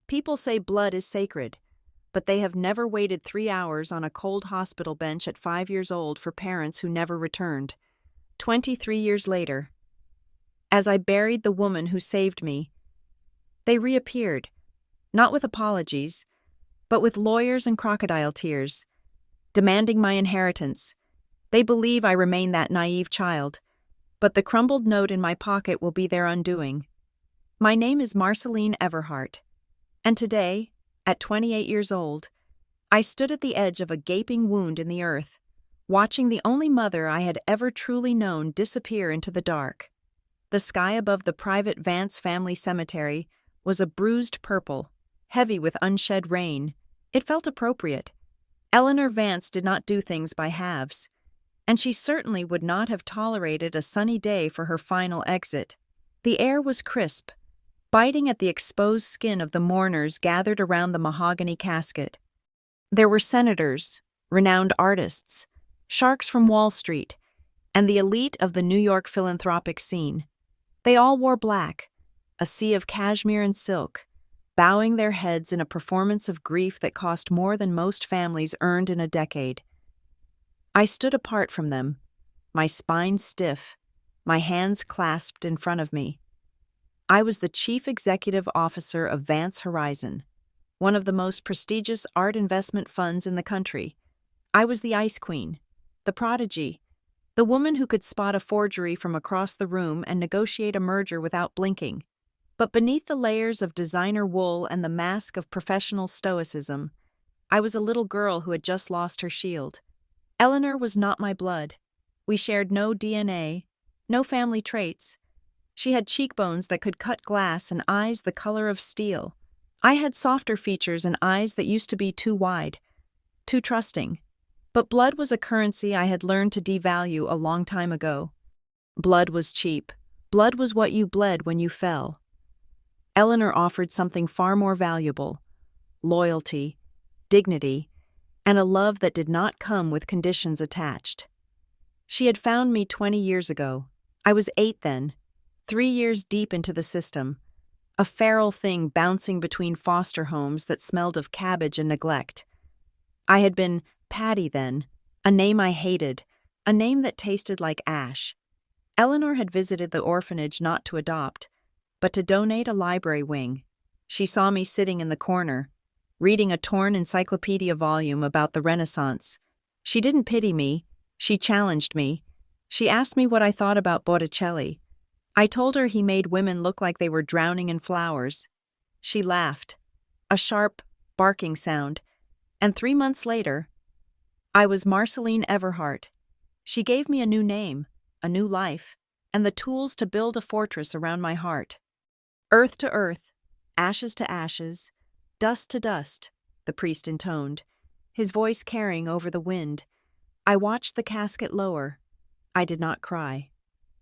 People say blood is sacred, but they have never waited 3 hours on a cold hospital bench at 5 years old for parents who never returned. 23 years later, as I buried the woman who saved me, they reappeared, not with apologies, but with lawyers and crocodile tears, demanding my inheritance. They believe I remain that naive child, but the crumbled note in my pocket will be their undoing. My name is Marceline Everhart, and today, at 28 years old, I stood at the edge of a gaping wound in the earth, watching the only mother I had ever truly known disappear into the dark. The sky above the private Vance family cemetery was a bruised purple, heavy with unshed rain. It felt appropriate. Eleanor Vance did not do things by halves, and she certainly would not have tolerated a sunny day for her final exit. The air was crisp, biting at the exposed skin of the mourners gathered around the mahogany casket. There were senators, renowned artists, sharks from Wall Street, and the elite of the New York philanthropic scene. They all wore black, a sea of cashmere and silk, bowing their heads in a performance of grief that cost more than most families earned in a decade. I stood apart from them, my spine stiff, my hands clasped in front of me. I was the chief executive officer of Vance Horizon, one of the most prestigious art investment funds in the country. I was the Ice Queen, the prodigy, the woman who could spot a forgery from across the room and negotiate a merger without blinking. But beneath the layers of designer wool and the mask of professional stoicism, I was a little girl who had just lost her shield. Eleanor was not my blood. We shared no DNA, no family traits. She had cheekbones that could cut glass and eyes the color of steel. I had softer features and eyes that used to be too wide, too trusting. But blood was a currency I had learned to devalue a long time ago. Blood was cheap. Blood was what you bled when you fell. Eleanor offered something far more valuable: loyalty, dignity, and a love that did not come with conditions attached. She had found me 20 years ago. I was 8 then, 3 years deep into the system, a feral thing bouncing between foster homes that smelled of cabbage and neglect. I had been Patty then, a name I hated, a name that tasted like ash. Eleanor had visited the orphanage not to adopt, but to donate a library wing. She saw me sitting in the corner, reading a torn encyclopedia volume about the Renaissance. She didn't pity me, she challenged me. She asked me what I thought about Botticelli. I told her he made women look like they were drowning in flowers. She laughed, a sharp, barking sound, and 3 months later, I was Marceline Everhart. She gave me a new name, a new life, and the tools to build a fortress around my heart. Earth to earth, ashes to ashes, dust to dust, the priest intoned, his voice carrying over the wind. I watched the casket lower. I did not cry.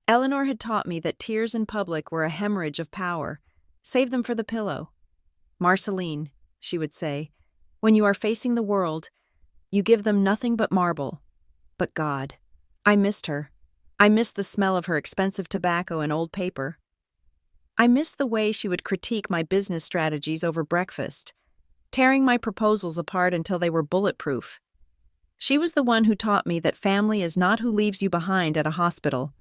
Eleanor had taught me that tears in public were a hemorrhage of power. Save them for the pillow. Marceline, she would say, when you are facing the world, you give them nothing but marble. But God, I missed her. I missed the smell of her expensive tobacco and old paper. I missed the way she would critique my business strategies over breakfast, tearing my proposals apart until they were bulletproof. She was the one who taught me that family is not who leaves you behind at a hospital.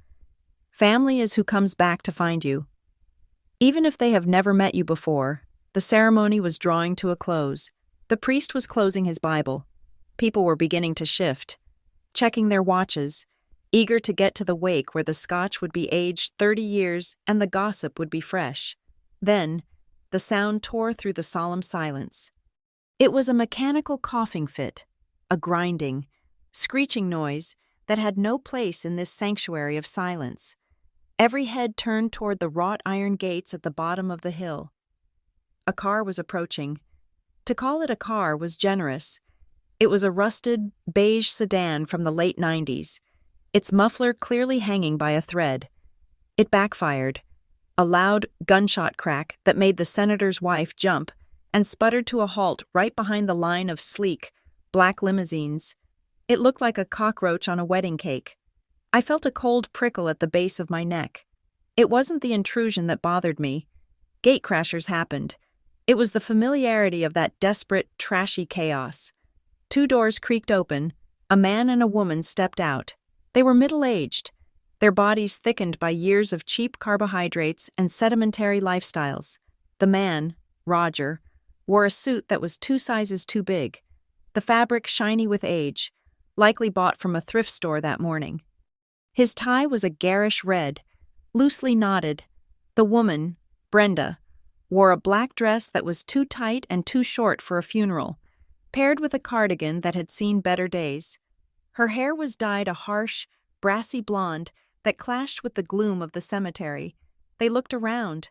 Family is who comes back to find you. Even if they have never met you before, the ceremony was drawing to a close. The priest was closing his Bible. People were beginning to shift, checking their watches, eager to get to the wake where the scotch would be aged 30 years and the gossip would be fresh. Then, the sound tore through the solemn silence. It was a mechanical coughing fit, a grinding, screeching noise that had no place in this sanctuary of silence. Every head turned toward the wrought iron gates at the bottom of the hill. A car was approaching. To call it a car was generous. It was a rusted, beige sedan from the late 90s, its muffler clearly hanging by a thread. It backfired, a loud gunshot crack that made the senator's wife jump and sputtered to a halt right behind the line of sleek, black limousines. It looked like a cockroach on a wedding cake. I felt a cold prickle at the base of my neck. It wasn't the intrusion that bothered me. Gatecrashers happened. It was the familiarity of that desperate, trashy chaos. 2 doors creaked open. A man and a woman stepped out. They were middle-aged, their bodies thickened by years of cheap carbohydrates and sedimentary lifestyles. The man, Roger, wore a suit that was 2 sizes too big, the fabric shiny with age, likely bought from a thrift store that morning. His tie was a garish red, loosely knotted. The woman, Brenda, wore a black dress that was too tight and too short for a funeral, paired with a cardigan that had seen better days. Her hair was dyed a harsh, brassy blonde that clashed with the gloom of the cemetery. They looked around,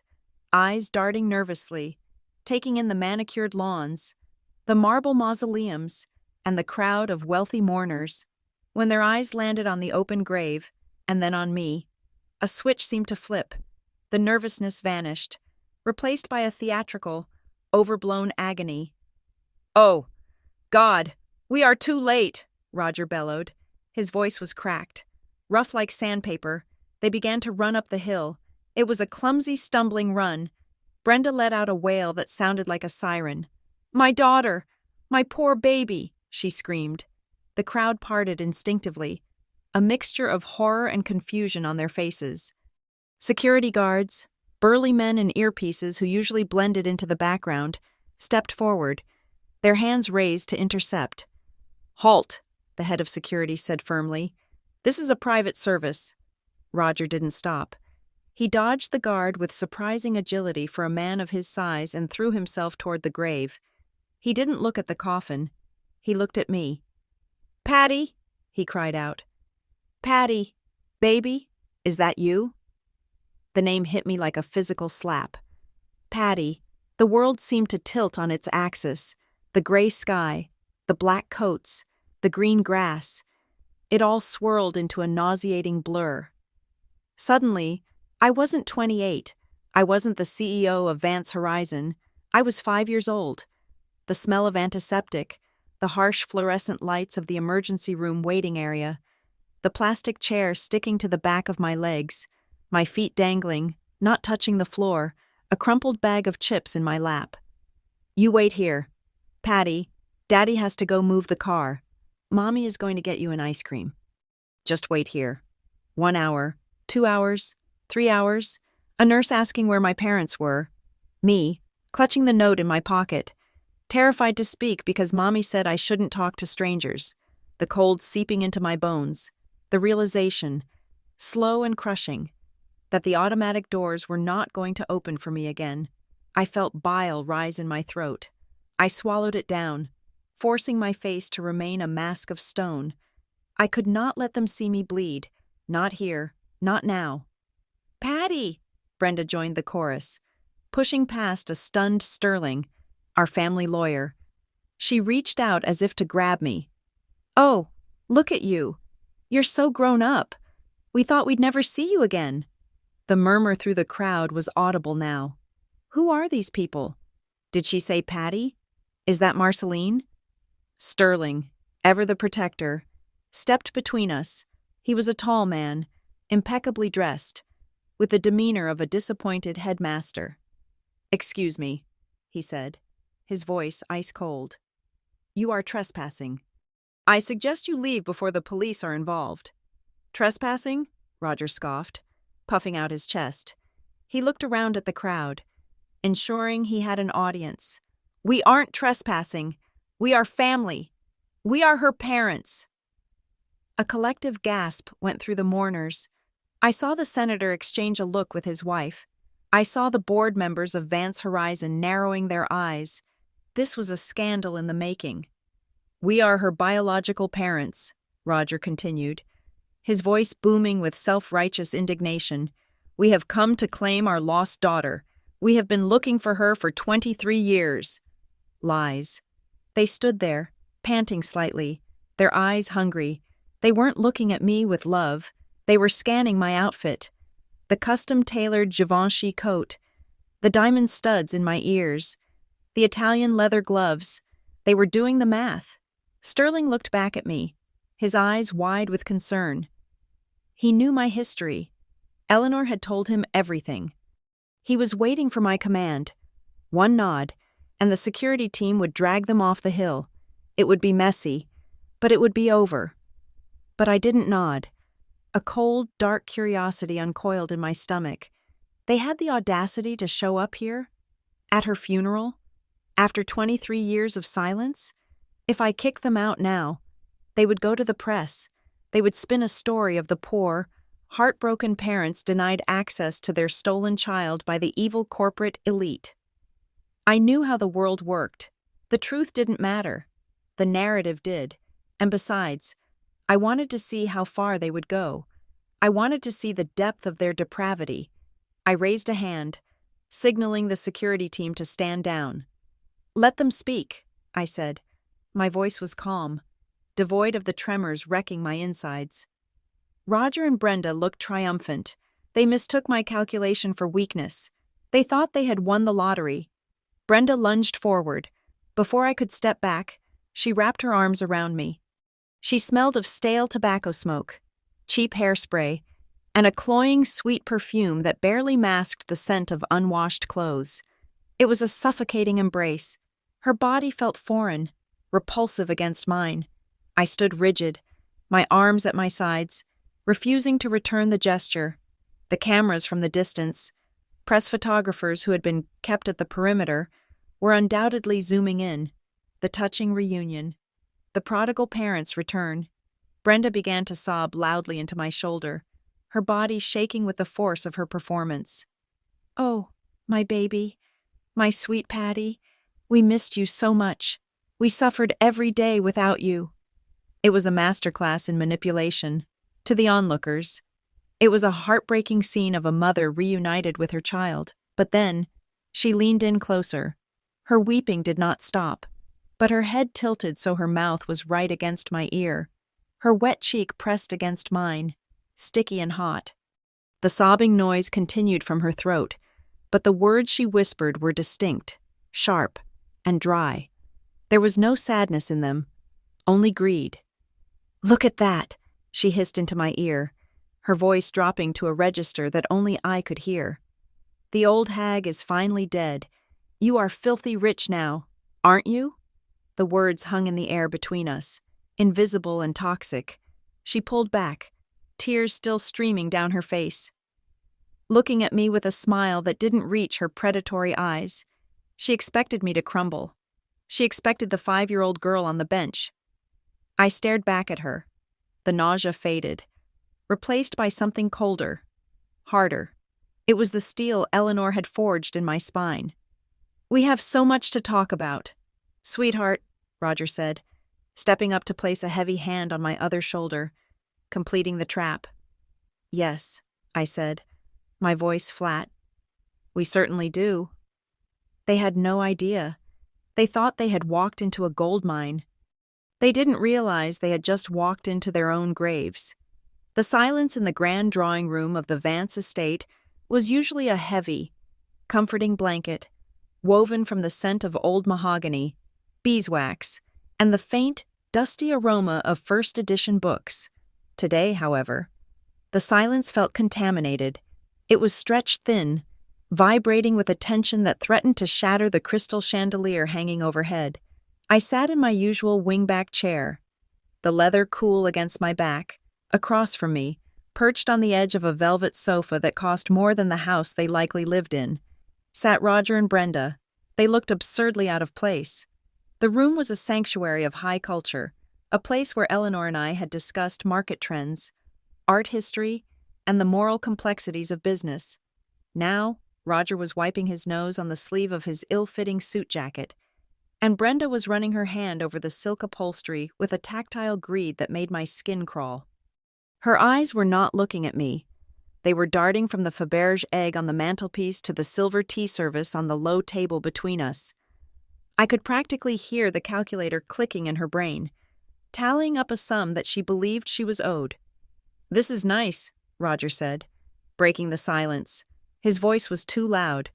eyes darting nervously, taking in the manicured lawns, the marble mausoleums, and the crowd of wealthy mourners. When their eyes landed on the open grave, and then on me, a switch seemed to flip. The nervousness vanished, replaced by a theatrical, overblown agony. "Oh, God, we are too late," Roger bellowed. His voice was cracked. Rough like sandpaper, they began to run up the hill. It was a clumsy, stumbling run. Brenda let out a wail that sounded like a siren. "My daughter! My poor baby!" she screamed. The crowd parted instinctively, a mixture of horror and confusion on their faces. Security guards, burly men in earpieces who usually blended into the background, stepped forward, their hands raised to intercept. "Halt," the head of security said firmly. "This is a private service." Roger didn't stop. He dodged the guard with surprising agility for a man of his size and threw himself toward the grave. He didn't look at the coffin. He looked at me. "Patty," he cried out. "Patty, baby, is that you?" The name hit me like a physical slap. Patty. The world seemed to tilt on its axis. The gray sky, the black coats, the green grass. It all swirled into a nauseating blur. Suddenly, I wasn't 28. I wasn't the CEO of Vance Horizon. I was 5 years old. The smell of antiseptic, the harsh fluorescent lights of the emergency room waiting area, the plastic chair sticking to the back of my legs, my feet dangling, not touching the floor, a crumpled bag of chips in my lap. "You wait here. Patty, Daddy has to go move the car. Mommy is going to get you an ice cream. Just wait here." 1 hour, 2 hours, 3 hours, a nurse asking where my parents were. Me, clutching the note in my pocket, terrified to speak because Mommy said I shouldn't talk to strangers. The cold seeping into my bones, the realization, slow and crushing, that the automatic doors were not going to open for me again. I felt bile rise in my throat. I swallowed it down, forcing my face to remain a mask of stone. I could not let them see me bleed. Not here, not now. "Patty!" Brenda joined the chorus, pushing past a stunned Sterling, our family lawyer. She reached out as if to grab me. "Oh, look at you. You're so grown up. We thought we'd never see you again." The murmur through the crowd was audible now. Who are these people? Did she say Patty? Is that Marceline? Sterling, ever the protector, stepped between us. He was a tall man, impeccably dressed, with the demeanor of a disappointed headmaster. "Excuse me," he said, his voice ice-cold. "You are trespassing. I suggest you leave before the police are involved." "Trespassing?" Roger scoffed, puffing out his chest. He looked around at the crowd, ensuring he had an audience. "We aren't trespassing. We are family. We are her parents." A collective gasp went through the mourners. I saw the senator exchange a look with his wife. I saw the board members of Vance Horizon narrowing their eyes. This was a scandal in the making. "We are her biological parents," Roger continued, his voice booming with self-righteous indignation. "We have come to claim our lost daughter. We have been looking for her for 23 years. Lies. They stood there, panting slightly, their eyes hungry. They weren't looking at me with love. They were scanning my outfit. The custom-tailored Givenchy coat, the diamond studs in my ears, the Italian leather gloves. They were doing the math. Sterling looked back at me, his eyes wide with concern. He knew my history. Eleanor had told him everything. He was waiting for my command. One nod, and the security team would drag them off the hill. It would be messy, but it would be over. But I didn't nod. A cold, dark curiosity uncoiled in my stomach. They had the audacity to show up here? At her funeral? After 23 years of silence? If I kicked them out now, they would go to the press. They would spin a story of the poor, heartbroken parents denied access to their stolen child by the evil corporate elite. I knew how the world worked. The truth didn't matter. The narrative did. And besides, I wanted to see how far they would go. I wanted to see the depth of their depravity. I raised a hand, signaling the security team to stand down. "Let them speak," I said. My voice was calm, devoid of the tremors wrecking my insides. Roger and Brenda looked triumphant. They mistook my calculation for weakness. They thought they had won the lottery. Brenda lunged forward. Before I could step back, she wrapped her arms around me. She smelled of stale tobacco smoke, cheap hairspray, and a cloying sweet perfume that barely masked the scent of unwashed clothes. It was a suffocating embrace. Her body felt foreign, repulsive against mine. I stood rigid, my arms at my sides, refusing to return the gesture. The cameras from the distance, press photographers who had been kept at the perimeter, were undoubtedly zooming in. The touching reunion. The prodigal parents' return. Brenda began to sob loudly into my shoulder, her body shaking with the force of her performance. "Oh, my baby, my sweet Patty, we missed you so much. We suffered every day without you." It was a masterclass in manipulation. To the onlookers, it was a heartbreaking scene of a mother reunited with her child. But then, she leaned in closer. Her weeping did not stop, but her head tilted so her mouth was right against my ear. Her wet cheek pressed against mine, sticky and hot. The sobbing noise continued from her throat, but the words she whispered were distinct, sharp, and dry. There was no sadness in them, only greed. "Look at that," she hissed into my ear, her voice dropping to a register that only I could hear. "The old hag is finally dead. You are filthy rich now, aren't you?" The words hung in the air between us, invisible and toxic. She pulled back, tears still streaming down her face, looking at me with a smile that didn't reach her predatory eyes. She expected me to crumble. She expected the 5-year-old girl on the bench. I stared back at her. The nausea faded, replaced by something colder, harder. It was the steel Eleanor had forged in my spine. "We have so much to talk about." "Sweetheart," Roger said, stepping up to place a heavy hand on my other shoulder, completing the trap. "Yes," I said, my voice flat. "We certainly do." They had no idea. They thought they had walked into a gold mine. They didn't realize they had just walked into their own graves. The silence in the grand drawing room of the Vance estate was usually a heavy, comforting blanket, woven from the scent of old mahogany, beeswax, and the faint, dusty aroma of first edition books. Today, however, the silence felt contaminated. It was stretched thin, vibrating with a tension that threatened to shatter the crystal chandelier hanging overhead. I sat in my usual wingback chair, the leather cool against my back. Across from me, perched on the edge of a velvet sofa that cost more than the house they likely lived in, sat Roger and Brenda. They looked absurdly out of place. The room was a sanctuary of high culture, a place where Eleanor and I had discussed market trends, art history, and the moral complexities of business. Now, Roger was wiping his nose on the sleeve of his ill-fitting suit jacket, and Brenda was running her hand over the silk upholstery with a tactile greed that made my skin crawl. Her eyes were not looking at me. They were darting from the Faberge egg on the mantelpiece to the silver tea service on the low table between us. I could practically hear the calculator clicking in her brain, tallying up a sum that she believed she was owed. "This is nice," Roger said, breaking the silence. His voice was too loud,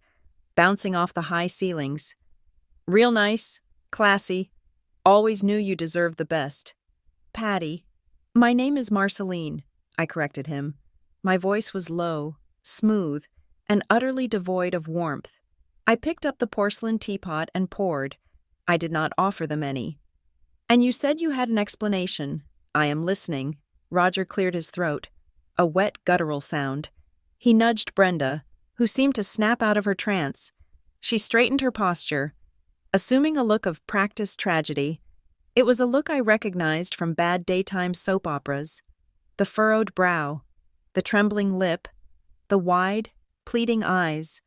bouncing off the high ceilings. "Real nice, classy, always knew you deserved the best." "Patty." "My name is Marceline," I corrected him. My voice was low, smooth, and utterly devoid of warmth. I picked up the porcelain teapot and poured. I did not offer them any. And you said you had an explanation. I am listening. Roger cleared his throat. A wet, guttural sound. He nudged Brenda, who seemed to snap out of her trance. She straightened her posture, assuming a look of practiced tragedy. It was a look I recognized from bad daytime soap operas. The furrowed brow, the trembling lip, the wide, pleading eyes.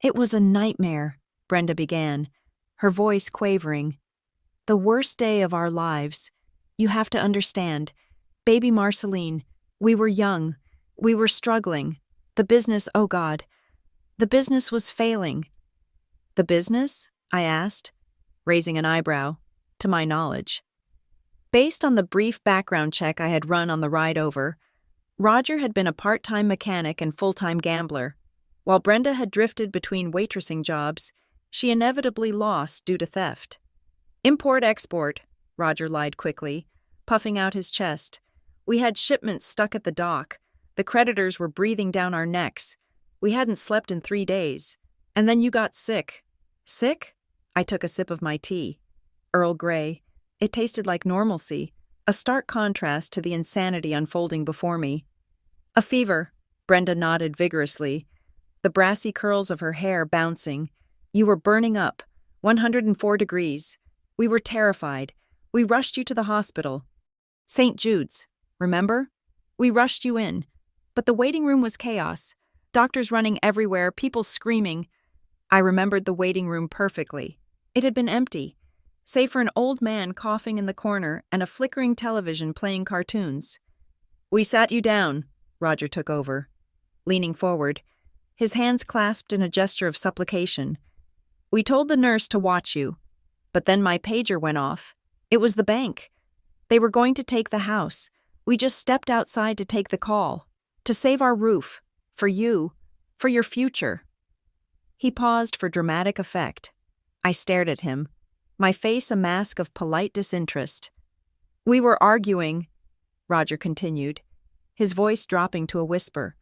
It was a nightmare, Brenda began, her voice quavering. The worst day of our lives. You have to understand. Baby Marceline, we were young. We were struggling. The business, oh God. The business was failing. The business? I asked, raising an eyebrow, to my knowledge. Based on the brief background check I had run on the ride over, Roger had been a part-time mechanic and full-time gambler. While Brenda had drifted between waitressing jobs, she inevitably lost due to theft. Import-export, Roger lied quickly, puffing out his chest. We had shipments stuck at the dock. The creditors were breathing down our necks. We hadn't slept in 3 days. And then you got sick. Sick? I took a sip of my tea. Earl Grey. It tasted like normalcy, a stark contrast to the insanity unfolding before me. A fever, Brenda nodded vigorously, the brassy curls of her hair bouncing. You were burning up, 104 degrees. We were terrified. We rushed you to the hospital. St. Jude's, remember? We rushed you in. But the waiting room was chaos. Doctors running everywhere, people screaming. I remembered the waiting room perfectly. It had been empty, save for an old man coughing in the corner and a flickering television playing cartoons. We sat you down, Roger took over, leaning forward, his hands clasped in a gesture of supplication. We told the nurse to watch you, but then my pager went off. It was the bank. They were going to take the house. We just stepped outside to take the call, to save our roof, for you, for your future. He paused for dramatic effect. I stared at him, my face a mask of polite disinterest. We were arguing, Roger continued, his voice dropping to a whisper.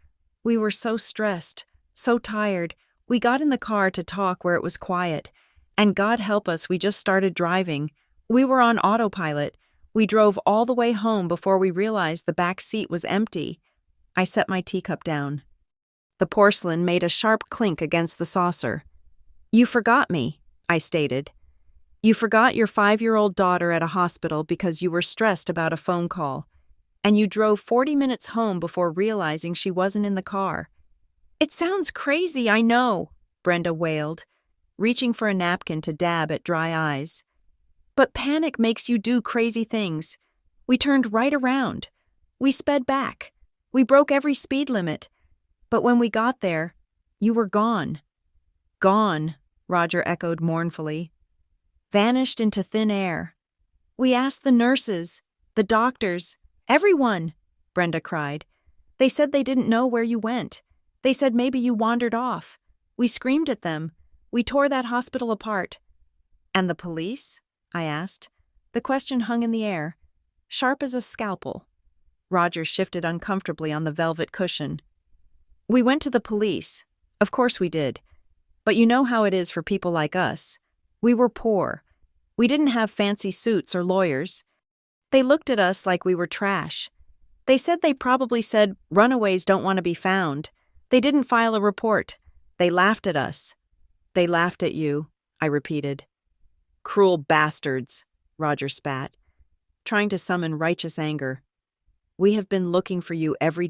We were so stressed, so tired. We got in the car to talk where it was quiet, and God help us, we just started driving. We were on autopilot. We drove all the way home before we realized the back seat was empty. I set my teacup down. The porcelain made a sharp clink against the saucer. You forgot me, I stated. You forgot your 5-year-old daughter at a hospital because you were stressed about a phone call, and you drove 40 minutes home before realizing she wasn't in the car. It sounds crazy, I know, Brenda wailed, reaching for a napkin to dab at dry eyes. But panic makes you do crazy things. We turned right around. We sped back. We broke every speed limit. But when we got there, you were gone. Gone, Roger echoed mournfully. Vanished into thin air. We asked the nurses, the doctors, everyone, Brenda cried. They said they didn't know where you went. They said maybe you wandered off. We screamed at them. We tore that hospital apart. And the police? I asked. The question hung in the air, sharp as a scalpel. Roger shifted uncomfortably on the velvet cushion. We went to the police. Of course we did. But you know how it is for people like us. We were poor. We didn't have fancy suits or lawyers. They looked at us like we were trash. They said they probably said runaways don't want to be found. They didn't file a report. They laughed at us. They laughed at you, I repeated. Cruel bastards, Roger spat, trying to summon righteous anger. We have been looking for you every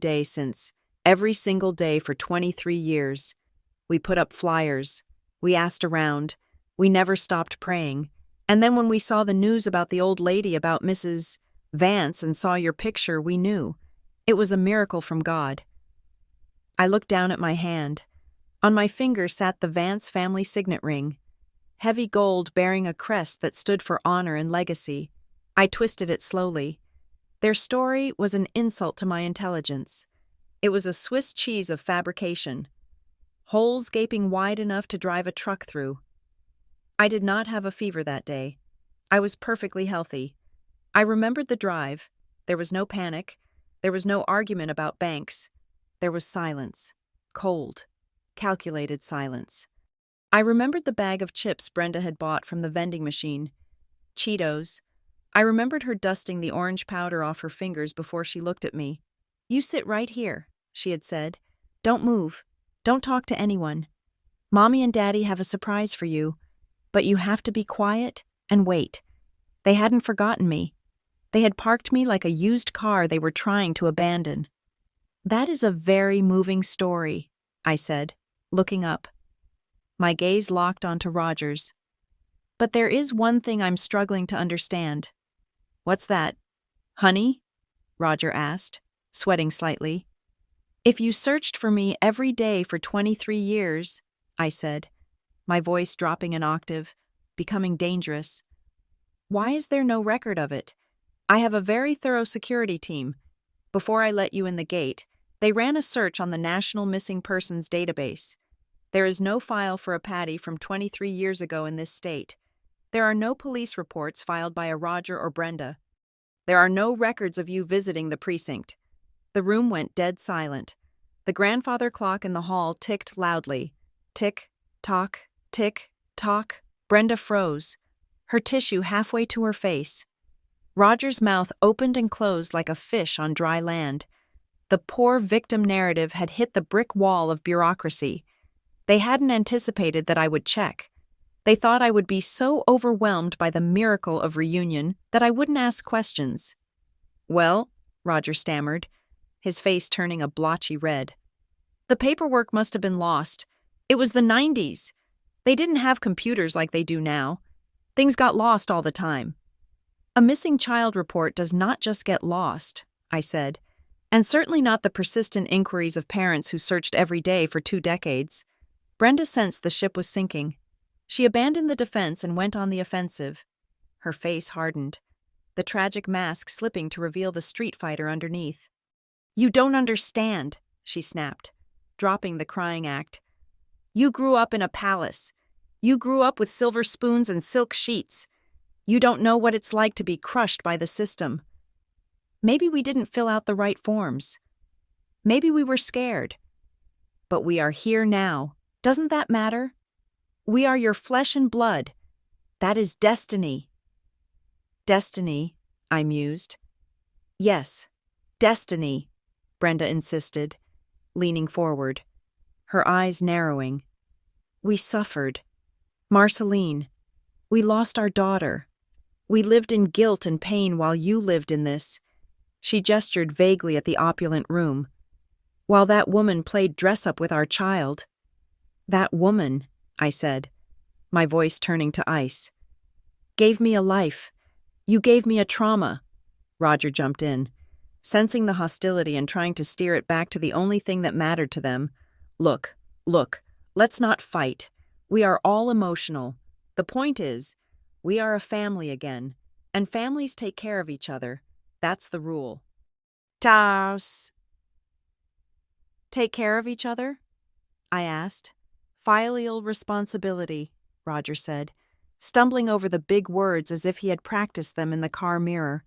single day for 23 years. We put up flyers. We asked around. We never stopped praying. And then when we saw the news about the old lady, about Mrs. Vance, and saw your picture, we knew. It was a miracle from God. I looked down at my hand. On my finger sat the Vance family signet ring, heavy gold bearing a crest that stood for honor and legacy. I twisted it slowly. Their story was an insult to my intelligence. It was a Swiss cheese of fabrication, holes gaping wide enough to drive a truck through. I did not have a fever that day. I was perfectly healthy. I remembered the drive. There was no panic. There was no argument about banks. There was silence. Cold, calculated silence. I remembered the bag of chips Brenda had bought from the vending machine. Cheetos. I remembered her dusting the orange powder off her fingers before she looked at me. "You sit right here," she had said. "Don't move. Don't talk to anyone. Mommy and Daddy have a surprise for you, but you have to be quiet and wait." They hadn't forgotten me. They had parked me like a used car they were trying to abandon. "That is a very moving story," I said, looking up. My gaze locked onto Roger's. "But there is one thing I'm struggling to understand." "What's that?" "Honey?" Roger asked, sweating slightly. "If you searched for me every day for 23 years, I said, my voice dropping an octave, becoming dangerous, "why is there no record of it? I have a very thorough security team. Before I let you in the gate, they ran a search on the National Missing Persons database. There is no file for a Patty from 23 years ago in this state. There are no police reports filed by a Roger or Brenda. There are no records of you visiting the precinct." The room went dead silent. The grandfather clock in the hall ticked loudly. Tick, tock, tick, tock. Brenda froze, her tissue halfway to her face. Roger's mouth opened and closed like a fish on dry land. The poor victim narrative had hit the brick wall of bureaucracy. They hadn't anticipated that I would check. They thought I would be so overwhelmed by the miracle of reunion that I wouldn't ask questions. "Well," Roger stammered, his face turning a blotchy red. "The paperwork must have been lost. It was the 90s. They didn't have computers like they do now. Things got lost all the time." "A missing child report does not just get lost," I said, "and certainly not the persistent inquiries of parents who searched every day for 2 decades. Brenda sensed the ship was sinking. She abandoned the defense and went on the offensive. Her face hardened, the tragic mask slipping to reveal the street fighter underneath. "You don't understand," she snapped, dropping the crying act. "You grew up in a palace. You grew up with silver spoons and silk sheets. You don't know what it's like to be crushed by the system. Maybe we didn't fill out the right forms. Maybe we were scared. But we are here now. Doesn't that matter? We are your flesh and blood. That is destiny." "Destiny," I mused. "Yes, destiny," Brenda insisted, leaning forward, her eyes narrowing. "We suffered. Marceline, we lost our daughter. We lived in guilt and pain while you lived in this." She gestured vaguely at the opulent room. "While that woman played dress-up with our child." "That woman," I said, my voice turning to ice, "gave me a life. You gave me a trauma." Roger jumped in, sensing the hostility and trying to steer it back to the only thing that mattered to them. Look, let's not fight. We are all emotional. The point is, we are a family again, and families take care of each other. That's the rule." "Tas." "Take care of each other?" I asked. "Filial responsibility," Roger said, stumbling over the big words as if he had practiced them in the car mirror.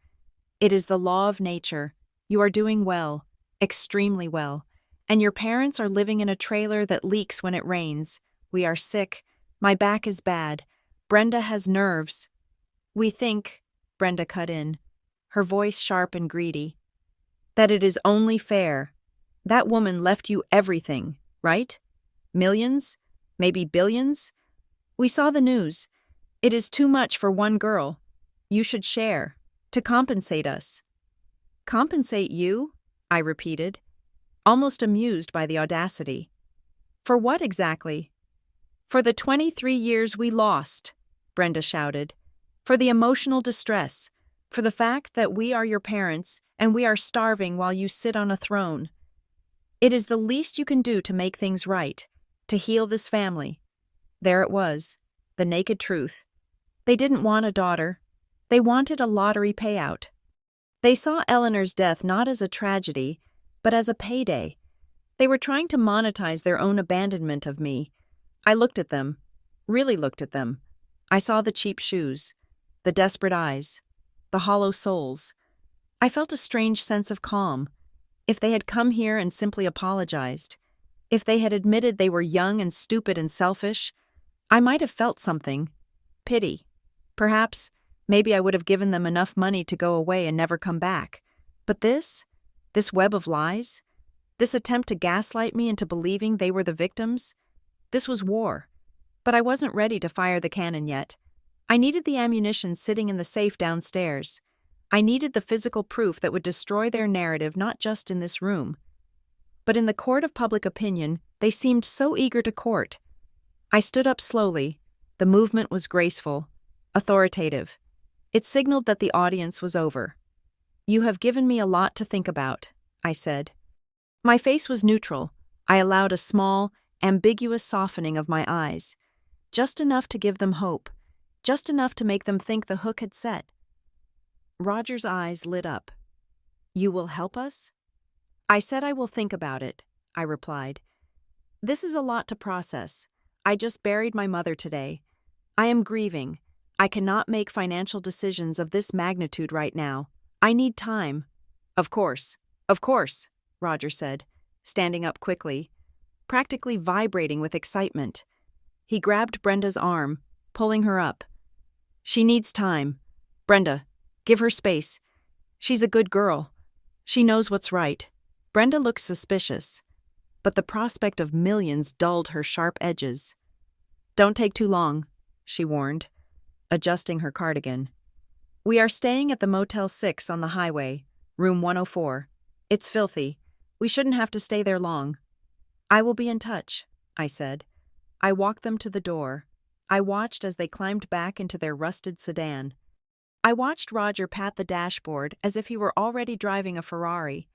"It is the law of nature. You are doing well, extremely well, and your parents are living in a trailer that leaks when it rains. We are sick. My back is bad. Brenda has nerves." "We think," Brenda cut in, her voice sharp and greedy, "that it is only fair. That woman left you everything, right? Millions? Maybe billions? We saw the news. It is too much for one girl. You should share, to compensate us." "Compensate you?" I repeated, almost amused by the audacity. "For what exactly?" "For the 23 years we lost," Brenda shouted. "For the emotional distress. For the fact that we are your parents and we are starving while you sit on a throne. It is the least you can do to make things right, to heal this family." There it was, the naked truth. They didn't want a daughter. They wanted a lottery payout. They saw Eleanor's death not as a tragedy, but as a payday. They were trying to monetize their own abandonment of me. I looked at them, really looked at them. I saw the cheap shoes, the desperate eyes, the hollow souls. I felt a strange sense of calm. If they had come here and simply apologized, if they had admitted they were young and stupid and selfish, I might have felt something. Pity. Perhaps, maybe I would have given them enough money to go away and never come back. But this web of lies, this attempt to gaslight me into believing they were the victims, this was war. But I wasn't ready to fire the cannon yet. I needed the ammunition sitting in the safe downstairs. I needed the physical proof that would destroy their narrative not just in this room. But in the court of public opinion, they seemed so eager to court. I stood up slowly. The movement was graceful, authoritative. It signaled that the audience was over. "You have given me a lot to think about," I said. My face was neutral. I allowed a small, ambiguous softening of my eyes, just enough to give them hope, just enough to make them think the hook had set. Roger's eyes lit up. "You will help us?" "I said I will think about it," I replied. "This is a lot to process. I just buried my mother today. I am grieving. I cannot make financial decisions of this magnitude right now. I need time." Of course, Roger said, standing up quickly, practically vibrating with excitement. He grabbed Brenda's arm, pulling her up. "She needs time. Brenda, give her space. She's a good girl. She knows what's right." Brenda looked suspicious, but the prospect of millions dulled her sharp edges. "Don't take too long," she warned, adjusting her cardigan. "We are staying at the Motel 6 on the highway, room 104. It's filthy. We shouldn't have to stay there long." "I will be in touch," I said. I walked them to the door. I watched as they climbed back into their rusted sedan. I watched Roger pat the dashboard as if he were already driving a Ferrari,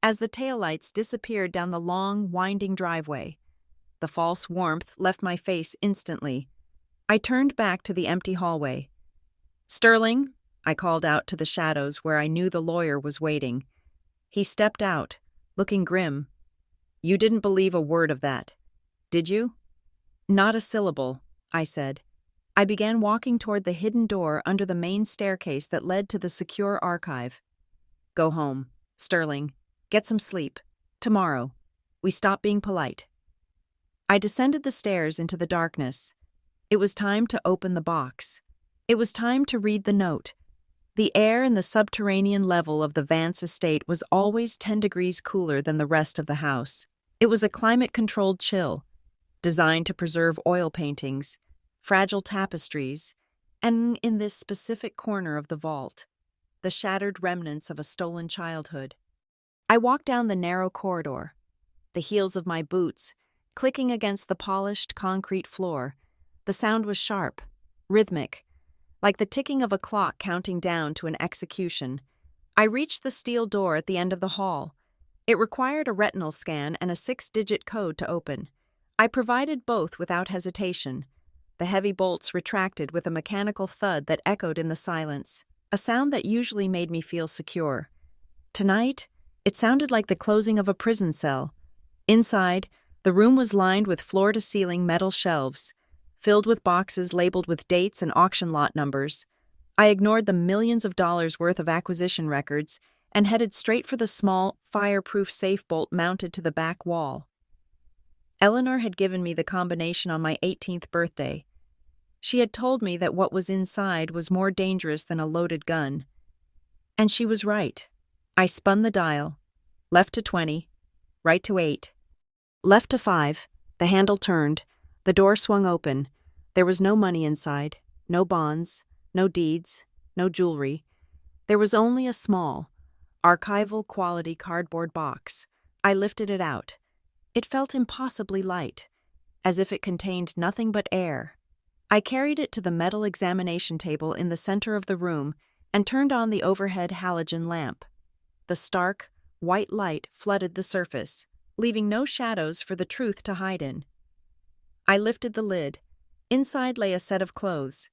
as the taillights disappeared down the long, winding driveway. The false warmth left my face instantly. I turned back to the empty hallway. "Sterling," I called out to the shadows where I knew the lawyer was waiting. He stepped out, looking grim. "You didn't believe a word of that, did you?" "Not a syllable," I said. I began walking toward the hidden door under the main staircase that led to the secure archive. "Go home, Sterling. Get some sleep. Tomorrow. We stop being polite." I descended the stairs into the darkness. It was time to open the box. It was time to read the note. The air in the subterranean level of the Vance estate was always 10 degrees cooler than the rest of the house. It was a climate-controlled chill, designed to preserve oil paintings, fragile tapestries, and in this specific corner of the vault, the shattered remnants of a stolen childhood. I walked down the narrow corridor, the heels of my boots clicking against the polished concrete floor. The sound was sharp, rhythmic, like the ticking of a clock counting down to an execution. I reached the steel door at the end of the hall. It required a retinal scan and a 6-digit code to open. I provided both without hesitation. The heavy bolts retracted with a mechanical thud that echoed in the silence, a sound that usually made me feel secure. Tonight, it sounded like the closing of a prison cell. Inside, the room was lined with floor-to-ceiling metal shelves, filled with boxes labeled with dates and auction lot numbers. I ignored the millions of dollars worth of acquisition records and headed straight for the small, fireproof safe bolt mounted to the back wall. Eleanor had given me the combination on my 18th birthday. She had told me that what was inside was more dangerous than a loaded gun. And she was right. I spun the dial. Left to 20, right to 8. Left to 5, the handle turned, the door swung open. There was no money inside, no bonds, no deeds, no jewelry. There was only a small, archival quality cardboard box. I lifted it out. It felt impossibly light, as if it contained nothing but air. I carried it to the metal examination table in the center of the room and turned on the overhead halogen lamp. The stark, white light flooded the surface, leaving no shadows for the truth to hide in. I lifted the lid. Inside lay a set of clothes,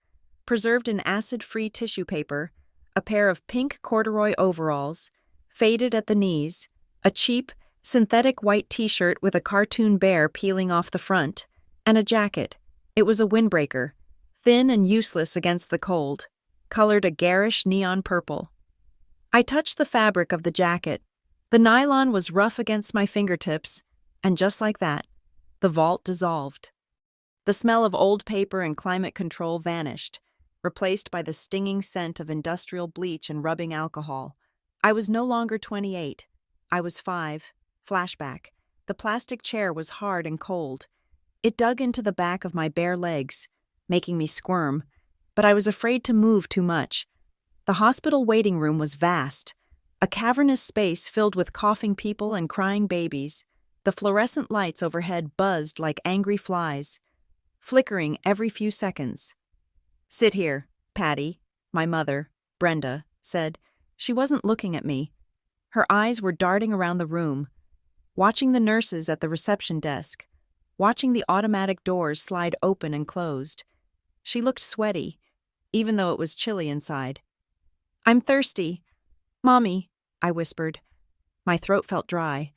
preserved in acid-free tissue paper, a pair of pink corduroy overalls, faded at the knees, a cheap, synthetic white t-shirt with a cartoon bear peeling off the front, and a jacket. It was a windbreaker, thin and useless against the cold, colored a garish neon purple. I touched the fabric of the jacket. The nylon was rough against my fingertips, and just like that, the vault dissolved. The smell of old paper and climate control vanished, replaced by the stinging scent of industrial bleach and rubbing alcohol. I was no longer 28. I was 5. Flashback. The plastic chair was hard and cold. It dug into the back of my bare legs, making me squirm, but I was afraid to move too much. The hospital waiting room was vast, a cavernous space filled with coughing people and crying babies. The fluorescent lights overhead buzzed like angry flies, flickering every few seconds. "Sit here, Patty," my mother, Brenda, said. She wasn't looking at me. Her eyes were darting around the room, watching the nurses at the reception desk, watching the automatic doors slide open and closed. She looked sweaty, even though it was chilly inside. "I'm thirsty. Mommy," I whispered. My throat felt dry.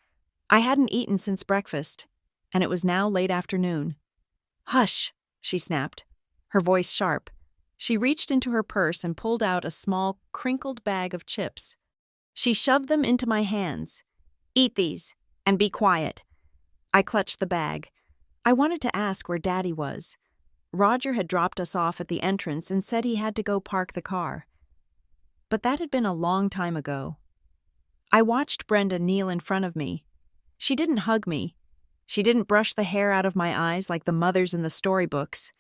I hadn't eaten since breakfast, and it was now late afternoon. "Hush," she snapped, her voice sharp. She reached into her purse and pulled out a small, crinkled bag of chips. She shoved them into my hands. "Eat these, and be quiet." I clutched the bag. I wanted to ask where Daddy was. Roger had dropped us off at the entrance and said he had to go park the car. But that had been a long time ago. I watched Brenda kneel in front of me. She didn't hug me. She didn't brush the hair out of my eyes like the mothers in the storybooks.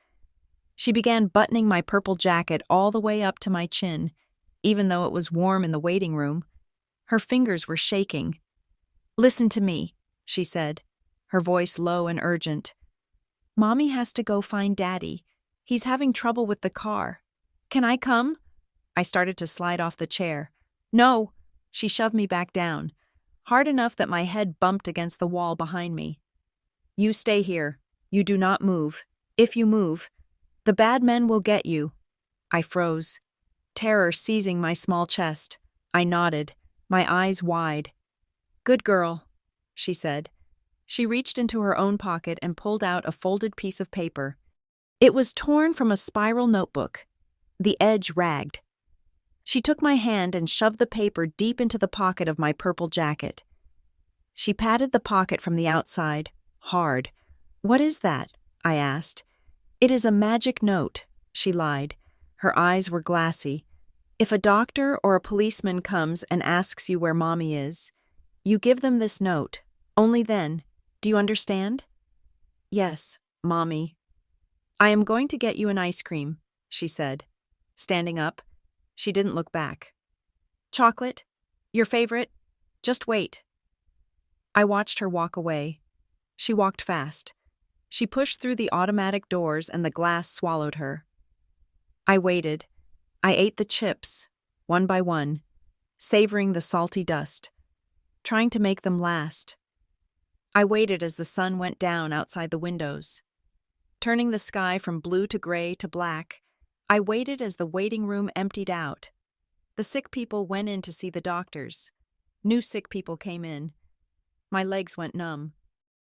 She began buttoning my purple jacket all the way up to my chin, even though it was warm in the waiting room. Her fingers were shaking. "Listen to me," she said, her voice low and urgent. "Mommy has to go find Daddy. He's having trouble with the car. Can I come?" I started to slide off the chair. "No," she shoved me back down, hard enough that my head bumped against the wall behind me. "You stay here. You do not move. If you move, the bad men will get you." I froze, terror seizing my small chest. I nodded, my eyes wide. "Good girl," she said. She reached into her own pocket and pulled out a folded piece of paper. It was torn from a spiral notebook. The edge ragged. She took my hand and shoved the paper deep into the pocket of my purple jacket. She patted the pocket from the outside, hard. "What is that?" I asked. "It is a magic note," she lied. Her eyes were glassy. "If a doctor or a policeman comes and asks you where Mommy is, you give them this note. Only then. Do you understand?" "Yes, Mommy." "I am going to get you an ice cream," she said. Standing up, she didn't look back. "Chocolate? Your favorite? Just wait." I watched her walk away. She walked fast. She pushed through the automatic doors and the glass swallowed her. I waited. I ate the chips, one by one, savoring the salty dust, trying to make them last. I waited as the sun went down outside the windows, turning the sky from blue to gray to black. I waited as the waiting room emptied out. The sick people went in to see the doctors. New sick people came in. My legs went numb.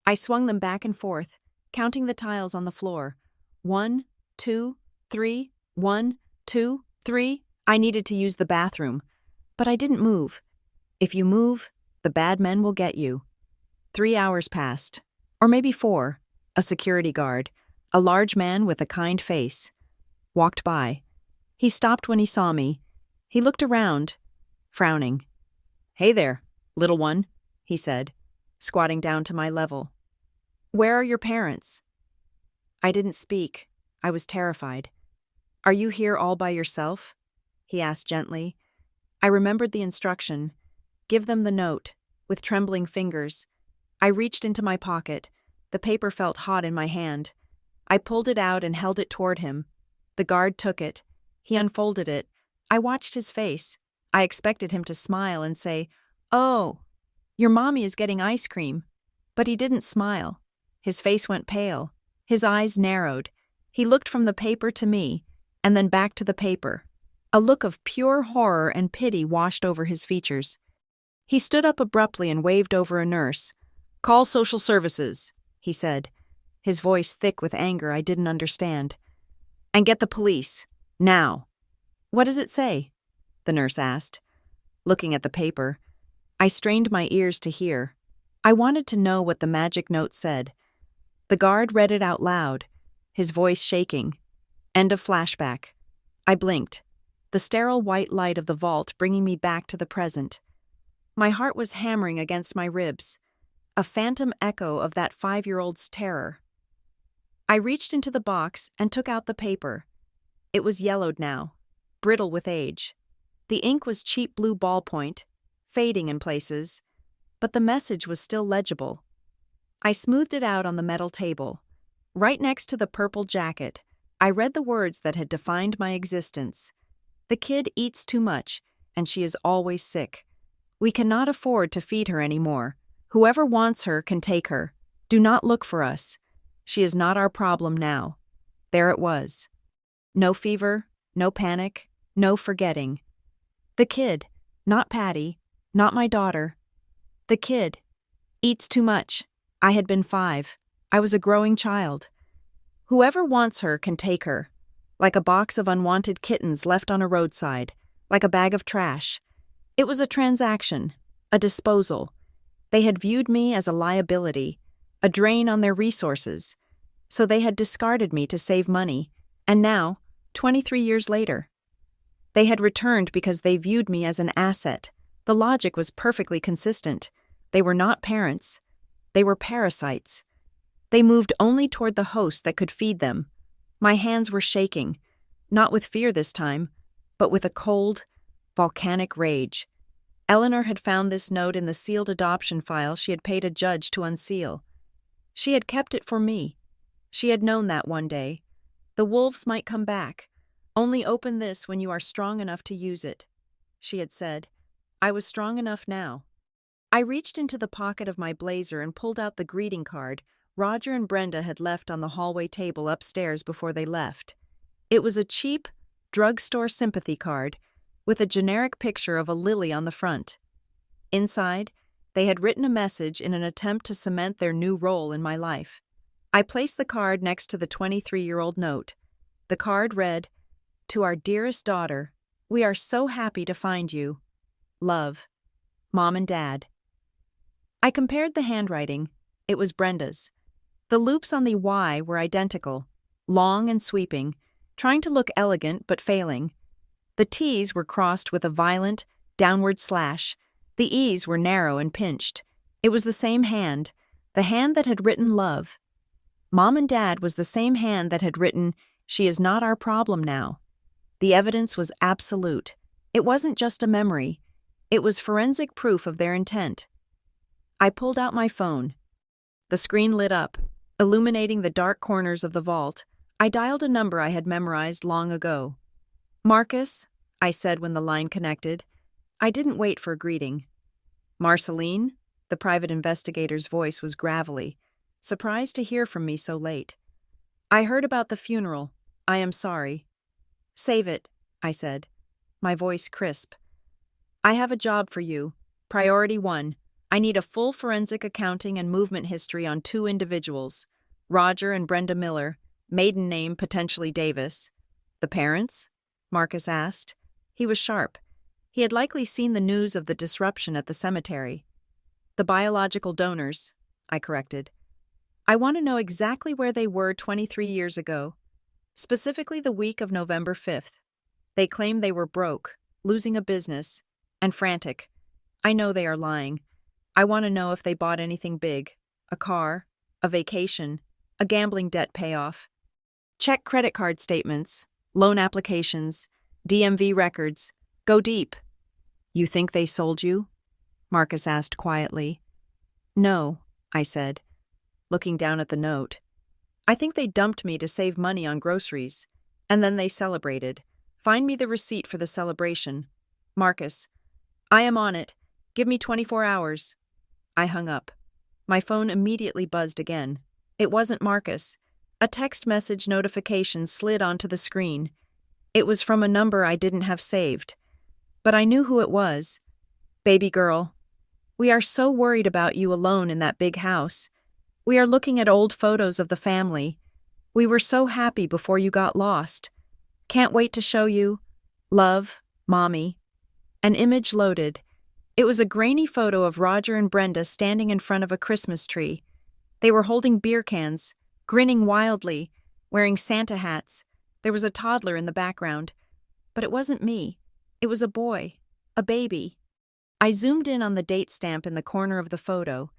I swung them back and forth, counting the tiles on the floor. 1, 2, 3, 1, 2, 3. I needed to use the bathroom, but I didn't move. If you move, the bad men will get you. 3 hours passed, or maybe 4. A security guard, a large man with a kind face, walked by. He stopped when he saw me. He looked around, frowning. "Hey there, little one," he said, squatting down to my level. "Where are your parents?" I didn't speak. I was terrified. "Are you here all by yourself?" he asked gently. I remembered the instruction. Give them the note. With trembling fingers, I reached into my pocket. The paper felt hot in my hand. I pulled it out and held it toward him. The guard took it. He unfolded it. I watched his face. I expected him to smile and say, "Oh, your mommy is getting ice cream." But he didn't smile. His face went pale. His eyes narrowed. He looked from the paper to me, and then back to the paper. A look of pure horror and pity washed over his features. He stood up abruptly and waved over a nurse. "Call social services," he said, his voice thick with anger I didn't understand. "And get the police. Now." "What does it say?" the nurse asked, looking at the paper. I strained my ears to hear. I wanted to know what the magic note said. The guard read it out loud. his voice shaking. End of flashback. I blinked, the sterile white light of the vault bringing me back to the present. My heart was hammering against my ribs, a phantom echo of that 5-year-old's terror. I reached into the box and took out the paper. It was yellowed now, brittle with age. The ink was cheap blue ballpoint, fading in places, but the message was still legible. I smoothed it out on the metal table. Right next to the purple jacket, I read the words that had defined my existence. The kid eats too much, and she is always sick. We cannot afford to feed her anymore. Whoever wants her can take her. Do not look for us. She is not our problem now. There it was. No fever, no panic, no forgetting. The kid, not Patty, not my daughter. The kid eats too much. I had been 5. I was a growing child. Whoever wants her can take her. Like a box of unwanted kittens left on a roadside, like a bag of trash. It was a transaction, a disposal. They had viewed me as a liability, a drain on their resources. So they had discarded me to save money, and now, 23 years later, they had returned because they viewed me as an asset. The logic was perfectly consistent. They were not parents. They were parasites. They moved only toward the host that could feed them. My hands were shaking, not with fear this time, but with a cold, volcanic rage. Eleanor had found this note in the sealed adoption file she had paid a judge to unseal. She had kept it for me. She had known that one day. The wolves might come back. Only open this when you are strong enough to use it, she had said. I was strong enough now. I reached into the pocket of my blazer and pulled out the greeting card Roger and Brenda had left on the hallway table upstairs before they left. It was a cheap, drugstore sympathy card with a generic picture of a lily on the front. Inside, they had written a message in an attempt to cement their new role in my life. I placed the card next to the 23-year-old note. The card read, "To our dearest daughter, we are so happy to find you. Love, Mom and Dad." I compared the handwriting. It was Brenda's. The loops on the Y were identical, long and sweeping, trying to look elegant but failing. The T's were crossed with a violent, downward slash. The E's were narrow and pinched. It was the same hand, the hand that had written love. Mom and Dad was the same hand that had written, "She is not our problem now." The evidence was absolute. It wasn't just a memory. It was forensic proof of their intent. I pulled out my phone. The screen lit up, illuminating the dark corners of the vault. I dialed a number I had memorized long ago. "Marcus," I said when the line connected. I didn't wait for a greeting. "Marceline?" The private investigator's voice was gravelly, surprised to hear from me so late. "I heard about the funeral. I am sorry." "Save it," I said, my voice crisp. "I have a job for you. Priority 1. I need a full forensic accounting and movement history on 2 individuals, Roger and Brenda Miller, maiden name potentially Davis." "The parents?" Marcus asked. He was sharp. He had likely seen the news of the disruption at the cemetery. "The biological donors," I corrected. "I want to know exactly where they were 23 years ago, specifically the week of November 5th. They claim they were broke, losing a business, and frantic. I know they are lying. I want to know if they bought anything big, a car, a vacation, a gambling debt payoff. Check credit card statements, loan applications, DMV records. Go deep." "You think they sold you?" Marcus asked quietly. "No," I said, looking down at the note. "I think they dumped me to save money on groceries. And then they celebrated. Find me the receipt for the celebration. Marcus, I am on it. Give me 24 hours. I hung up. My phone immediately buzzed again. It wasn't Marcus. A text message notification slid onto the screen. It was from a number I didn't have saved. But I knew who it was. "Baby girl, we are so worried about you alone in that big house. We are looking at old photos of the family. We were so happy before you got lost. Can't wait to show you. Love, Mommy." An image loaded. It was a grainy photo of Roger and Brenda standing in front of a Christmas tree. They were holding beer cans, grinning wildly, wearing Santa hats. There was a toddler in the background. But it wasn't me. It was a boy. A baby. I zoomed in on the date stamp in the corner of the photo.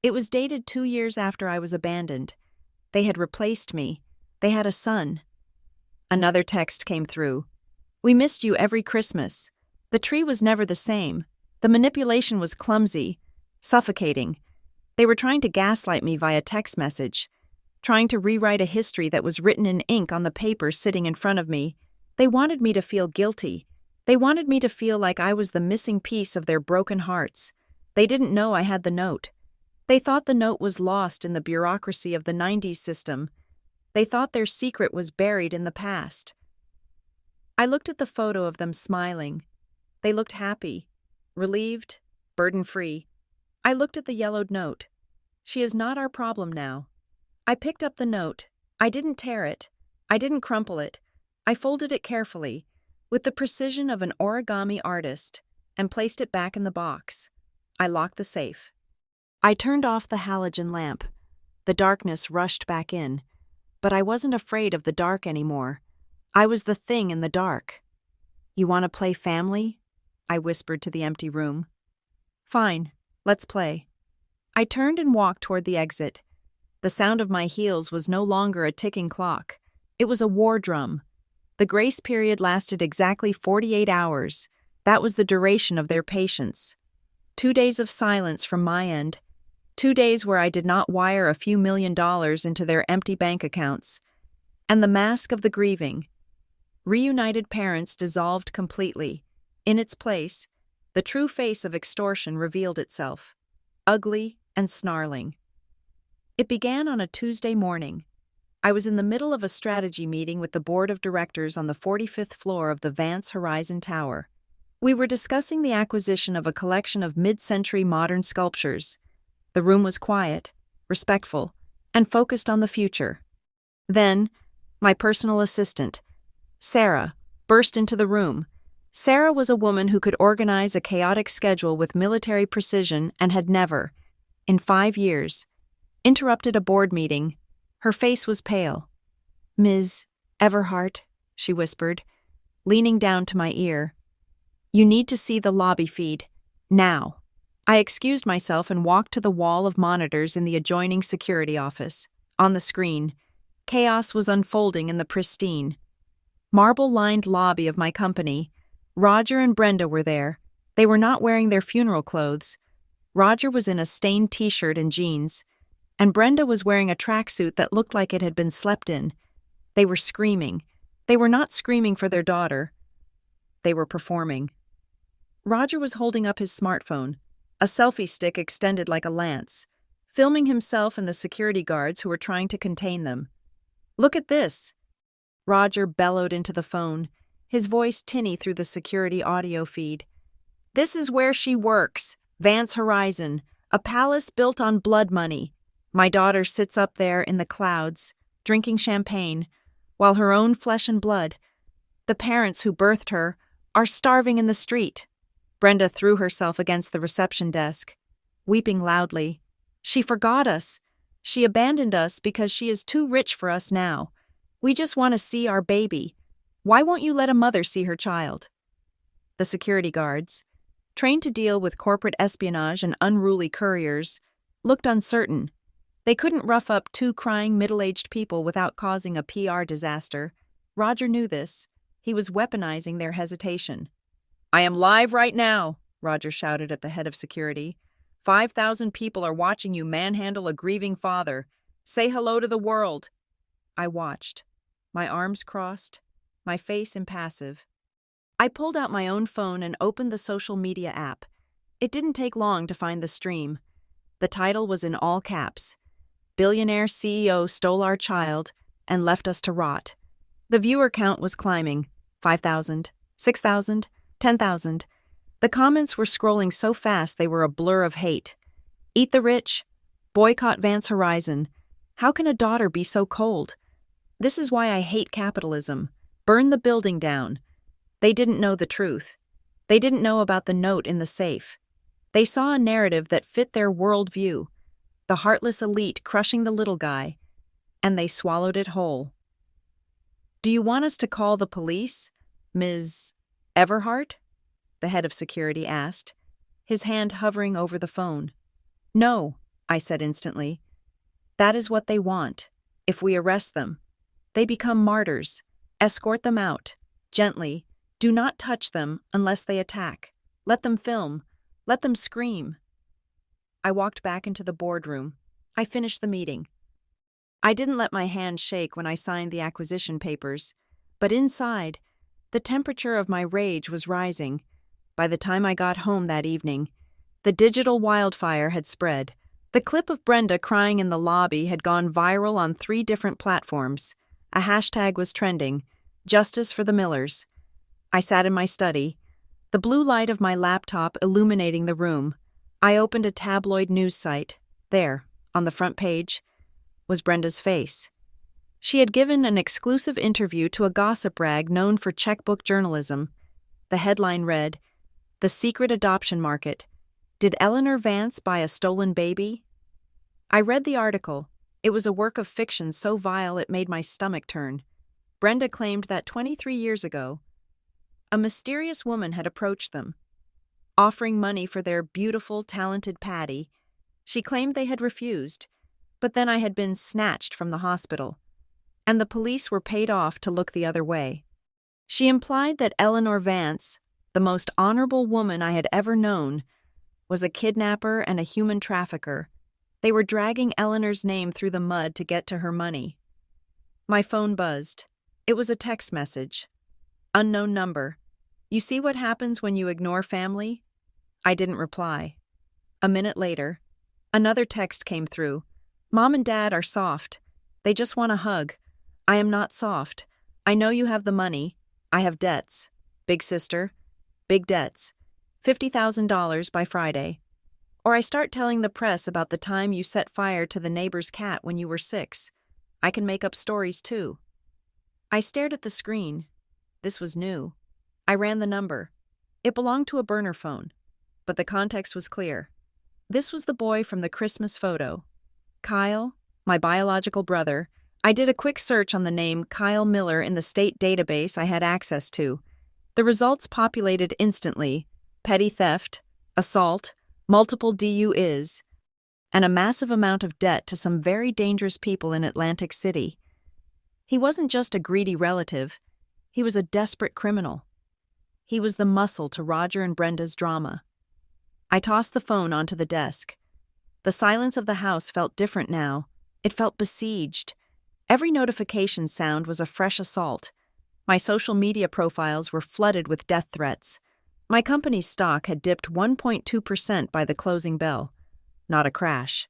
It was dated 2 years after I was abandoned. They had replaced me. They had a son. Another text came through. We missed you every Christmas. The tree was never the same. The manipulation was clumsy, suffocating. They were trying to gaslight me via text message, trying to rewrite a history that was written in ink on the paper sitting in front of me. They wanted me to feel guilty. They wanted me to feel like I was the missing piece of their broken hearts. They didn't know I had the note. They thought the note was lost in the bureaucracy of the 90s system. They thought their secret was buried in the past. I looked at the photo of them smiling. They looked happy, relieved, burden-free. I looked at the yellowed note. She is not our problem now. I picked up the note. I didn't tear it. I didn't crumple it. I folded it carefully, with the precision of an origami artist, and placed it back in the box. I locked the safe. I turned off the halogen lamp. The darkness rushed back in, but I wasn't afraid of the dark anymore. I was the thing in the dark. You want to play family? I whispered to the empty room. Fine, let's play. I turned and walked toward the exit. The sound of my heels was no longer a ticking clock. It was a war drum. The grace period lasted exactly 48 hours. That was the duration of their patience. 2 days of silence from my end. 2 days where I did not wire a few $1,000,000 into their empty bank accounts. And the mask of the grieving. Reunited parents dissolved completely. In its place, the true face of extortion revealed itself, ugly and snarling. It began on a Tuesday morning. I was in the middle of a strategy meeting with the board of directors on the 45th floor of the Vance Horizon Tower. We were discussing the acquisition of a collection of mid-century modern sculptures. The room was quiet, respectful, and focused on the future. Then, my personal assistant, Sarah, burst into the room. Sarah was a woman who could organize a chaotic schedule with military precision and had never, in 5 years, interrupted a board meeting. Her face was pale. "Ms. Everhart," she whispered, leaning down to my ear. "You need to see the lobby feed. Now." I excused myself and walked to the wall of monitors in the adjoining security office. On the screen, chaos was unfolding in the pristine, marble-lined lobby of my company. Roger and Brenda were there. They were not wearing their funeral clothes. Roger was in a stained t-shirt and jeans, and Brenda was wearing a tracksuit that looked like it had been slept in. They were screaming. They were not screaming for their daughter. They were performing. Roger was holding up his smartphone, a selfie stick extended like a lance, filming himself and the security guards who were trying to contain them. "Look at this!" Roger bellowed into the phone, his voice tinny through the security audio feed. "This is where she works, Vance Horizon, a palace built on blood money. My daughter sits up there in the clouds, drinking champagne, while her own flesh and blood, the parents who birthed her, are starving in the street." Brenda threw herself against the reception desk, weeping loudly. "She forgot us. She abandoned us because she is too rich for us now. We just want to see our baby. Why won't you let a mother see her child?" The security guards, trained to deal with corporate espionage and unruly couriers, looked uncertain. They couldn't rough up 2 crying middle-aged people without causing a PR disaster. Roger knew this. He was weaponizing their hesitation. "I am live right now," Roger shouted at the head of security. 5,000 people are watching you manhandle a grieving father. Say hello to the world." I watched, my arms crossed, my face impassive. I pulled out my own phone and opened the social media app. It didn't take long to find the stream. The title was in all caps. "Billionaire CEO stole our child and left us to rot." The viewer count was climbing. 5,000, 6,000, 10,000. The comments were scrolling so fast they were a blur of hate. "Eat the rich. Boycott Vance Horizon. How can a daughter be so cold? This is why I hate capitalism. Burn the building down." They didn't know the truth. They didn't know about the note in the safe. They saw a narrative that fit their worldview, the heartless elite crushing the little guy, and they swallowed it whole. Do you want us to call the police, Ms. Everhart? The head of security asked, his hand hovering over the phone. No, I said instantly. That is what they want. If we arrest them, they become martyrs. Escort them out. Gently. Do not touch them unless they attack. Let them film. Let them scream. I walked back into the boardroom. I finished the meeting. I didn't let my hand shake when I signed the acquisition papers, but inside, the temperature of my rage was rising. By the time I got home that evening, the digital wildfire had spread. The clip of Brenda crying in the lobby had gone viral on 3 different platforms. A hashtag was trending, Justice for the Millers. I sat in my study, the blue light of my laptop illuminating the room. I opened a tabloid news site. There, on the front page, was Brenda's face. She had given an exclusive interview to a gossip rag known for checkbook journalism. The headline read, "The Secret Adoption Market. Did Eleanor Vance buy a stolen baby?" I read the article. It was a work of fiction so vile it made my stomach turn. Brenda claimed that 23 years ago, a mysterious woman had approached them, offering money for their beautiful, talented Patty. She claimed they had refused, but then I had been snatched from the hospital, and the police were paid off to look the other way. She implied that Eleanor Vance, the most honorable woman I had ever known, was a kidnapper and a human trafficker. They were dragging Eleanor's name through the mud to get to her money. My phone buzzed. It was a text message. Unknown number. You see what happens when you ignore family? I didn't reply. A minute later, another text came through. Mom and Dad are soft. They just want a hug. I am not soft. I know you have the money. I have debts. Big sister. Big debts. $50,000 by Friday. Or I start telling the press about the time you set fire to the neighbor's cat when you were 6. I can make up stories too. I stared at the screen. This was new. I ran the number. It belonged to a burner phone, but the context was clear. This was the boy from the Christmas photo. Kyle, my biological brother. I did a quick search on the name Kyle Miller in the state database I had access to. The results populated instantly. Petty theft, assault, multiple DUIs, and a massive amount of debt to some very dangerous people in Atlantic City. He wasn't just a greedy relative. He was a desperate criminal. He was the muscle to Roger and Brenda's drama. I tossed the phone onto the desk. The silence of the house felt different now. It felt besieged. Every notification sound was a fresh assault. My social media profiles were flooded with death threats. My company's stock had dipped 1.2% by the closing bell. Not a crash,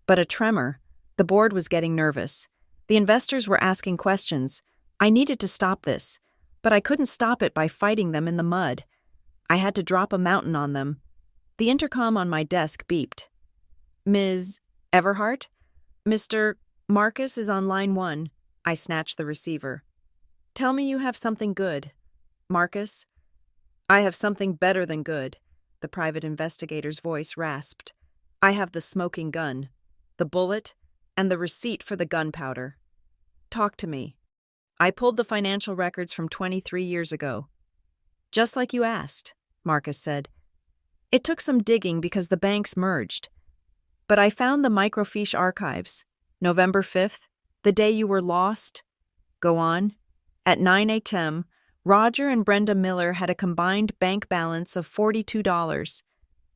but a tremor. The board was getting nervous. The investors were asking questions. I needed to stop this, but I couldn't stop it by fighting them in the mud. I had to drop a mountain on them. The intercom on my desk beeped. Ms. Everhart? Mr. Marcus is on line 1. I snatched the receiver. Tell me you have something good. Marcus? I have something better than good, the private investigator's voice rasped. I have the smoking gun, the bullet, and the receipt for the gunpowder. Talk to me. I pulled the financial records from 23 years ago. Just like you asked, Marcus said. It took some digging because the banks merged. But I found the microfiche archives. November 5th, the day you were lost. Go on. At 9 a.m., Roger and Brenda Miller had a combined bank balance of $42.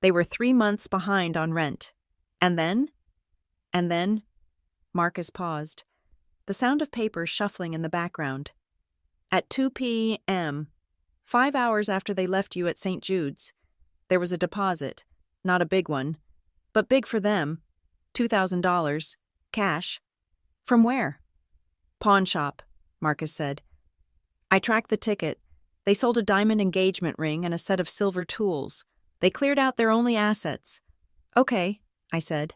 They were 3 months behind on rent. And then? Marcus paused, the sound of paper shuffling in the background. At 2 p.m., 5 hours after they left you at St. Jude's, there was a deposit, not a big one, but big for them, $2,000, cash. From where? Pawn shop, Marcus said. I tracked the ticket. They sold a diamond engagement ring and a set of silver tools. They cleared out their only assets. Okay, I said,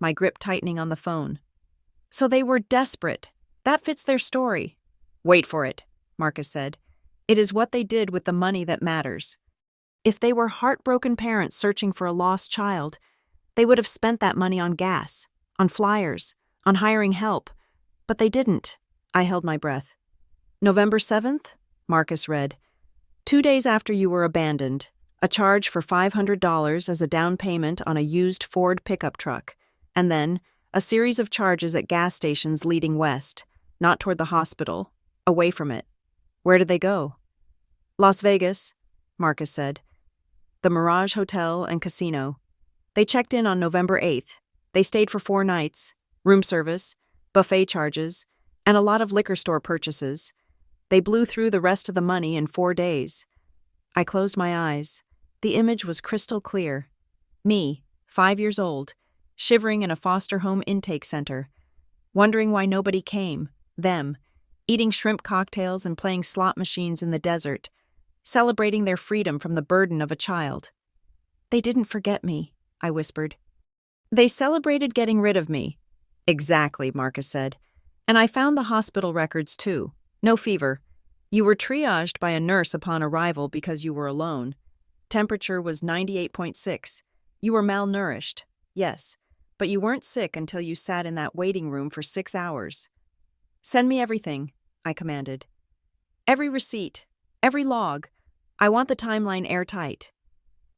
my grip tightening on the phone. So they were desperate. That fits their story. Wait for it, Marcus said. It is what they did with the money that matters. If they were heartbroken parents searching for a lost child, they would have spent that money on gas, on flyers, on hiring help. But they didn't. I held my breath. November 7th, Marcus read. 2 days after you were abandoned, a charge for $500 as a down payment on a used Ford pickup truck, and then a series of charges at gas stations leading west, not toward the hospital, away from it. Where did they go? Las Vegas, Marcus said. The Mirage Hotel and Casino. They checked in on November 8th. They stayed for 4 nights, room service, buffet charges, and a lot of liquor store purchases. They blew through the rest of the money in 4 days. I closed my eyes. The image was crystal clear. Me, 5 years old, shivering in a foster home intake center, wondering why nobody came, them, eating shrimp cocktails and playing slot machines in the desert, celebrating their freedom from the burden of a child. They didn't forget me, I whispered. They celebrated getting rid of me. Exactly, Marcus said. And I found the hospital records too. No fever. You were triaged by a nurse upon arrival because you were alone. Temperature was 98.6. You were malnourished, yes, but you weren't sick until you sat in that waiting room for 6 hours. Send me everything, I commanded. Every receipt, every log. I want the timeline airtight.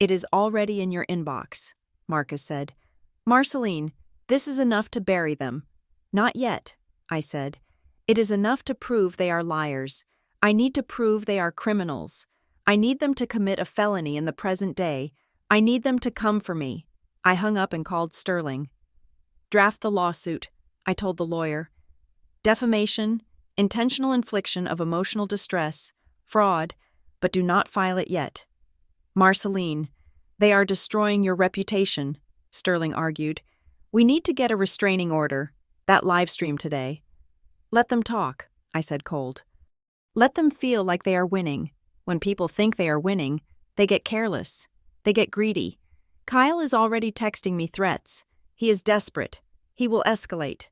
It is already in your inbox, Marcus said. Marceline, this is enough to bury them. Not yet, I said. It is enough to prove they are liars. I need to prove they are criminals. I need them to commit a felony in the present day. I need them to come for me. I hung up and called Sterling. Draft the lawsuit, I told the lawyer. Defamation, intentional infliction of emotional distress, fraud, but do not file it yet. Marceline, they are destroying your reputation, Sterling argued. We need to get a restraining order, that live stream today. Let them talk, I said cold. Let them feel like they are winning. When people think they are winning, they get careless. They get greedy. Kyle is already texting me threats. He is desperate. He will escalate.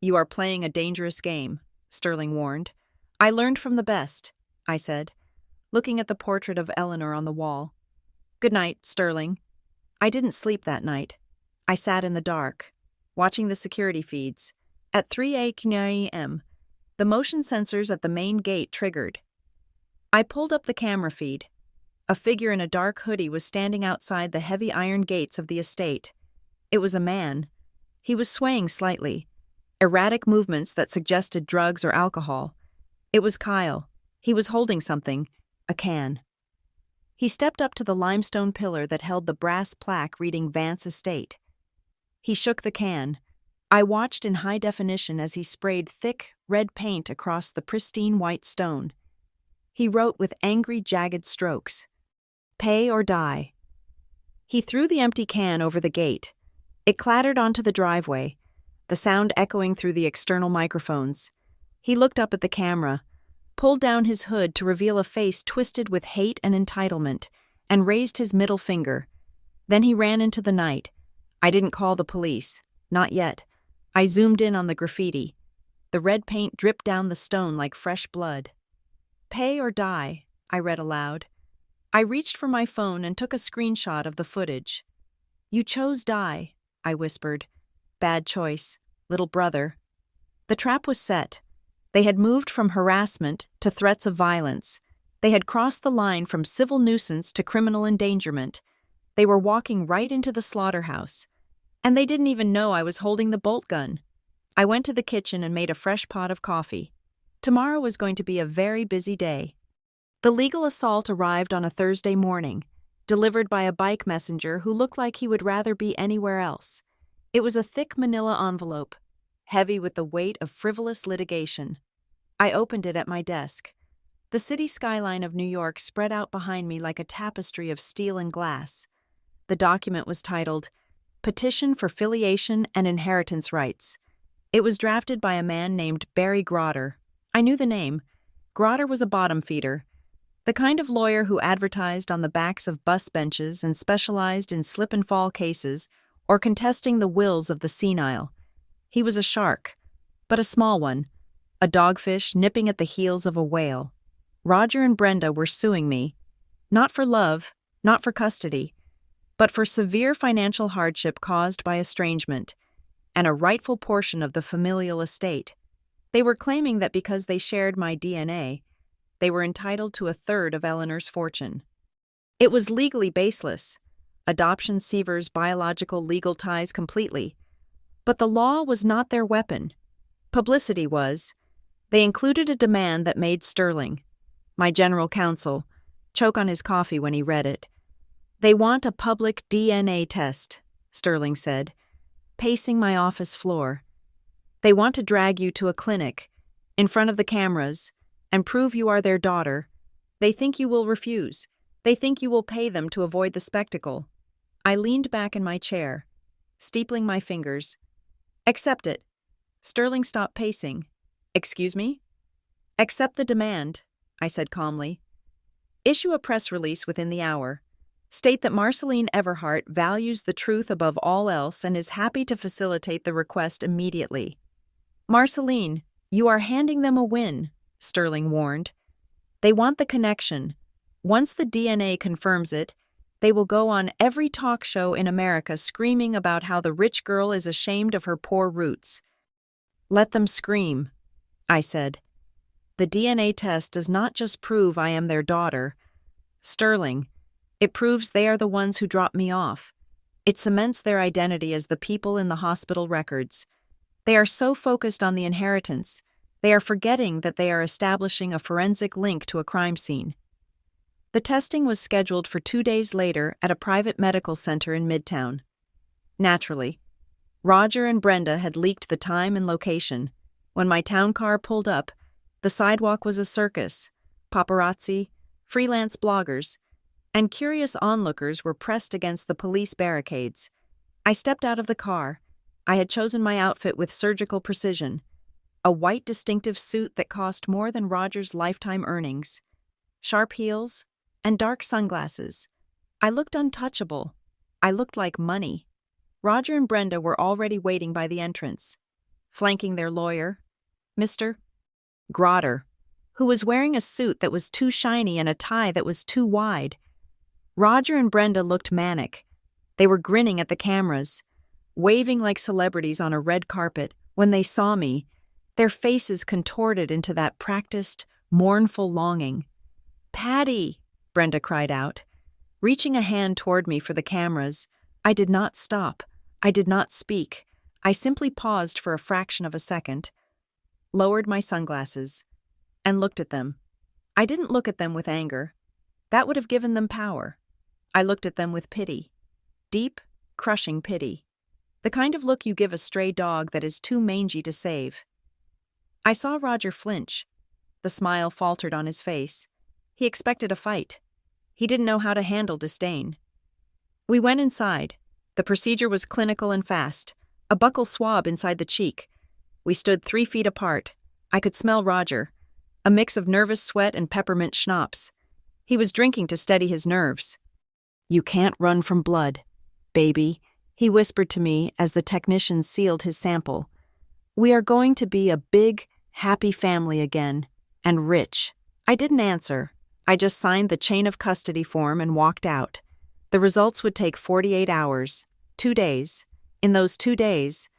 You are playing a dangerous game, Sterling warned. I learned from the best, I said, looking at the portrait of Eleanor on the wall. Good night, Sterling. I didn't sleep that night. I sat in the dark, watching the security feeds. At 3 a.m., the motion sensors at the main gate triggered. I pulled up the camera feed. A figure in a dark hoodie was standing outside the heavy iron gates of the estate. It was a man. He was swaying slightly, erratic movements that suggested drugs or alcohol. It was Kyle. He was holding something, a can. He stepped up to the limestone pillar that held the brass plaque reading Vance Estate. He shook the can. I watched in high definition as he sprayed thick, red paint across the pristine white stone. He wrote with angry, jagged strokes, "Pay or die." He threw the empty can over the gate. It clattered onto the driveway, the sound echoing through the external microphones. He looked up at the camera, pulled down his hood to reveal a face twisted with hate and entitlement, and raised his middle finger. Then he ran into the night. I didn't call the police. Not yet. I zoomed in on the graffiti. The red paint dripped down the stone like fresh blood. "Pay or die," I read aloud. I reached for my phone and took a screenshot of the footage. "You chose die," I whispered. "Bad choice, little brother." The trap was set. They had moved from harassment to threats of violence. They had crossed the line from civil nuisance to criminal endangerment. They were walking right into the slaughterhouse. And they didn't even know I was holding the bolt gun. I went to the kitchen and made a fresh pot of coffee. Tomorrow was going to be a very busy day. The legal assault arrived on a Thursday morning, delivered by a bike messenger who looked like he would rather be anywhere else. It was a thick manila envelope, heavy with the weight of frivolous litigation. I opened it at my desk. The city skyline of New York spread out behind me like a tapestry of steel and glass. The document was titled, Petition for Filiation and Inheritance Rights. It was drafted by a man named Barry Grotter. I knew the name. Grotter was a bottom feeder, the kind of lawyer who advertised on the backs of bus benches and specialized in slip-and-fall cases or contesting the wills of the senile. He was a shark, but a small one, a dogfish nipping at the heels of a whale. Roger and Brenda were suing me, not for love, not for custody, but for severe financial hardship caused by estrangement and a rightful portion of the familial estate. They were claiming that because they shared my DNA, they were entitled to a third of Eleanor's fortune. It was legally baseless. Adoption severs biological legal ties completely. But the law was not their weapon. Publicity was. They included a demand that made Sterling, my general counsel, choke on his coffee when he read it. They want a public DNA test, Sterling said, pacing my office floor. They want to drag you to a clinic, in front of the cameras, and prove you are their daughter. They think you will refuse. They think you will pay them to avoid the spectacle. I leaned back in my chair, steepling my fingers. Accept it. Sterling stopped pacing. Excuse me? Accept the demand, I said calmly. Issue a press release within the hour. State that Marceline Everhart values the truth above all else and is happy to facilitate the request immediately. Marceline, you are handing them a win, Sterling warned. They want the connection. Once the DNA confirms it, they will go on every talk show in America screaming about how the rich girl is ashamed of her poor roots. Let them scream, I said. The DNA test does not just prove I am their daughter. Sterling, it proves they are the ones who dropped me off. It cements their identity as the people in the hospital records. They are so focused on the inheritance, they are forgetting that they are establishing a forensic link to a crime scene. The testing was scheduled for 2 days later at a private medical center in Midtown. Naturally, Roger and Brenda had leaked the time and location. When my town car pulled up, the sidewalk was a circus. Paparazzi, freelance bloggers, and curious onlookers were pressed against the police barricades. I stepped out of the car. I had chosen my outfit with surgical precision. A white distinctive suit that cost more than Roger's lifetime earnings. Sharp heels and dark sunglasses. I looked untouchable. I looked like money. Roger and Brenda were already waiting by the entrance, flanking their lawyer, Mr. Grotter, who was wearing a suit that was too shiny and a tie that was too wide. Roger and Brenda looked manic. They were grinning at the cameras, waving like celebrities on a red carpet. When they saw me, their faces contorted into that practiced, mournful longing. "Patty!" Brenda cried out, reaching a hand toward me for the cameras. I did not stop. I did not speak. I simply paused for a fraction of a second, lowered my sunglasses, and looked at them. I didn't look at them with anger. That would have given them power. I looked at them with pity. Deep, crushing pity. The kind of look you give a stray dog that is too mangy to save. I saw Roger flinch. The smile faltered on his face. He expected a fight. He didn't know how to handle disdain. We went inside. The procedure was clinical and fast. A buccal swab inside the cheek. We stood 3 feet apart. I could smell Roger. A mix of nervous sweat and peppermint schnapps. He was drinking to steady his nerves. "You can't run from blood, baby," he whispered to me as the technician sealed his sample. "We are going to be a big, happy family again, and rich." I didn't answer. I just signed the chain of custody form and walked out. The results would take 48 hours, 2 days. In those 2 days,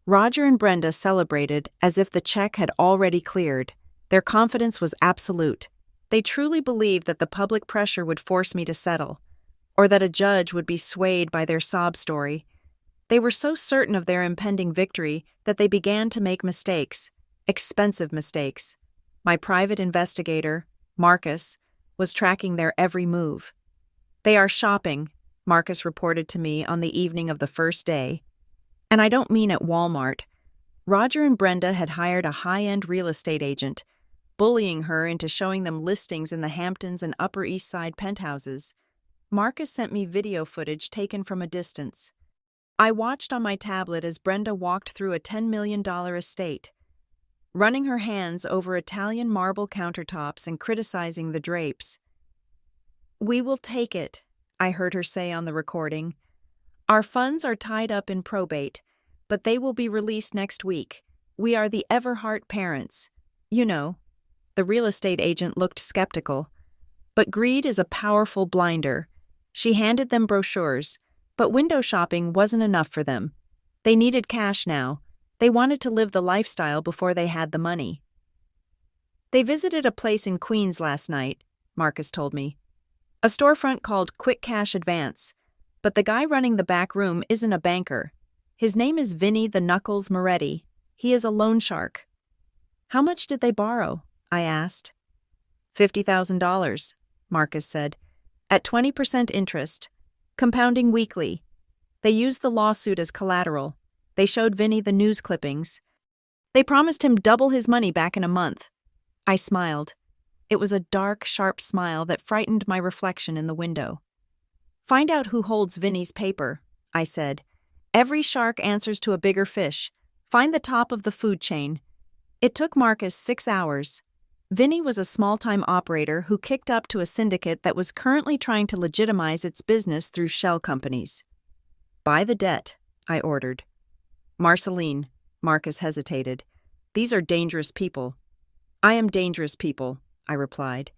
Roger and Brenda celebrated as if the check had already cleared. Their confidence was absolute. They truly believed that the public pressure would force me to settle, or that a judge would be swayed by their sob story. They were so certain of their impending victory that they began to make mistakes, expensive mistakes. My private investigator, Marcus, was tracking their every move. "They are shopping," Marcus reported to me on the evening of the first day. And I don't mean at Walmart. Roger and Brenda had hired a high-end real estate agent, bullying her into showing them listings in the Hamptons and Upper East Side penthouses. Marcus sent me video footage taken from a distance. I watched on my tablet as Brenda walked through a $10 million estate, running her hands over Italian marble countertops and criticizing the drapes. "We will take it," I heard her say on the recording. "Our funds are tied up in probate, but they will be released next week. We are the Everhart parents. You know." The real estate agent looked skeptical. But greed is a powerful blinder. She handed them brochures, but window shopping wasn't enough for them. They needed cash now, They wanted to live the lifestyle before they had the money. They visited a place in Queens last night, Marcus told me. A storefront called Quick Cash Advance, but the guy running the back room isn't a banker. His name is Vinny the Knuckles Moretti. He is a loan shark. How much did they borrow? I asked. $50,000, Marcus said, at 20% interest, compounding weekly. They used the lawsuit as collateral. They showed Vinny the news clippings. They promised him double his money back in a month. I smiled. It was a dark, sharp smile that frightened my reflection in the window. Find out who holds Vinny's paper, I said. Every shark answers to a bigger fish. Find the top of the food chain. It took Marcus 6 hours. Vinny was a small-time operator who kicked up to a syndicate that was currently trying to legitimize its business through shell companies. Buy the debt, I ordered. Marceline, Marcus hesitated. These are dangerous people. I am dangerous people, I replied.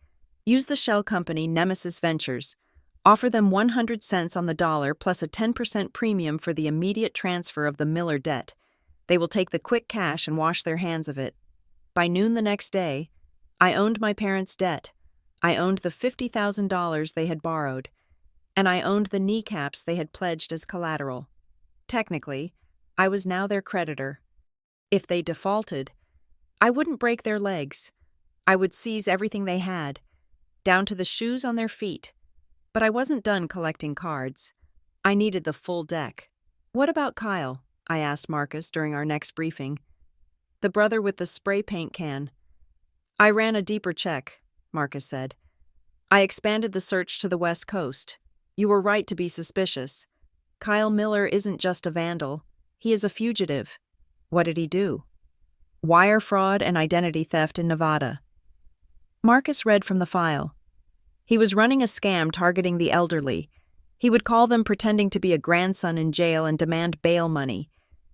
Use the shell company Nemesis Ventures. Offer them 100 cents on the dollar plus a 10% premium for the immediate transfer of the Miller debt. They will take the quick cash and wash their hands of it. By noon the next day, I owned my parents' debt. I owned the $50,000 they had borrowed. And I owned the kneecaps they had pledged as collateral. Technically, I was now their creditor. If they defaulted, I wouldn't break their legs. I would seize everything they had, down to the shoes on their feet. But I wasn't done collecting cards. I needed the full deck. What about Kyle? I asked Marcus during our next briefing. The brother with the spray paint can. I ran a deeper check, Marcus said. I expanded the search to the West Coast. You were right to be suspicious. Kyle Miller isn't just a vandal. He is a fugitive. What did he do? Wire fraud and identity theft in Nevada. Marcus read from the file. He was running a scam targeting the elderly. He would call them pretending to be a grandson in jail and demand bail money.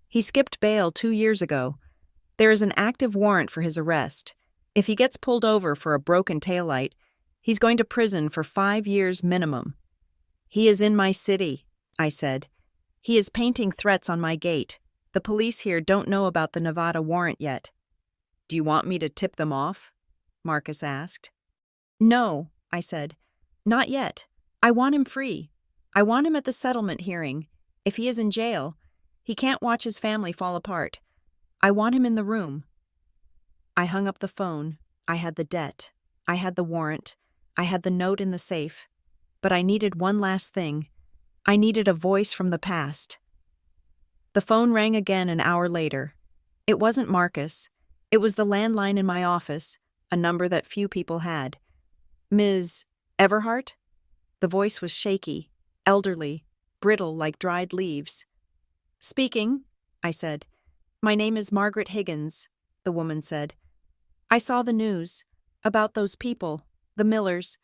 He skipped bail 2 years ago. There is an active warrant for his arrest. If he gets pulled over for a broken taillight, he's going to prison for 5 years minimum. He is in my city, I said. He is painting threats on my gate. The police here don't know about the Nevada warrant yet. Do you want me to tip them off? Marcus asked. No, I said. Not yet. I want him free. I want him at the settlement hearing. If he is in jail, he can't watch his family fall apart. I want him in the room. I hung up the phone. I had the debt. I had the warrant. I had the note in the safe. But I needed one last thing. I needed a voice from the past. The phone rang again an hour later. It wasn't Marcus. It was the landline in my office, a number that few people had. Ms. Everhart? The voice was shaky, elderly, brittle like dried leaves. Speaking, I said. My name is Margaret Higgins, the woman said. I saw the news about those people, the Millers.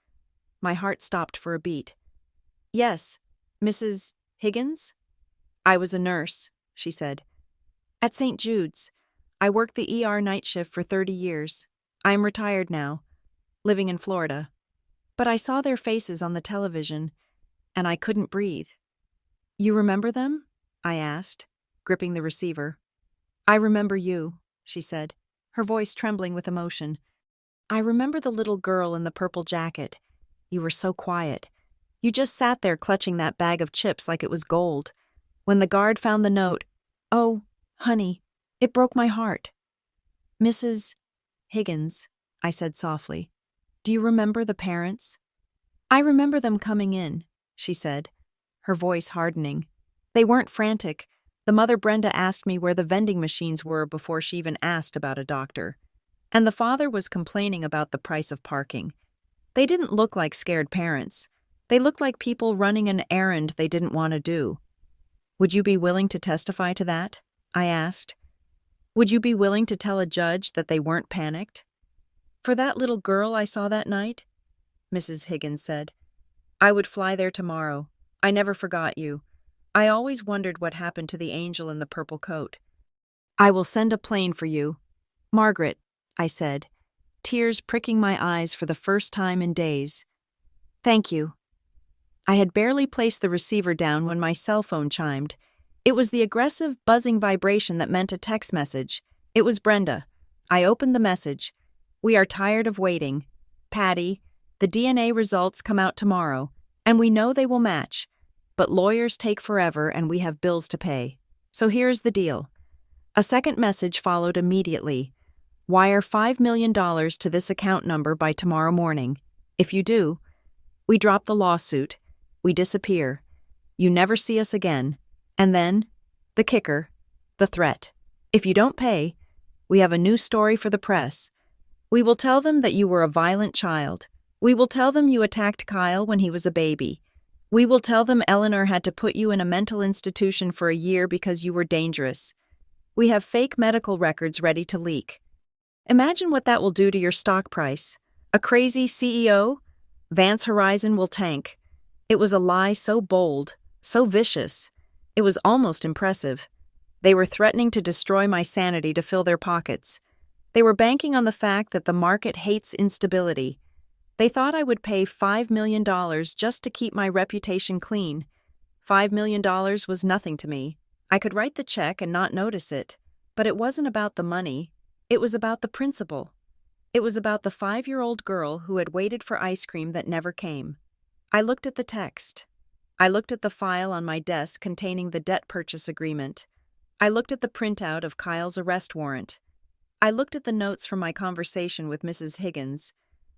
My heart stopped for a beat. Yes, Mrs. Higgins? I was a nurse, she said. At St. Jude's. I worked the ER night shift for 30 years. I am retired now, living in Florida. But I saw their faces on the television, and I couldn't breathe. You remember them? I asked, gripping the receiver. I remember you, she said, her voice trembling with emotion. I remember the little girl in the purple jacket. You were so quiet. You just sat there clutching that bag of chips like it was gold. When the guard found the note, oh, honey, it broke my heart. Mrs. Higgins, I said softly, do you remember the parents? I remember them coming in, she said, her voice hardening. They weren't frantic. The mother Brenda asked me where the vending machines were before she even asked about a doctor. And the father was complaining about the price of parking. They didn't look like scared parents. They looked like people running an errand they didn't want to do. Would you be willing to testify to that? I asked. Would you be willing to tell a judge that they weren't panicked? For that little girl I saw that night? Mrs. Higgins said. I would fly there tomorrow. I never forgot you. I always wondered what happened to the angel in the purple coat. I will send a plane for you. Margaret, I said, tears pricking my eyes for the first time in days. Thank you. I had barely placed the receiver down when my cell phone chimed. It was the aggressive, buzzing vibration that meant a text message. It was Brenda. I opened the message. "We are tired of waiting. Patty, the DNA results come out tomorrow, and we know they will match. But lawyers take forever and we have bills to pay. So here's the deal." A second message followed immediately. "Wire $5 million to this account number by tomorrow morning. If you do, we drop the lawsuit. We disappear. You never see us again." And then, the kicker, the threat. "If you don't pay, we have a new story for the press. We will tell them that you were a violent child. We will tell them you attacked Kyle when he was a baby. We will tell them Eleanor had to put you in a mental institution for a year because you were dangerous. We have fake medical records ready to leak." Imagine what that will do to your stock price. A crazy CEO? Vance Horizon will tank. It was a lie so bold, so vicious. It was almost impressive. They were threatening to destroy my sanity to fill their pockets. They were banking on the fact that the market hates instability. They thought I would pay $5 million just to keep my reputation clean. $5 million was nothing to me. I could write the check and not notice it. But it wasn't about the money. It was about the principle. It was about the 5-year-old girl who had waited for ice cream that never came. I looked at the text. I looked at the file on my desk containing the debt purchase agreement. I looked at the printout of Kyle's arrest warrant. I looked at the notes from my conversation with Mrs. Higgins.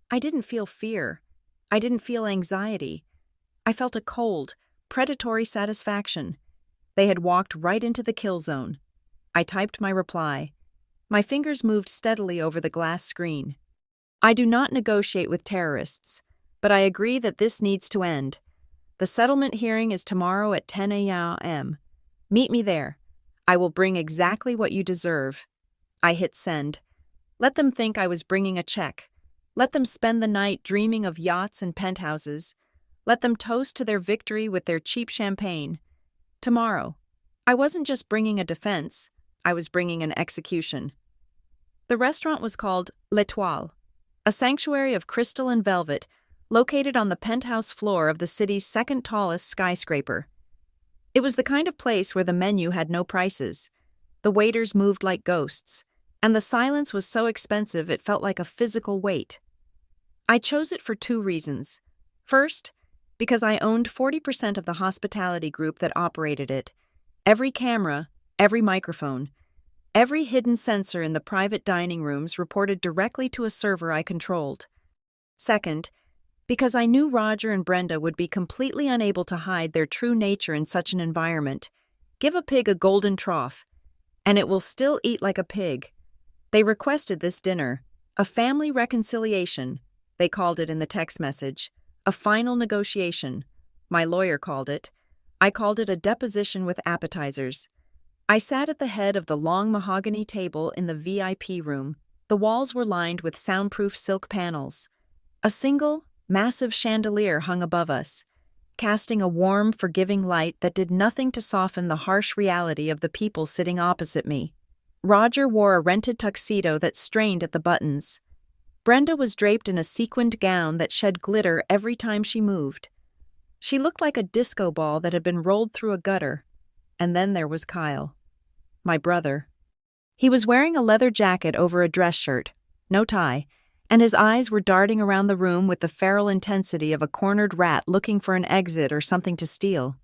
I didn't feel fear. I didn't feel anxiety. I felt a cold, predatory satisfaction. They had walked right into the kill zone. I typed my reply. My fingers moved steadily over the glass screen. "I do not negotiate with terrorists, but I agree that this needs to end. The settlement hearing is tomorrow at 10 a.m. Meet me there. I will bring exactly what you deserve." I hit send. Let them think I was bringing a check. Let them spend the night dreaming of yachts and penthouses. Let them toast to their victory with their cheap champagne. Tomorrow, I wasn't just bringing a defense, I was bringing an execution. The restaurant was called L'Etoile, a sanctuary of crystal and velvet located on the penthouse floor of the city's second tallest skyscraper. It was the kind of place where the menu had no prices. The waiters moved like ghosts, and the silence was so expensive it felt like a physical weight. I chose it for 2 reasons. First, because I owned 40% of the hospitality group that operated it. Every camera, every microphone, every hidden sensor in the private dining rooms reported directly to a server I controlled. Second, because I knew Roger and Brenda would be completely unable to hide their true nature in such an environment. Give a pig a golden trough, and it will still eat like a pig. They requested this dinner, a family reconciliation, they called it in the text message, a final negotiation. My lawyer called it. I called it a deposition with appetizers. I sat at the head of the long mahogany table in the VIP room. The walls were lined with soundproof silk panels. A single, massive chandelier hung above us, casting a warm, forgiving light that did nothing to soften the harsh reality of the people sitting opposite me. Roger wore a rented tuxedo that strained at the buttons. Brenda was draped in a sequined gown that shed glitter every time she moved. She looked like a disco ball that had been rolled through a gutter. And then there was Kyle, my brother. He was wearing a leather jacket over a dress shirt, no tie, and his eyes were darting around the room with the feral intensity of a cornered rat looking for an exit or something to steal.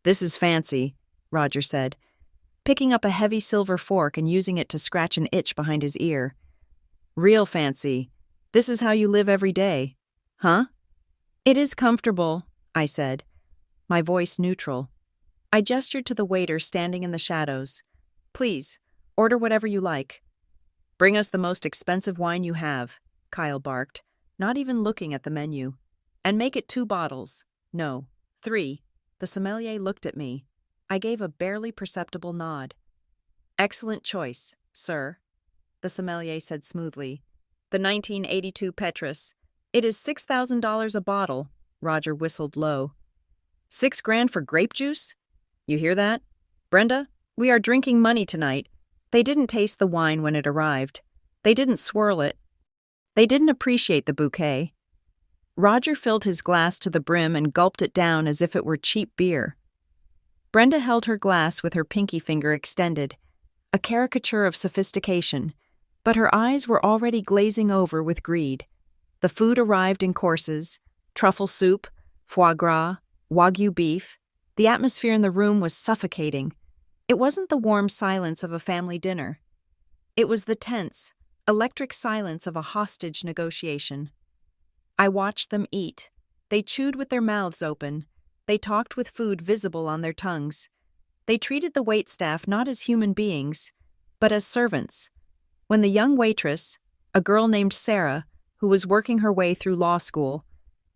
"This is fancy," Roger said, picking up a heavy silver fork and using it to scratch an itch behind his ear. "Real fancy. This is how you live every day. Huh?" "It is comfortable," I said, my voice neutral. I gestured to the waiter standing in the shadows. "Please, order whatever you like." "Bring us the most expensive wine you have," Kyle barked, not even looking at the menu. "And make it 2 bottles. No, 3. The sommelier looked at me. I gave a barely perceptible nod. "Excellent choice, sir," the sommelier said smoothly. "The 1982 Petrus. It is $6,000 a bottle," Roger whistled low. $6,000 for grape juice? You hear that? Brenda, we are drinking money tonight. They didn't taste the wine when it arrived. They didn't swirl it. They didn't appreciate the bouquet. Roger filled his glass to the brim and gulped it down as if it were cheap beer. Brenda held her glass with her pinky finger extended, a caricature of sophistication, but her eyes were already glazing over with greed. The food arrived in courses: truffle soup, foie gras, wagyu beef. The atmosphere in the room was suffocating. It wasn't the warm silence of a family dinner. It was the tense, electric silence of a hostage negotiation. I watched them eat. They chewed with their mouths open. They talked with food visible on their tongues. They treated the waitstaff not as human beings, but as servants. When the young waitress, a girl named Sarah, who was working her way through law school,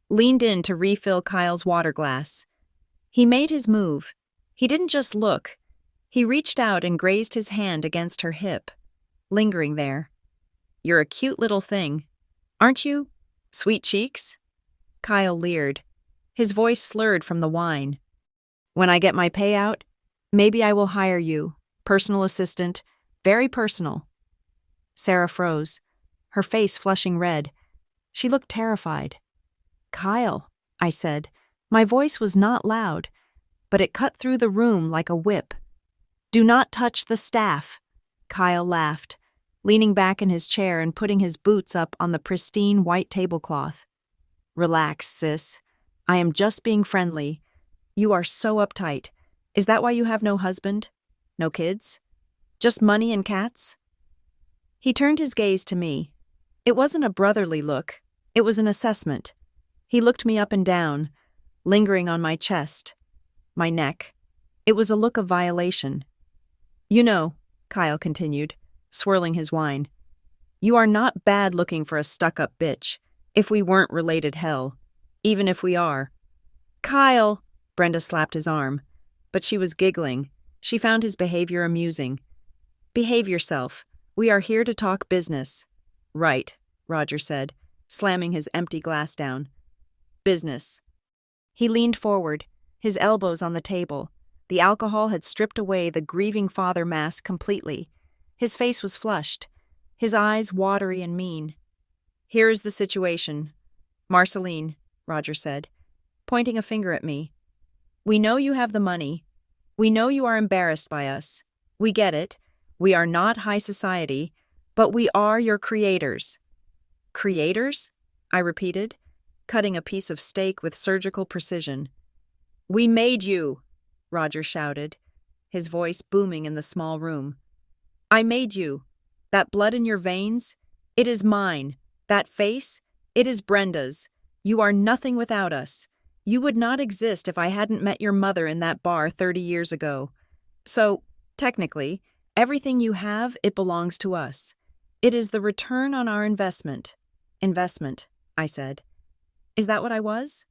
leaned in to refill Kyle's water glass, he made his move. He didn't just look. He reached out and grazed his hand against her hip, lingering there. "You're a cute little thing, aren't you? Sweet cheeks?" Kyle leered. His voice slurred from the wine. "When I get my payout, maybe I will hire you. Personal assistant. Very personal." Sarah froze, her face flushing red. She looked terrified. "Kyle," I said. My voice was not loud, but it cut through the room like a whip. "Do not touch the staff." Kyle laughed, leaning back in his chair and putting his boots up on the pristine white tablecloth. "Relax, sis. I am just being friendly. You are so uptight. Is that why you have no husband? No kids? Just money and cats?" He turned his gaze to me. It wasn't a brotherly look. It was an assessment. He looked me up and down, lingering on my chest, my neck. It was a look of violation. "You know," Kyle continued, swirling his wine, "you are not bad looking for a stuck-up bitch. If we weren't related, hell. Even if we are." "Kyle!" Brenda slapped his arm, but she was giggling. She found his behavior amusing. "Behave yourself. We are here to talk business." "Right," Roger said, slamming his empty glass down. "Business." He leaned forward, his elbows on the table. The alcohol had stripped away the grieving father mask completely. His face was flushed, his eyes watery and mean. "Here is the situation. Marceline," Roger said, pointing a finger at me. "We know you have the money. We know you are embarrassed by us. We get it. We are not high society, but we are your creators." "Creators?" I repeated, cutting a piece of steak with surgical precision. "We made you," Roger shouted, his voice booming in the small room. "I made you. That blood in your veins, it is mine. That face, it is Brenda's. You are nothing without us. You would not exist if I hadn't met your mother in that bar 30 years ago. So, technically, everything you have, it belongs to us. It is the return on our investment." "Investment," I said. "Is that what I was?"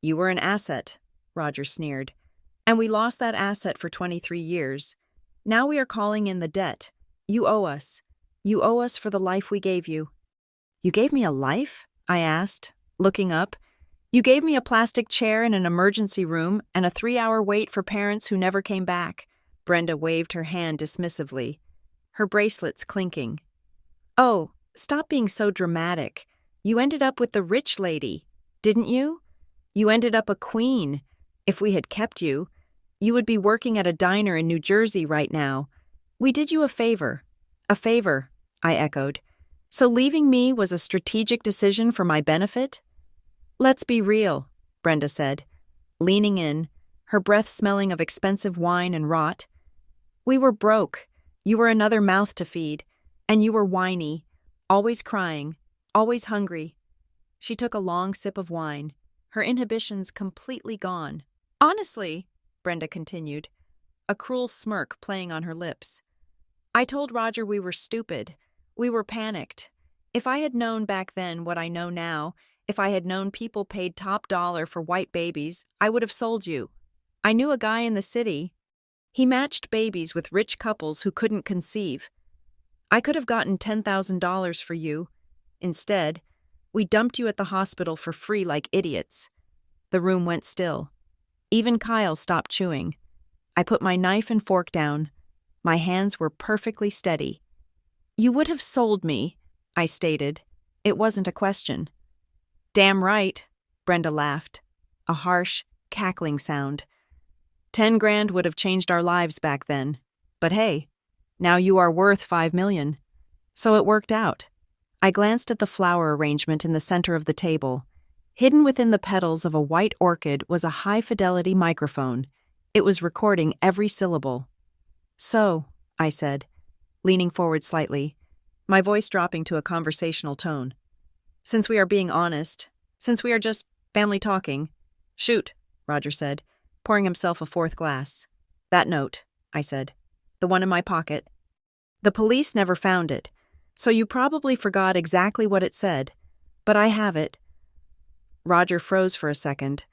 "You were an asset," Roger sneered. "And we lost that asset for 23 years. Now we are calling in the debt. You owe us. You owe us for the life we gave you." "You gave me a life?" I asked, looking up. "You gave me a plastic chair in an emergency room and a 3-hour wait for parents who never came back." Brenda waved her hand dismissively, her bracelets clinking. "Oh, stop being so dramatic. You ended up with the rich lady, didn't you? You ended up a queen. If we had kept you, you would be working at a diner in New Jersey right now. We did you a favor." "A favor," I echoed. "So leaving me was a strategic decision for my benefit?" "Let's be real," Brenda said, leaning in, her breath smelling of expensive wine and rot. "We were broke. You were another mouth to feed. And you were whiny, always crying, always hungry." She took a long sip of wine, her inhibitions completely gone. "Honestly," Brenda continued, a cruel smirk playing on her lips, "I told Roger we were stupid. We were panicked. If I had known back then what I know now, if I had known people paid top dollar for white babies, I would have sold you. I knew a guy in the city. He matched babies with rich couples who couldn't conceive. I could have gotten $10,000 for you. Instead, we dumped you at the hospital for free like idiots." The room went still. Even Kyle stopped chewing. I put my knife and fork down. My hands were perfectly steady. "You would have sold me," I stated. It wasn't a question. "Damn right," Brenda laughed, a harsh, cackling sound. 10 grand would have changed our lives back then. But hey, now you are worth 5 million. So it worked out. I glanced at the flower arrangement in the center of the table. Hidden within the petals of a white orchid was a high-fidelity microphone. It was recording every syllable. So, I said, leaning forward slightly, my voice dropping to a conversational tone. Since we are being honest, since we are just family talking. Shoot, Roger said, pouring himself a fourth glass. That note, I said. The one in my pocket. The police never found it, so you probably forgot exactly what it said. But I have it. Roger froze for a second,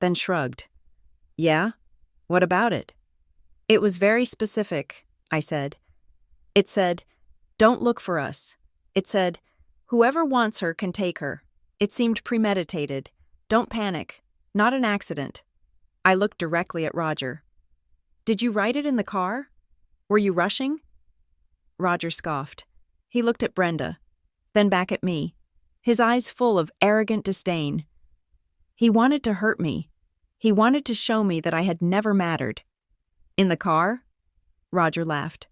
then shrugged. Yeah? What about it? It was very specific, I said. It said, don't look for us. It said, whoever wants her can take her. It seemed premeditated. Don't panic. Not an accident. I looked directly at Roger. Did you write it in the car? Were you rushing? Roger scoffed. He looked at Brenda, then back at me, his eyes full of arrogant disdain. He wanted to hurt me. He wanted to show me that I had never mattered. In the car? Roger laughed.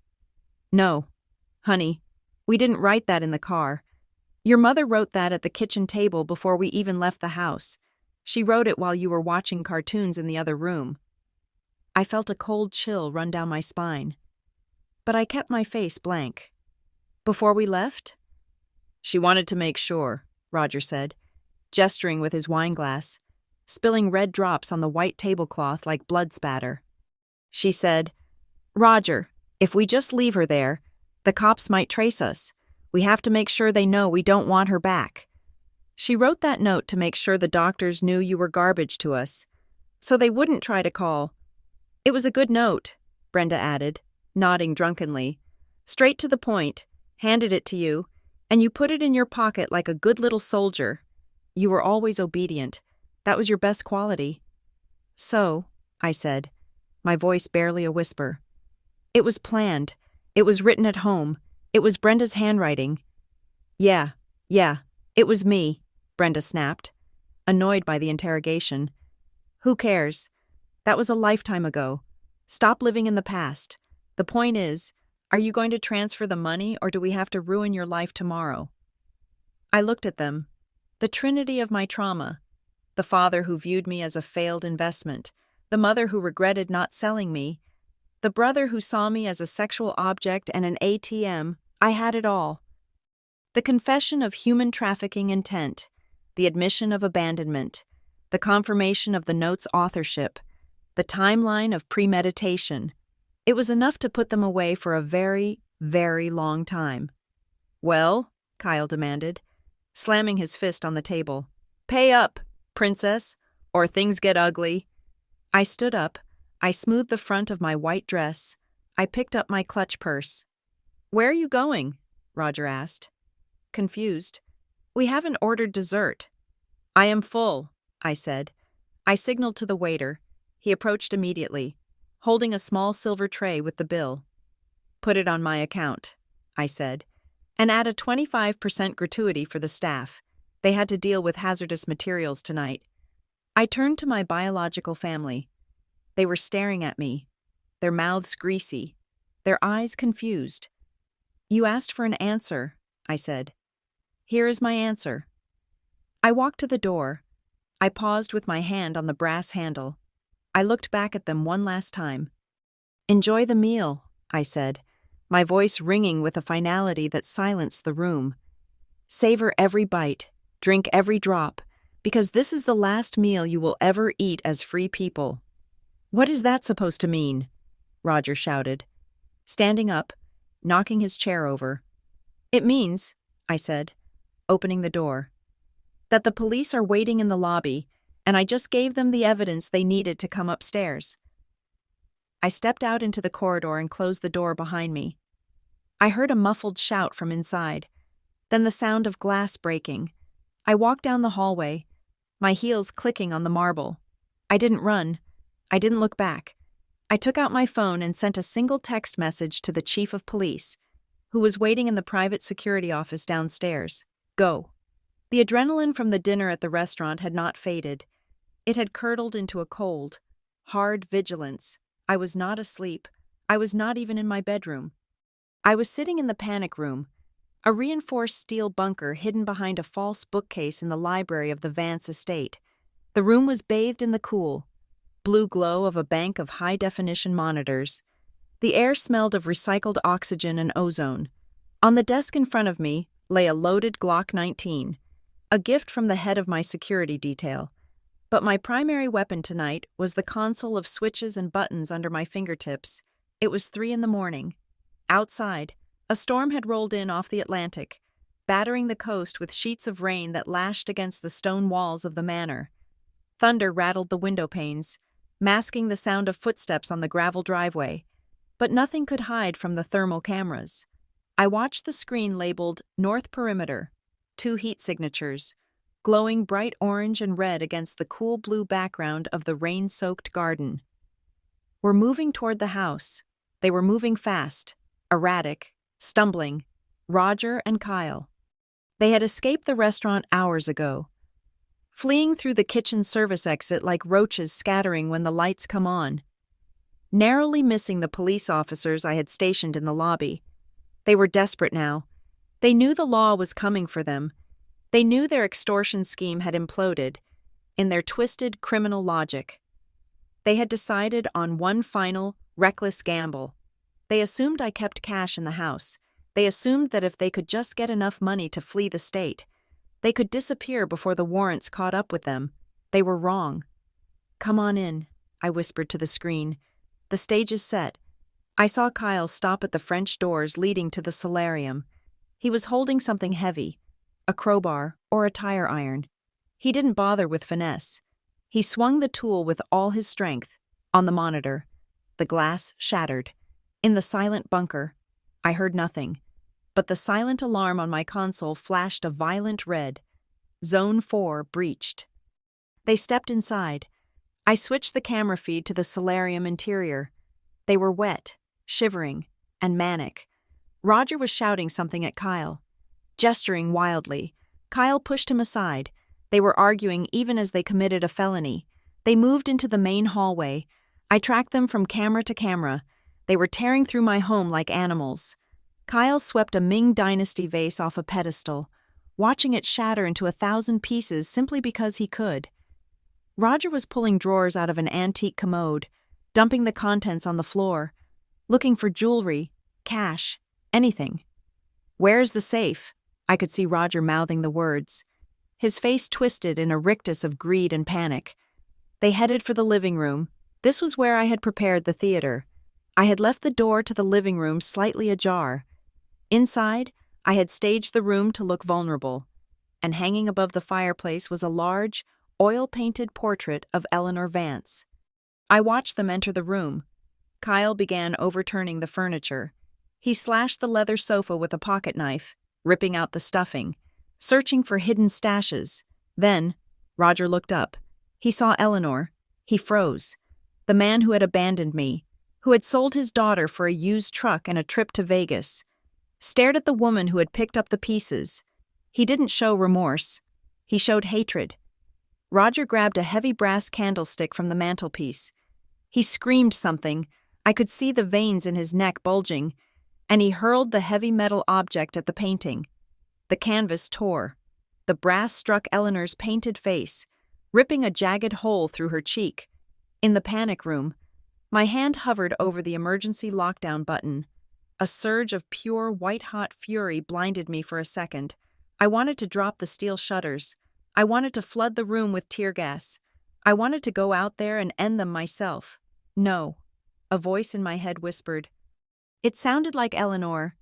No, honey, we didn't write that in the car. Your mother wrote that at the kitchen table before we even left the house. She wrote it while you were watching cartoons in the other room. I felt a cold chill run down my spine. But I kept my face blank. Before we left? She wanted to make sure, Roger said, gesturing with his wineglass, spilling red drops on the white tablecloth like blood spatter. She said, Roger, if we just leave her there, the cops might trace us. We have to make sure they know we don't want her back. She wrote that note to make sure the doctors knew you were garbage to us, so they wouldn't try to call. It was a good note, Brenda added, nodding drunkenly. Straight to the point, handed it to you, and you put it in your pocket like a good little soldier. You were always obedient. That was your best quality. So, I said, my voice barely a whisper. It was planned. It was written at home. It was Brenda's handwriting. Yeah, it was me, Brenda snapped, annoyed by the interrogation. Who cares? That was a lifetime ago. Stop living in the past. The point is, are you going to transfer the money or do we have to ruin your life tomorrow? I looked at them. The trinity of my trauma. The father who viewed me as a failed investment. The mother who regretted not selling me. The brother who saw me as a sexual object and an ATM. I had it all. The confession of human trafficking intent. The admission of abandonment. The confirmation of the note's authorship. The timeline of premeditation. It was enough to put them away for a very, very long time. Well, Kyle demanded, slamming his fist on the table. Pay up, princess, or things get ugly. I stood up. I smoothed the front of my white dress. I picked up my clutch purse. Where are you going? Roger asked. Confused. We haven't ordered dessert. I am full, I said. I signaled to the waiter. He approached immediately, holding a small silver tray with the bill. Put it on my account, I said, and add a 25% gratuity for the staff. They had to deal with hazardous materials tonight. I turned to my biological family. They were staring at me, their mouths greasy, their eyes confused. You asked for an answer, I said. Here is my answer. I walked to the door. I paused with my hand on the brass handle. I looked back at them one last time. Enjoy the meal, I said, my voice ringing with a finality that silenced the room. Savor every bite, drink every drop, because this is the last meal you will ever eat as free people. What is that supposed to mean? Roger shouted, standing up, knocking his chair over. It means, I said, opening the door, that the police are waiting in the lobby, and I just gave them the evidence they needed to come upstairs. I stepped out into the corridor and closed the door behind me. I heard a muffled shout from inside, then the sound of glass breaking. I walked down the hallway, my heels clicking on the marble. I didn't run. I didn't look back. I took out my phone and sent a single text message to the chief of police, who was waiting in the private security office downstairs. Go. The adrenaline from the dinner at the restaurant had not faded. It had curdled into a cold. hard vigilance. I was not asleep. I was not even in my bedroom. I was sitting in the panic room, a reinforced steel bunker hidden behind a false bookcase in the library of the Vance estate. The room was bathed in the cool, blue glow of a bank of high-definition monitors. The air smelled of recycled oxygen and ozone. On the desk in front of me lay a loaded Glock 19, a gift from the head of my security detail. But my primary weapon tonight was the console of switches and buttons under my fingertips. It was 3 a.m. Outside, a storm had rolled in off the Atlantic, battering the coast with sheets of rain that lashed against the stone walls of the manor. Thunder rattled the window panes, masking the sound of footsteps on the gravel driveway, but nothing could hide from the thermal cameras. I watched the screen labeled North Perimeter, 2 heat signatures, glowing bright orange and red against the cool blue background of the rain-soaked garden. We're moving toward the house. They were moving fast, erratic, stumbling. Roger and Kyle. They had escaped the restaurant hours ago, fleeing through the kitchen service exit like roaches scattering when the lights come on, narrowly missing the police officers I had stationed in the lobby. They were desperate now. They knew the law was coming for them. They knew their extortion scheme had imploded in their twisted criminal logic. They had decided on one final, reckless gamble. They assumed I kept cash in the house. They assumed that if they could just get enough money to flee the state, they could disappear before the warrants caught up with them. They were wrong. "Come on in," I whispered to the screen. "The stage is set." I saw Kyle stop at the French doors leading to the solarium. He was holding something heavy, a crowbar or a tire iron. He didn't bother with finesse. He swung the tool with all his strength. On the monitor, the glass shattered. In the silent bunker, I heard nothing, but the silent alarm on my console flashed a violent red. Zone 4 breached. They stepped inside. I switched the camera feed to the solarium interior. They were wet, shivering, and manic. Roger was shouting something at Kyle, gesturing wildly. Kyle pushed him aside. They were arguing even as they committed a felony. They moved into the main hallway. I tracked them from camera to camera. They were tearing through my home like animals. Kyle swept a Ming Dynasty vase off a pedestal, watching it shatter into 1,000 pieces simply because he could. Roger was pulling drawers out of an antique commode, dumping the contents on the floor, looking for jewelry, cash, anything. "Where's the safe?" I could see Roger mouthing the words. His face twisted in a rictus of greed and panic. They headed for the living room. This was where I had prepared the theater. I had left the door to the living room slightly ajar. Inside, I had staged the room to look vulnerable, and hanging above the fireplace was a large, oil-painted portrait of Eleanor Vance. I watched them enter the room. Kyle began overturning the furniture. He slashed the leather sofa with a pocket knife, ripping out the stuffing, searching for hidden stashes. Then, Roger looked up. He saw Eleanor. He froze. The man who had abandoned me, who had sold his daughter for a used truck and a trip to Vegas, stared at the woman who had picked up the pieces. He didn't show remorse. He showed hatred. Roger grabbed a heavy brass candlestick from the mantelpiece. He screamed something. I could see the veins in his neck bulging, and he hurled the heavy metal object at the painting. The canvas tore. The brass struck Eleanor's painted face, ripping a jagged hole through her cheek. In the panic room, my hand hovered over the emergency lockdown button. A surge of pure white-hot fury blinded me for a second. I wanted to drop the steel shutters. I wanted to flood the room with tear gas. I wanted to go out there and end them myself. "No," a voice in my head whispered. It sounded like Eleanor.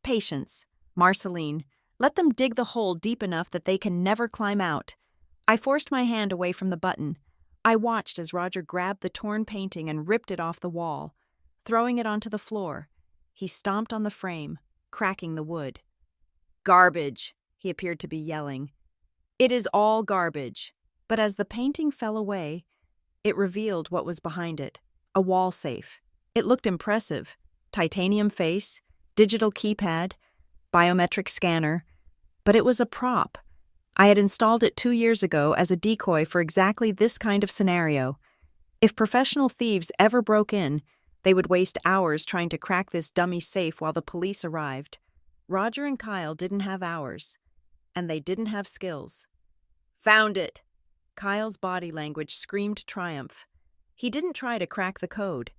"Patience, Marceline. Let them dig the hole deep enough that they can never climb out." I forced my hand away from the button. I watched as Roger grabbed the torn painting and ripped it off the wall, throwing it onto the floor. He stomped on the frame, cracking the wood. "Garbage," he appeared to be yelling. "It is all garbage." But as the painting fell away, it revealed what was behind it. A wall safe. It looked impressive. Titanium face, digital keypad, biometric scanner. But it was a prop. I had installed it 2 years ago as a decoy for exactly this kind of scenario. If professional thieves ever broke in, they would waste hours trying to crack this dummy safe while the police arrived. Roger and Kyle didn't have hours, and they didn't have skills. "Found it!" Kyle's body language screamed triumph. He didn't try to crack the code.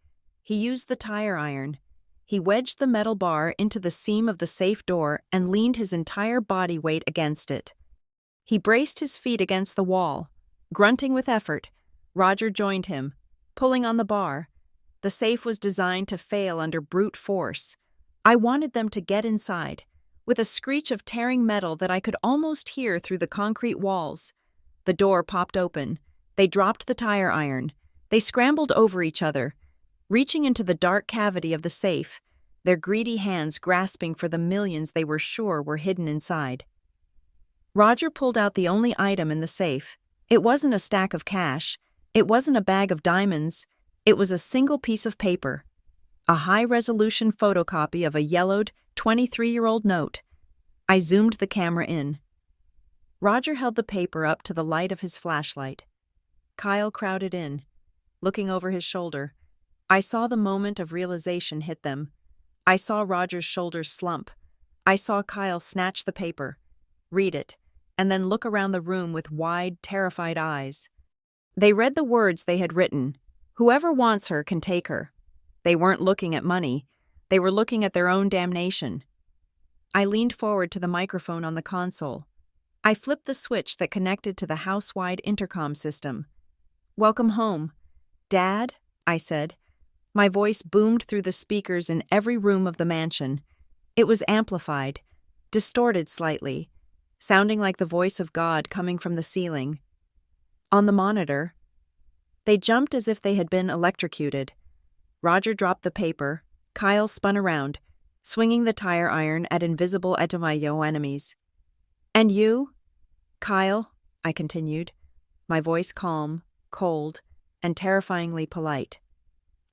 He used the tire iron. He wedged the metal bar into the seam of the safe door and leaned his entire body weight against it. He braced his feet against the wall. Grunting with effort, Roger joined him, pulling on the bar. The safe was designed to fail under brute force. I wanted them to get inside, with a screech of tearing metal that I could almost hear through the concrete walls. The door popped open. They dropped the tire iron. They scrambled over each other, reaching into the dark cavity of the safe, their greedy hands grasping for the millions they were sure were hidden inside. Roger pulled out the only item in the safe. It wasn't a stack of cash. It wasn't a bag of diamonds. It was a single piece of paper. A high-resolution photocopy of a yellowed, 23-year-old note. I zoomed the camera in. Roger held the paper up to the light of his flashlight. Kyle crowded in, looking over his shoulder. I saw the moment of realization hit them. I saw Roger's shoulders slump. I saw Kyle snatch the paper, read it, and then look around the room with wide, terrified eyes. They read the words they had written. "Whoever wants her can take her." They weren't looking at money. They were looking at their own damnation. I leaned forward to the microphone on the console. I flipped the switch that connected to the house-wide intercom system. "Welcome home, Dad," I said. My voice boomed through the speakers in every room of the mansion. It was amplified, distorted slightly, sounding like the voice of God coming from the ceiling. On the monitor, they jumped as if they had been electrocuted. Roger dropped the paper. Kyle spun around, swinging the tire iron at invisible enemies. "And you, Kyle," I continued, my voice calm, cold, and terrifyingly polite.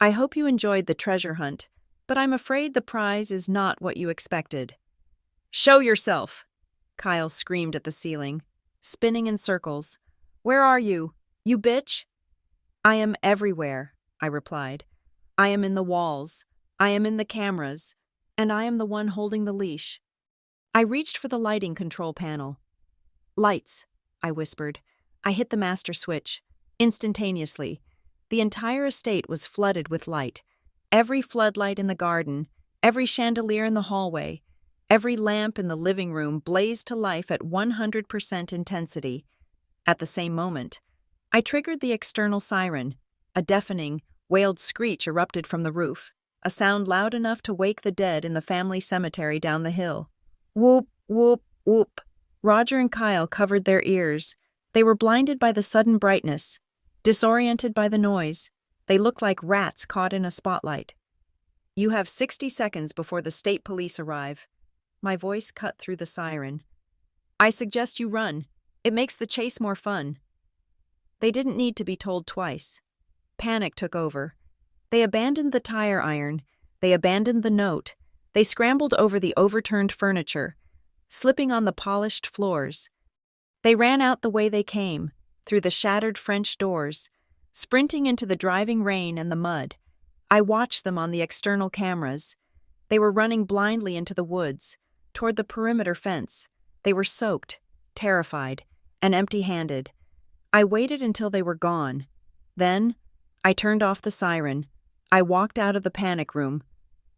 "I hope you enjoyed the treasure hunt, but I'm afraid the prize is not what you expected." "Show yourself!" Kyle screamed at the ceiling, spinning in circles. "Where are you, you bitch?" "I am everywhere," I replied. "I am in the walls, I am in the cameras, and I am the one holding the leash." I reached for the lighting control panel. "Lights," I whispered. I hit the master switch. Instantaneously, the entire estate was flooded with light. Every floodlight in the garden, every chandelier in the hallway, every lamp in the living room blazed to life at 100% intensity. At the same moment, I triggered the external siren. A deafening, wailed screech erupted from the roof, a sound loud enough to wake the dead in the family cemetery down the hill. Whoop, whoop, whoop. Roger and Kyle covered their ears. They were blinded by the sudden brightness, disoriented by the noise. They looked like rats caught in a spotlight. "You have 60 seconds before the state police arrive." My voice cut through the siren. "I suggest you run. It makes the chase more fun." They didn't need to be told twice. Panic took over. They abandoned the tire iron. They abandoned the note. They scrambled over the overturned furniture, slipping on the polished floors. They ran out the way they came, through the shattered French doors, sprinting into the driving rain and the mud. I watched them on the external cameras. They were running blindly into the woods, toward the perimeter fence. They were soaked, terrified, and empty-handed. I waited until they were gone. Then, I turned off the siren. I walked out of the panic room.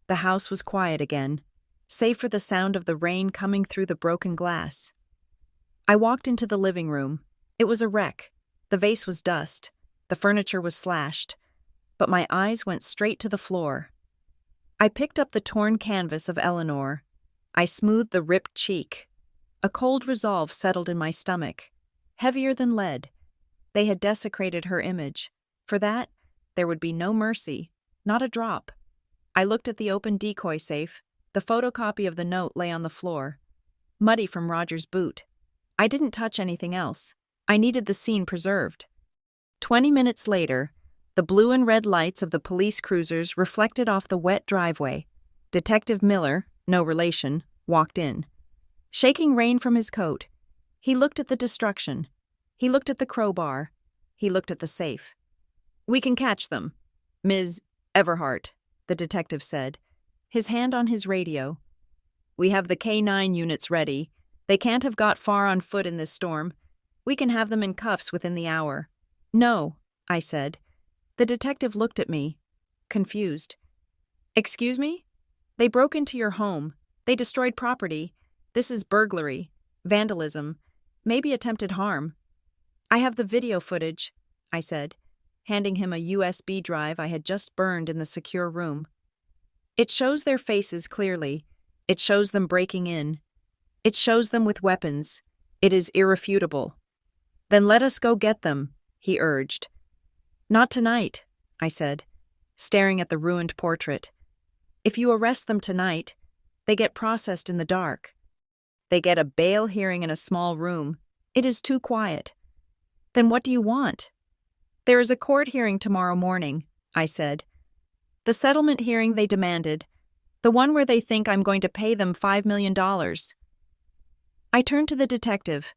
The house was quiet again, save for the sound of the rain coming through the broken glass. I walked into the living room. It was a wreck. The vase was dust. The furniture was slashed. But my eyes went straight to the floor. I picked up the torn canvas of Eleanor. I smoothed the ripped cheek. A cold resolve settled in my stomach, heavier than lead. They had desecrated her image. For that, there would be no mercy, not a drop. I looked at the open decoy safe. The photocopy of the note lay on the floor, muddy from Roger's boot. I didn't touch anything else. I needed the scene preserved. 20 minutes later, the blue and red lights of the police cruisers reflected off the wet driveway. Detective Miller, no relation, walked in. Shaking rain from his coat, he looked at the destruction. He looked at the crowbar. He looked at the safe. We can catch them, Ms. Everhart, the detective said, his hand on his radio. We have the K9 units ready. They can't have got far on foot in this storm. We can have them in cuffs within the hour. No, I said. The detective looked at me, confused. Excuse me? They broke into your home. They destroyed property. This is burglary, vandalism, maybe attempted harm. I have the video footage, I said, handing him a USB drive I had just burned in the secure room. It shows their faces clearly. It shows them breaking in. It shows them with weapons. It is irrefutable. Then let us go get them, he urged. Not tonight, I said, staring at the ruined portrait. If you arrest them tonight, they get processed in the dark. They get a bail hearing in a small room. It is too quiet. Then what do you want? There is a court hearing tomorrow morning, I said. The settlement hearing they demanded, the one where they think I'm going to pay them $5 million. I turned to the detective,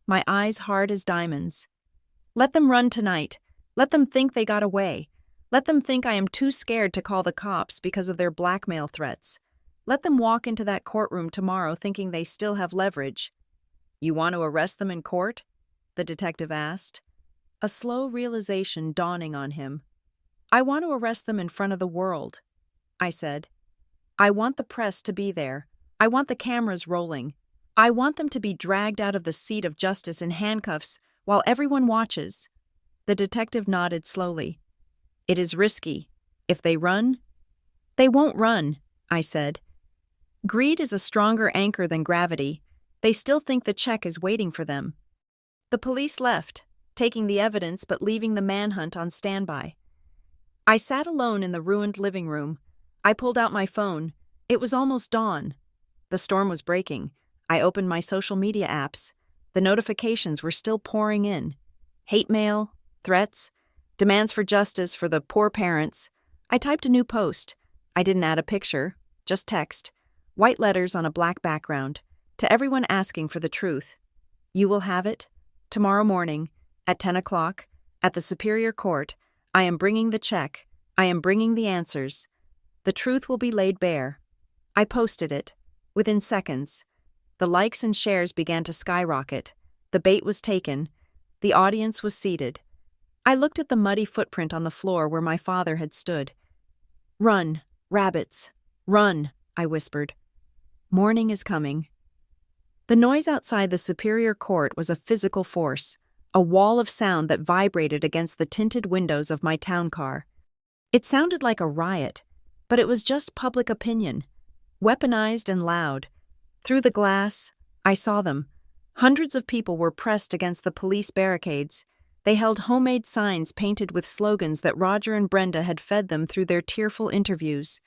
my eyes hard as diamonds. Let them run tonight. Let them think they got away. Let them think I am too scared to call the cops because of their blackmail threats. Let them walk into that courtroom tomorrow thinking they still have leverage. You want to arrest them in court? The detective asked, a slow realization dawning on him. I want to arrest them in front of the world, I said. I want the press to be there. I want the cameras rolling. I want them to be dragged out of the seat of justice in handcuffs while everyone watches. The detective nodded slowly. It is risky. If they run, they won't run, I said. Greed is a stronger anchor than gravity. They still think the check is waiting for them. The police left, taking the evidence but leaving the manhunt on standby. I sat alone in the ruined living room. I pulled out my phone. It was almost dawn. The storm was breaking. I opened my social media apps. The notifications were still pouring in. Hate mail, threats, demands for justice for the poor parents. I typed a new post. I didn't add a picture, just text. White letters on a black background. To everyone asking for the truth. You will have it. Tomorrow morning, at 10 o'clock, at the Superior Court, I am bringing the check. I am bringing the answers. The truth will be laid bare. I posted it. Within seconds, the likes and shares began to skyrocket. The bait was taken. The audience was seated. I looked at the muddy footprint on the floor where my father had stood. Run, rabbits, run, I whispered. Morning is coming. The noise outside the Superior Court was a physical force, a wall of sound that vibrated against the tinted windows of my town car. It sounded like a riot, but it was just public opinion, weaponized and loud. Through the glass, I saw them. Hundreds of people were pressed against the police barricades. They held homemade signs painted with slogans that Roger and Brenda had fed them through their tearful interviews.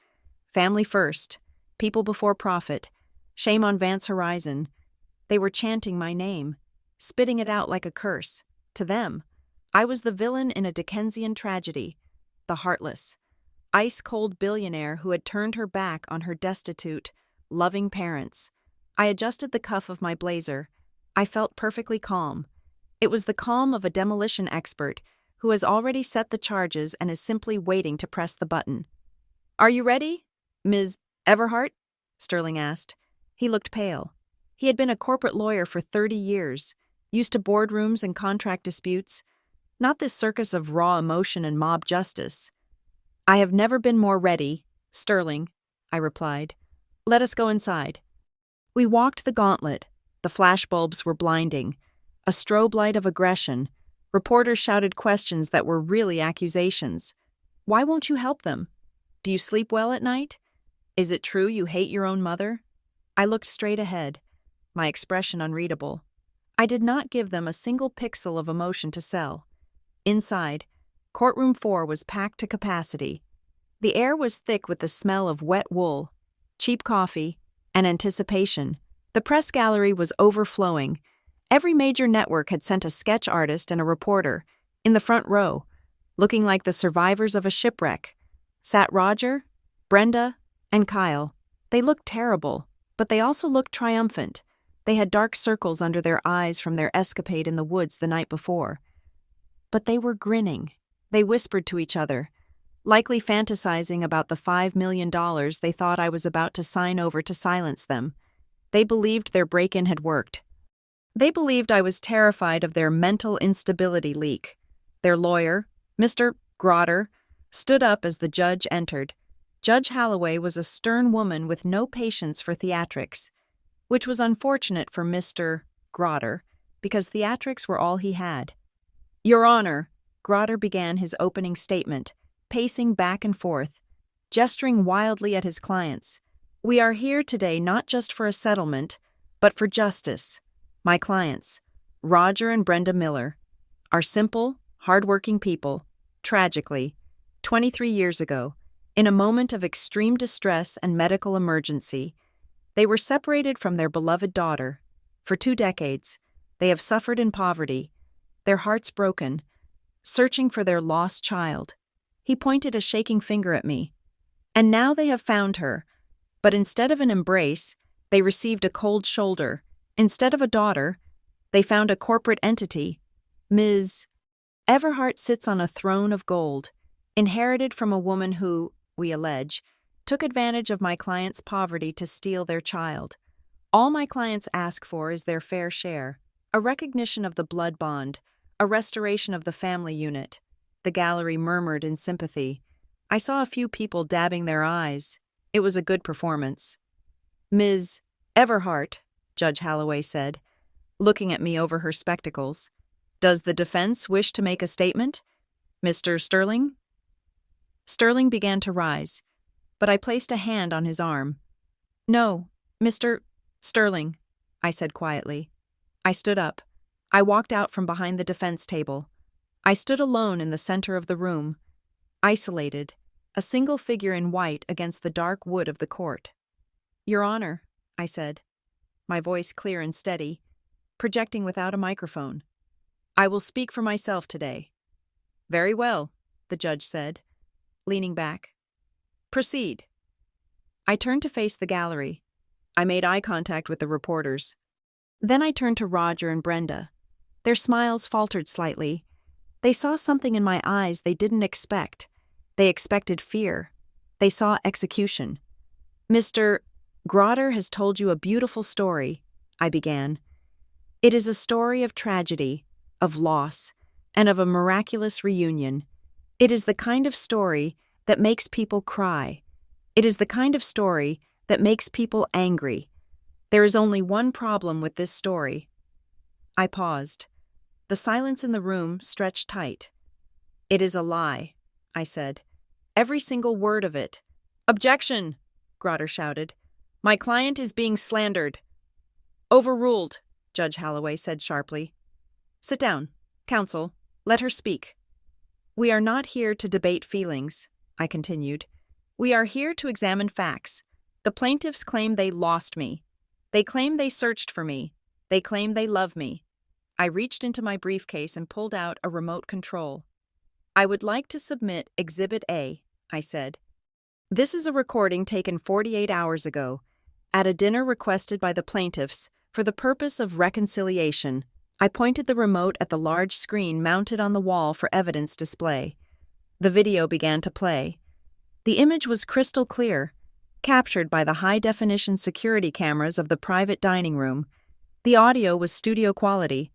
Family first, people before profit, shame on Vance Horizon. They were chanting my name, spitting it out like a curse. To them, I was the villain in a Dickensian tragedy, the heartless, ice-cold billionaire who had turned her back on her destitute, loving parents. I adjusted the cuff of my blazer. I felt perfectly calm. It was the calm of a demolition expert who has already set the charges and is simply waiting to press the button. Are you ready, Ms. Everhart? Sterling asked. He looked pale. He had been a corporate lawyer for 30 years, used to boardrooms and contract disputes, not this circus of raw emotion and mob justice. I have never been more ready, Sterling, I replied. Let us go inside. We walked the gauntlet. The flashbulbs were blinding. A strobe light of aggression. Reporters shouted questions that were really accusations. Why won't you help them? Do you sleep well at night? Is it true you hate your own mother? I looked straight ahead, my expression unreadable. I did not give them a single pixel of emotion to sell. Inside, courtroom 4 was packed to capacity. The air was thick with the smell of wet wool, cheap coffee, and anticipation. The press gallery was overflowing. Every major network had sent a sketch artist and a reporter. In the front row, looking like the survivors of a shipwreck, sat Roger, Brenda, and Kyle. They looked terrible, but they also looked triumphant. They had dark circles under their eyes from their escapade in the woods the night before. But they were grinning. They whispered to each other, likely fantasizing about the $5 million they thought I was about to sign over to silence them. They believed their break-in had worked. They believed I was terrified of their mental instability leak. Their lawyer, Mr. Grotter, stood up as the judge entered. Judge Holloway was a stern woman with no patience for theatrics, which was unfortunate for Mr. Grotter, because theatrics were all he had. Your Honor, Grotter began his opening statement, pacing back and forth, gesturing wildly at his clients. We are here today not just for a settlement, but for justice. My clients, Roger and Brenda Miller, are simple, hard-working people. Tragically, 23 years ago, in a moment of extreme distress and medical emergency, they were separated from their beloved daughter. For 2 decades, they have suffered in poverty, their hearts broken, searching for their lost child. He pointed a shaking finger at me. And now they have found her. But instead of an embrace, they received a cold shoulder. Instead of a daughter, they found a corporate entity. Ms. Everhart sits on a throne of gold, inherited from a woman who, we allege, took advantage of my client's poverty to steal their child. All my clients ask for is their fair share, a recognition of the blood bond, a restoration of the family unit. The gallery murmured in sympathy. I saw a few people dabbing their eyes. It was a good performance. Ms. Everhart, Judge Holloway said, looking at me over her spectacles. Does the defense wish to make a statement? Mr. Sterling? Sterling began to rise, but I placed a hand on his arm. No, Mr. Sterling, I said quietly. I stood up. I walked out from behind the defense table. I stood alone in the center of the room, isolated, a single figure in white against the dark wood of the court. Your Honor, I said, my voice clear and steady, projecting without a microphone. I will speak for myself today. Very well, the judge said, leaning back. Proceed. I turned to face the gallery. I made eye contact with the reporters. Then I turned to Roger and Brenda. Their smiles faltered slightly. They saw something in my eyes they didn't expect. They expected fear. They saw execution. Mr. Grotter has told you a beautiful story, I began. It is a story of tragedy, of loss, and of a miraculous reunion. It is the kind of story that makes people cry. It is the kind of story that makes people angry. There is only one problem with this story. I paused. The silence in the room stretched tight. It is a lie, I said. Every single word of it. Objection, Grotter shouted. My client is being slandered. Overruled, Judge Holloway said sharply. Sit down, counsel. Let her speak. We are not here to debate feelings, I continued. We are here to examine facts. The plaintiffs claim they lost me. They claim they searched for me. They claim they love me. I reached into my briefcase and pulled out a remote control. I would like to submit Exhibit A, I said. This is a recording taken 48 hours ago, at a dinner requested by the plaintiffs for the purpose of reconciliation. I pointed the remote at the large screen mounted on the wall for evidence display. The video began to play. The image was crystal clear, captured by the high-definition security cameras of the private dining room. The audio was studio quality.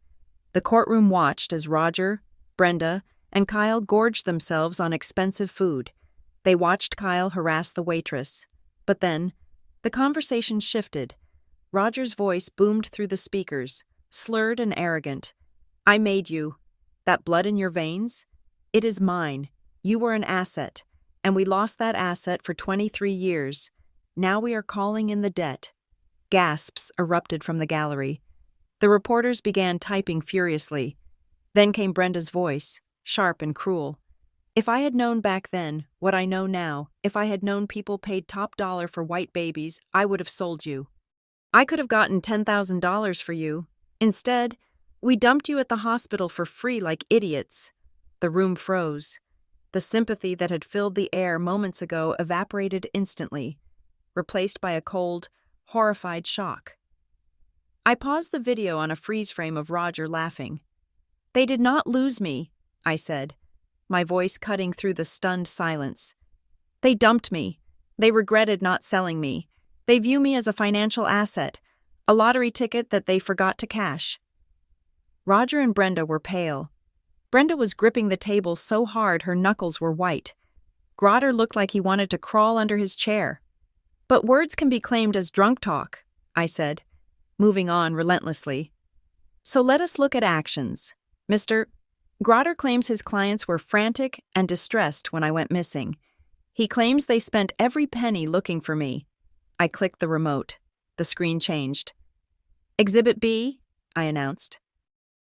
The courtroom watched as Roger, Brenda, and Kyle gorged themselves on expensive food. They watched Kyle harass the waitress. But then, the conversation shifted. Roger's voice boomed through the speakers, slurred and arrogant. I made you. That blood in your veins? It is mine. You were an asset, and we lost that asset for 23 years. Now we are calling in the debt. Gasps erupted from the gallery. The reporters began typing furiously. Then came Brenda's voice, sharp and cruel. If I had known back then what I know now, if I had known people paid top dollar for white babies, I would have sold you. I could have gotten $10,000 for you. Instead, we dumped you at the hospital for free like idiots. The room froze. The sympathy that had filled the air moments ago evaporated instantly, replaced by a cold, horrified shock. I paused the video on a freeze frame of Roger laughing. They did not lose me, I said. my voice cutting through the stunned silence. They dumped me. They regretted not selling me. They view me as a financial asset, a lottery ticket that they forgot to cash. Roger and Brenda were pale. Brenda was gripping the table so hard her knuckles were white. Grotter looked like he wanted to crawl under his chair. But words can be claimed as drunk talk, I said, moving on relentlessly. So let us look at actions. Mr. Grotter claims his clients were frantic and distressed when I went missing. He claims they spent every penny looking for me. I clicked the remote. The screen changed. Exhibit B, I announced.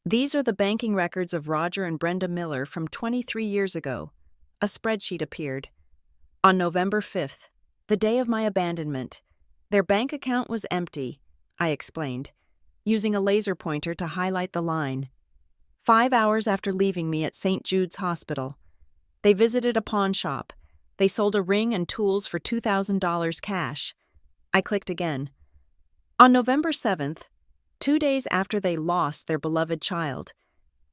These are the banking records of Roger and Brenda Miller from 23 years ago. A spreadsheet appeared. On November 5th, the day of my abandonment, their bank account was empty, I explained, using a laser pointer to highlight the line. 5 hours after leaving me at St. Jude's Hospital, they visited a pawn shop. They sold a ring and tools for $2,000 cash. I clicked again. On November 7th, 2 days after they lost their beloved child,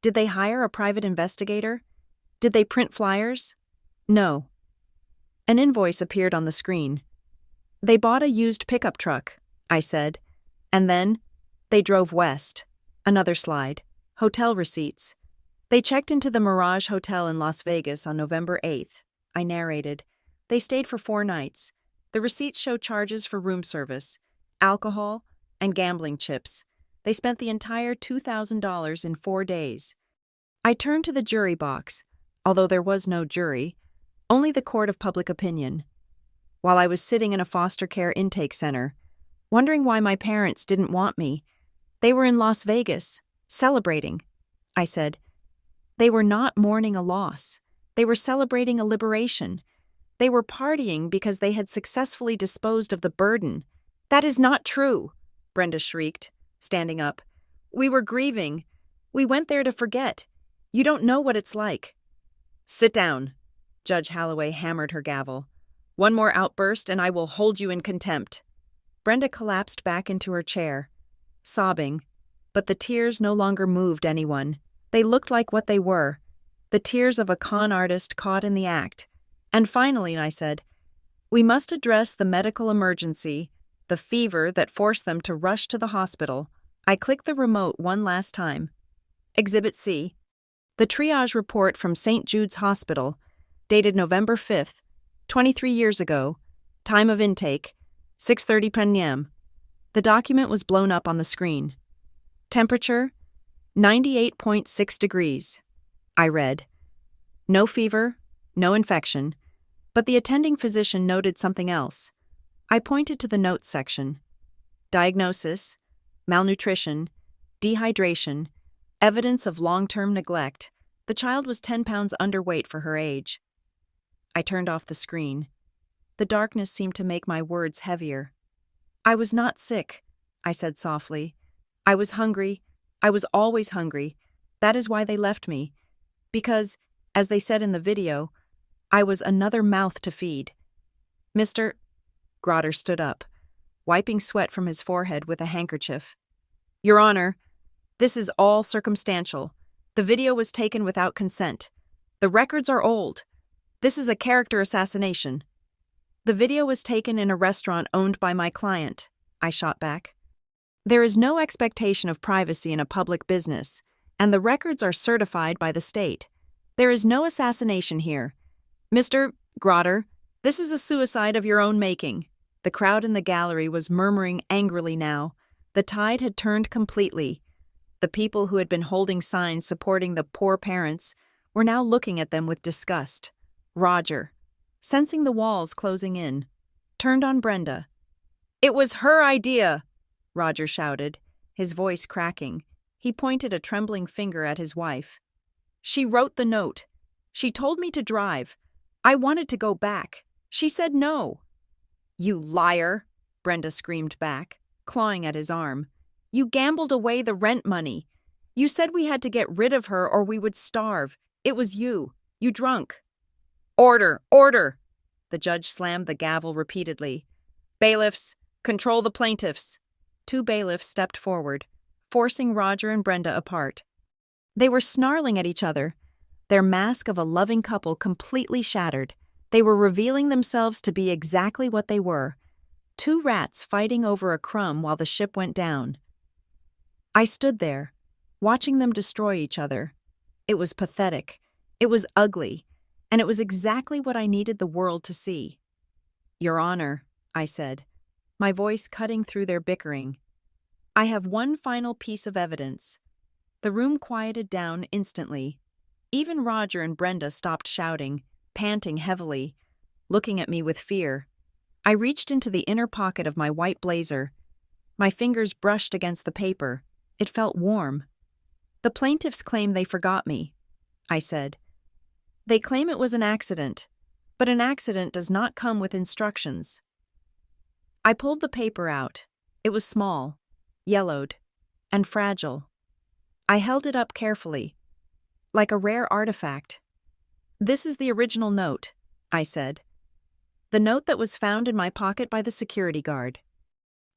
did they hire a private investigator? Did they print flyers? No. An invoice appeared on the screen. They bought a used pickup truck, I said, and then they drove west. Another slide. Hotel receipts. They checked into the Mirage Hotel in Las Vegas on November 8th. I narrated. They stayed for 4 nights. The receipts show charges for room service, alcohol, and gambling chips. They spent the entire $2,000 in 4 days. I turned to the jury box, although there was no jury, only the court of public opinion. While I was sitting in a foster care intake center, wondering why my parents didn't want me, they were in Las Vegas, celebrating. I said, they were not mourning a loss. They were celebrating a liberation. They were partying because they had successfully disposed of the burden. That is not true, Brenda shrieked, standing up. We were grieving. We went there to forget. You don't know what it's like. Sit down. Judge Holloway hammered her gavel. One more outburst and I will hold you in contempt. Brenda collapsed back into her chair, sobbing, but the tears no longer moved anyone. They looked like what they were, the tears of a con artist caught in the act. And finally, I said, we must address the medical emergency, the fever that forced them to rush to the hospital. I clicked the remote one last time. Exhibit C. The triage report from St. Jude's Hospital, dated November 5th, 23 years ago, time of intake, 6:30 p.m. The document was blown up on the screen. Temperature, 98.6 degrees. I read. No fever, no infection, but the attending physician noted something else. I pointed to the notes section. Diagnosis, malnutrition, dehydration, evidence of long-term neglect. The child was 10 pounds underweight for her age. I turned off the screen. The darkness seemed to make my words heavier. I was not sick, I said softly. I was hungry. I was always hungry. That is why they left me. Because, as they said in the video, I was another mouth to feed. Mr. Grotter stood up, wiping sweat from his forehead with a handkerchief. Your Honor, this is all circumstantial. The video was taken without consent. The records are old. This is a character assassination. The video was taken in a restaurant owned by my client, I shot back. There is no expectation of privacy in a public business, and the records are certified by the state. There is no assassination here. Mr. Grotter, this is a suicide of your own making. The crowd in the gallery was murmuring angrily now. The tide had turned completely. The people who had been holding signs supporting the poor parents were now looking at them with disgust. Roger, sensing the walls closing in, turned on Brenda. It was her idea, Roger shouted, his voice cracking. He pointed a trembling finger at his wife. She wrote the note. She told me to drive. I wanted to go back. She said no. You liar, Brenda screamed back, clawing at his arm. You gambled away the rent money. You said we had to get rid of her or we would starve. It was you. You drunk. Order! Order! The judge slammed the gavel repeatedly. Bailiffs, control the plaintiffs. 2 bailiffs stepped forward, forcing Roger and Brenda apart. They were snarling at each other. their mask of a loving couple completely shattered. They were revealing themselves to be exactly what they were: two rats fighting over a crumb while the ship went down. I stood there, watching them destroy each other. It was pathetic, it was ugly, and it was exactly what I needed the world to see. "Your Honor," I said, my voice cutting through their bickering, "I have one final piece of evidence." The room quieted down instantly. Even Roger and Brenda stopped shouting, panting heavily, looking at me with fear. I reached into the inner pocket of my white blazer. My fingers brushed against the paper. It felt warm. "The plaintiffs claim they forgot me," I said. "They claim it was an accident, but an accident does not come with instructions." I pulled the paper out. It was small, yellowed, and fragile. I held it up carefully, like a rare artifact. "This is the original note," I said. "The note that was found in my pocket by the security guard.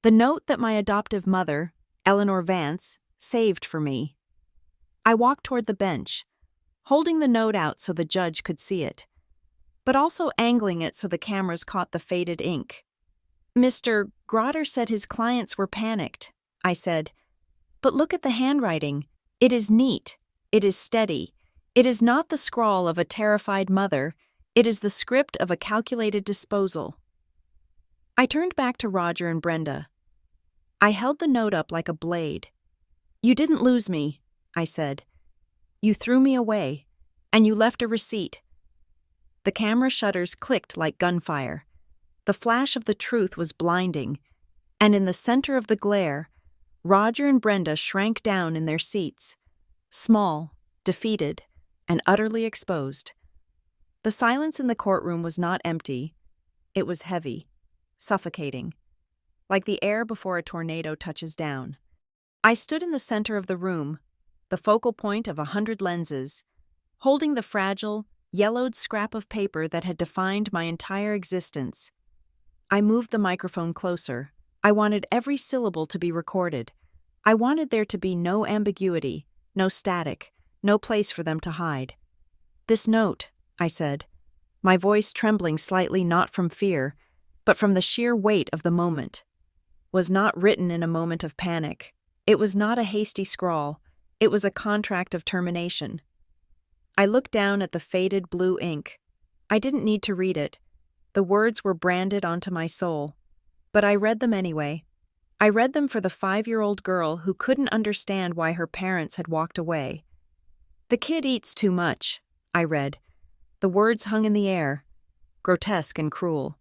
The note that my adoptive mother, Eleanor Vance, saved for me." I walked toward the bench, holding the note out so the judge could see it, but also angling it so the cameras caught the faded ink. "Mr. Grotter said his clients were panicked," I said. "But look at the handwriting. It is neat. It is steady. It is not the scrawl of a terrified mother. It is the script of a calculated disposal." I turned back to Roger and Brenda. I held the note up like a blade. "You didn't lose me," I said. "You threw me away, and you left a receipt." The camera shutters clicked like gunfire. The flash of the truth was blinding, and in the center of the glare, Roger and Brenda shrank down in their seats, small, defeated, and utterly exposed. The silence in the courtroom was not empty. It was heavy, suffocating, like the air before a tornado touches down. I stood in the center of the room, the focal point of 100 lenses, holding the fragile, yellowed scrap of paper that had defined my entire existence. I moved the microphone closer. I wanted every syllable to be recorded. I wanted there to be no ambiguity, no static, no place for them to hide. "This note," I said, my voice trembling slightly not from fear, but from the sheer weight of the moment, "was not written in a moment of panic. It was not a hasty scrawl. It was a contract of termination." I looked down at the faded blue ink. I didn't need to read it. The words were branded onto my soul. But I read them anyway. I read them for the 5-year-old girl who couldn't understand why her parents had walked away. "The kid eats too much," I read. The words hung in the air, grotesque and cruel.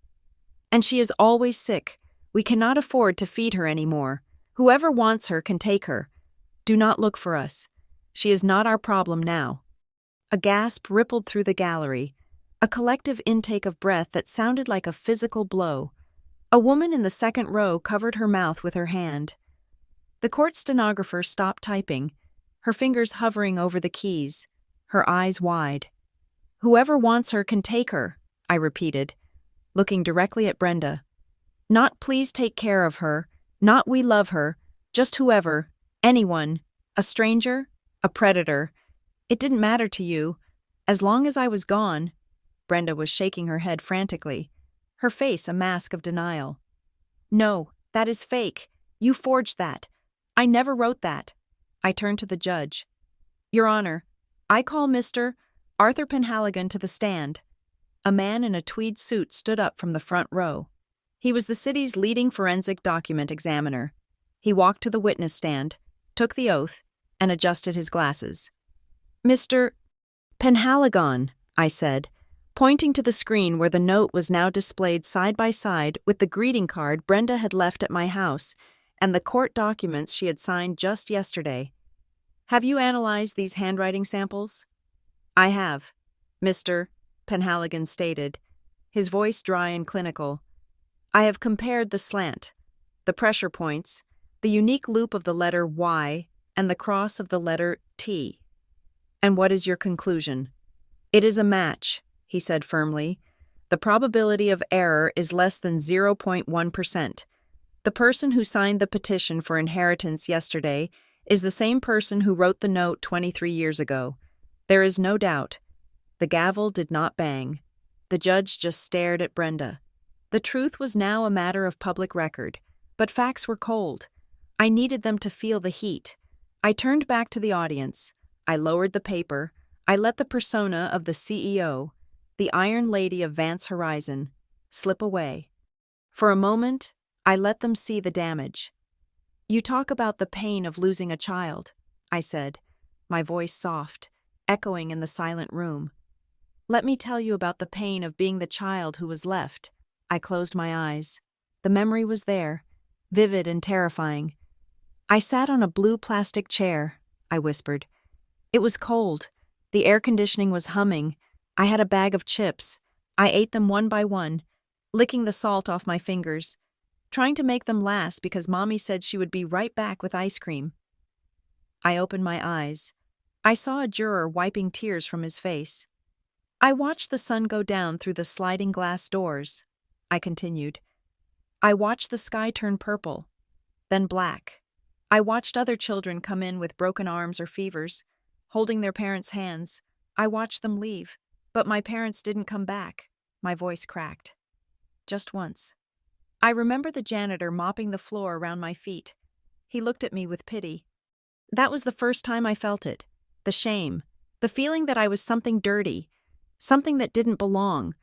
"And she is always sick. We cannot afford to feed her anymore. Whoever wants her can take her. Do not look for us. She is not our problem now." A gasp rippled through the gallery, a collective intake of breath that sounded like a physical blow. A woman in the second row covered her mouth with her hand. The court stenographer stopped typing, her fingers hovering over the keys, her eyes wide. "Whoever wants her can take her," I repeated, looking directly at Brenda. "Not please take care of her, not we love her, just whoever, anyone, a stranger, a predator. It didn't matter to you, as long as I was gone." Brenda was shaking her head frantically, her face a mask of denial. "No, that is fake. You forged that. I never wrote that." I turned to the judge. "Your Honor, I call Mr. Arthur Penhaligon to the stand." A man in a tweed suit stood up from the front row. He was the city's leading forensic document examiner. He walked to the witness stand, took the oath, and adjusted his glasses. "Mr. Penhaligon," I said, pointing to the screen where the note was now displayed side by side with the greeting card Brenda had left at my house and the court documents she had signed just yesterday. "Have you analyzed these handwriting samples?" "I have," Mr. Penhaligon stated, his voice dry and clinical. "I have compared the slant, the pressure points, the unique loop of the letter Y, and the cross of the letter T." "And what is your conclusion?" "It is a match," he said firmly. "The probability of error is less than 0.1%. The person who signed the petition for inheritance yesterday is the same person who wrote the note 23 years ago. There is no doubt. The gavel did not bang. The judge just stared at Brenda. The truth was now a matter of public record, but facts were cold. I needed them to feel the heat. I turned back to the audience. I lowered the paper. I let the persona of the CEO, the Iron Lady of Vance Horizon, slip away. For a moment, I let them see the damage. You talk about the pain of losing a child, I said, my voice soft, echoing in the silent room. Let me tell you about the pain of being the child who was left. I closed my eyes. The memory was there, vivid and terrifying. I sat on a blue plastic chair, I whispered. It was cold. The air conditioning was humming. I had a bag of chips. I ate them one by one, licking the salt off my fingers, trying to make them last because Mommy said she would be right back with ice cream. I opened my eyes. I saw a juror wiping tears from his face. I watched the sun go down through the sliding glass doors. I continued. I watched the sky turn purple, then black. I watched other children come in with broken arms or fevers, holding their parents' hands. I watched them leave, but my parents didn't come back. My voice cracked. Just once. I remember the janitor mopping the floor around my feet. He looked at me with pity. That was the first time I felt it. The shame. The feeling that I was something dirty. Something that didn't belong.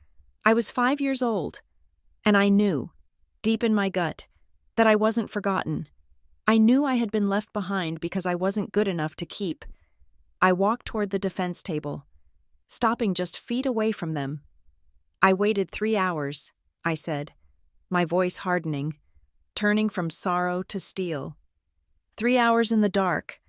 I was 5 years old. And I knew, deep in my gut, that I wasn't forgotten. I knew I had been left behind because I wasn't good enough to keep. I walked toward the defense table, stopping just feet away from them. I waited 3 hours, I said, my voice hardening, turning from sorrow to steel. 3 hours in the dark,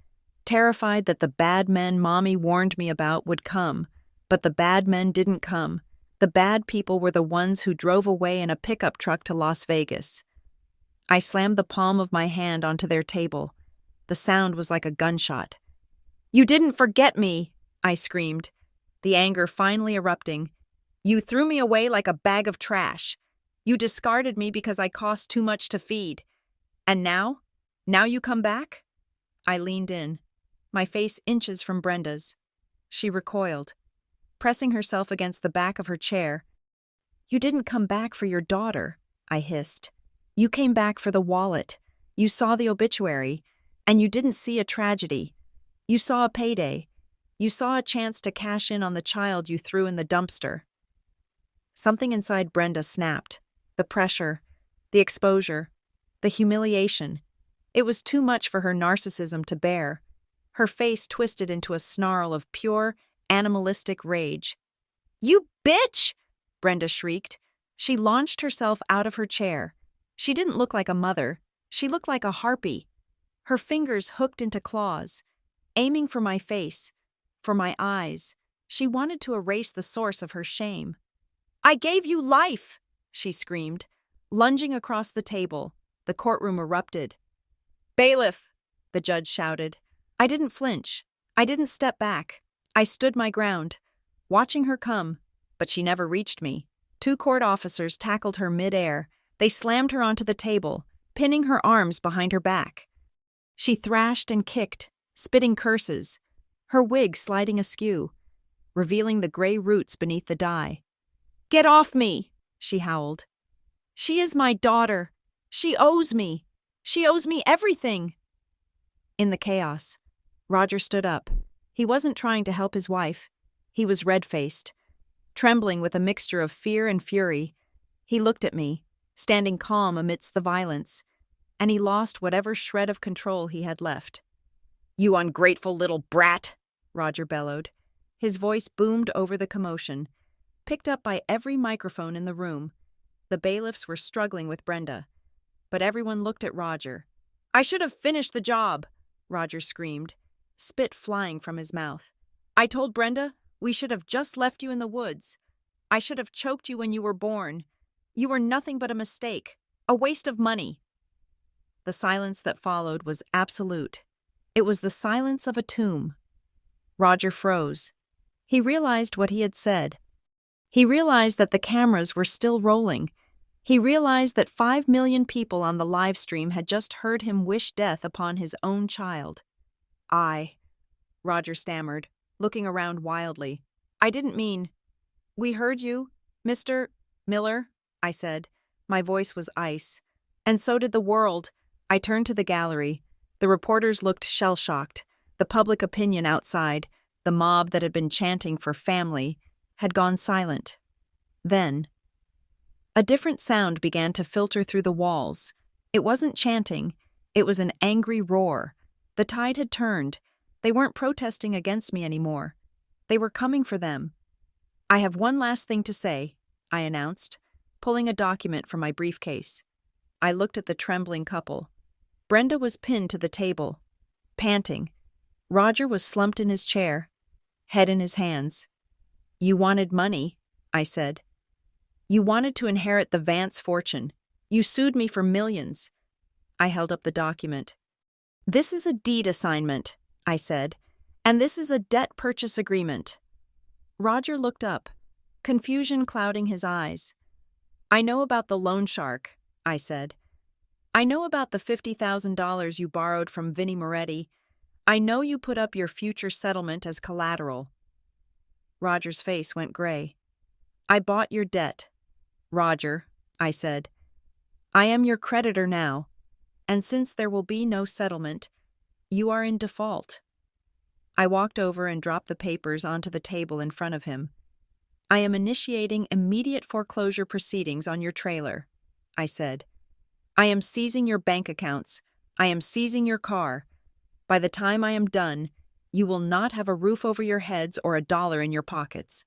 terrified that the bad men Mommy warned me about would come, but the bad men didn't come. The bad people were the ones who drove away in a pickup truck to Las Vegas. I slammed the palm of my hand onto their table. The sound was like a gunshot. You didn't forget me, I screamed, the anger finally erupting. You threw me away like a bag of trash. You discarded me because I cost too much to feed. And now? Now you come back? I leaned in, my face inches from Brenda's. She recoiled, pressing herself against the back of her chair. You didn't come back for your daughter, I hissed. You came back for the wallet. You saw the obituary, and you didn't see a tragedy. You saw a payday. You saw a chance to cash in on the child you threw in the dumpster. Something inside Brenda snapped. The pressure, the exposure, the humiliation. It was too much for her narcissism to bear. Her face twisted into a snarl of pure, animalistic rage. You bitch! Brenda shrieked. She launched herself out of her chair. She didn't look like a mother. She looked like a harpy. Her fingers hooked into claws, aiming for my face, for my eyes. She wanted to erase the source of her shame. I gave you life, she screamed, lunging across the table. The courtroom erupted. Bailiff, the judge shouted. I didn't flinch. I didn't step back. I stood my ground, watching her come, but she never reached me. 2 court officers tackled her mid-air. They slammed her onto the table, pinning her arms behind her back. She thrashed and kicked, spitting curses, her wig sliding askew, revealing the gray roots beneath the dye. Get off me, she howled. She is my daughter. She owes me. She owes me everything. In the chaos, Roger stood up. He wasn't trying to help his wife. He was red-faced, trembling with a mixture of fear and fury. He looked at me, standing calm amidst the violence, and he lost whatever shred of control he had left. You ungrateful little brat, Roger bellowed. His voice boomed over the commotion, picked up by every microphone in the room. The bailiffs were struggling with Brenda, but everyone looked at Roger. I should have finished the job, Roger screamed, spit flying from his mouth. I told Brenda we should have just left you in the woods. I should have choked you when you were born. You were nothing but a mistake, a waste of money. The silence that followed was absolute. It was the silence of a tomb. Roger froze. He realized what he had said. He realized that the cameras were still rolling. He realized that 5 million people on the live stream had just heard him wish death upon his own child. Roger stammered. looking around wildly. I didn't mean. We heard you, Mr. Miller, I said. My voice was ice. And so did the world. I turned to the gallery. The reporters looked shell-shocked. The public opinion outside, the mob that had been chanting for family, had gone silent. Then, a different sound began to filter through the walls. It wasn't chanting. It was an angry roar. The tide had turned. They weren't protesting against me anymore. They were coming for them. I have one last thing to say, I announced, pulling a document from my briefcase. I looked at the trembling couple. Brenda was pinned to the table, panting. Roger was slumped in his chair, head in his hands. You wanted money, I said. You wanted to inherit the Vance fortune. You sued me for millions. I held up the document. This is a deed assignment, I said, and this is a debt purchase agreement. Roger looked up, confusion clouding his eyes. I know about the loan shark, I said. I know about the $50,000 you borrowed from Vinnie Moretti. I know you put up your future settlement as collateral. Roger's face went gray. I bought your debt. Roger, I said. I am your creditor now, and since there will be no settlement, you are in default. I walked over and dropped the papers onto the table in front of him. I am initiating immediate foreclosure proceedings on your trailer, I said. I am seizing your bank accounts. I am seizing your car. By the time I am done, you will not have a roof over your heads or a dollar in your pockets.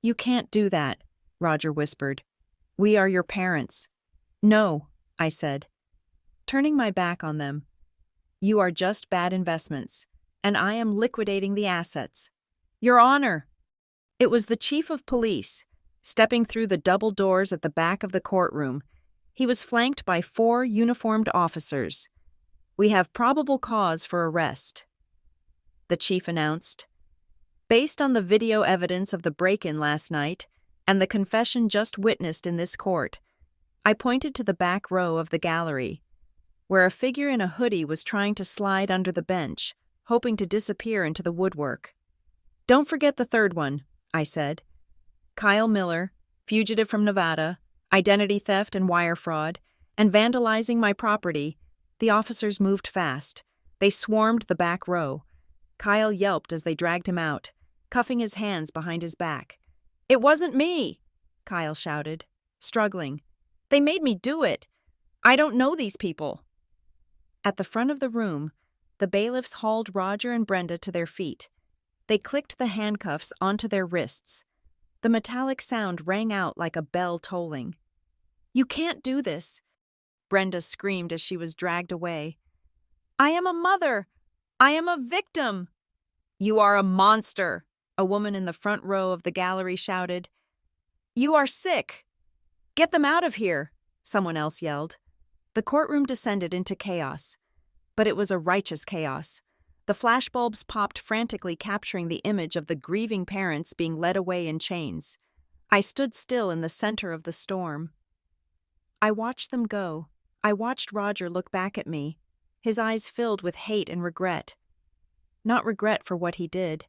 You can't do that, Roger whispered. We are your parents. No, I said, turning my back on them. You are just bad investments, and I am liquidating the assets. Your Honor! It was the chief of police, stepping through the double doors at the back of the courtroom. He was flanked by 4 uniformed officers. We have probable cause for arrest, the chief announced. Based on the video evidence of the break-in last night and the confession just witnessed in this court, I pointed to the back row of the gallery, where a figure in a hoodie was trying to slide under the bench, hoping to disappear into the woodwork. Don't forget the third one, I said. Kyle Miller, fugitive from Nevada, identity theft and wire fraud, and vandalizing my property. The officers moved fast. They swarmed the back row. Kyle yelped as they dragged him out, cuffing his hands behind his back. It wasn't me, Kyle shouted, struggling. They made me do it. I don't know these people. At the front of the room, the bailiffs hauled Roger and Brenda to their feet. They clicked the handcuffs onto their wrists. The metallic sound rang out like a bell tolling. You can't do this, Brenda screamed as she was dragged away. I am a mother. I am a victim. You are a monster, a woman in the front row of the gallery shouted. You are sick. Get them out of here, someone else yelled. The courtroom descended into chaos, but it was a righteous chaos. The flashbulbs popped frantically, capturing the image of the grieving parents being led away in chains. I stood still in the center of the storm. I watched them go. I watched Roger look back at me, his eyes filled with hate and regret. Not regret for what he did,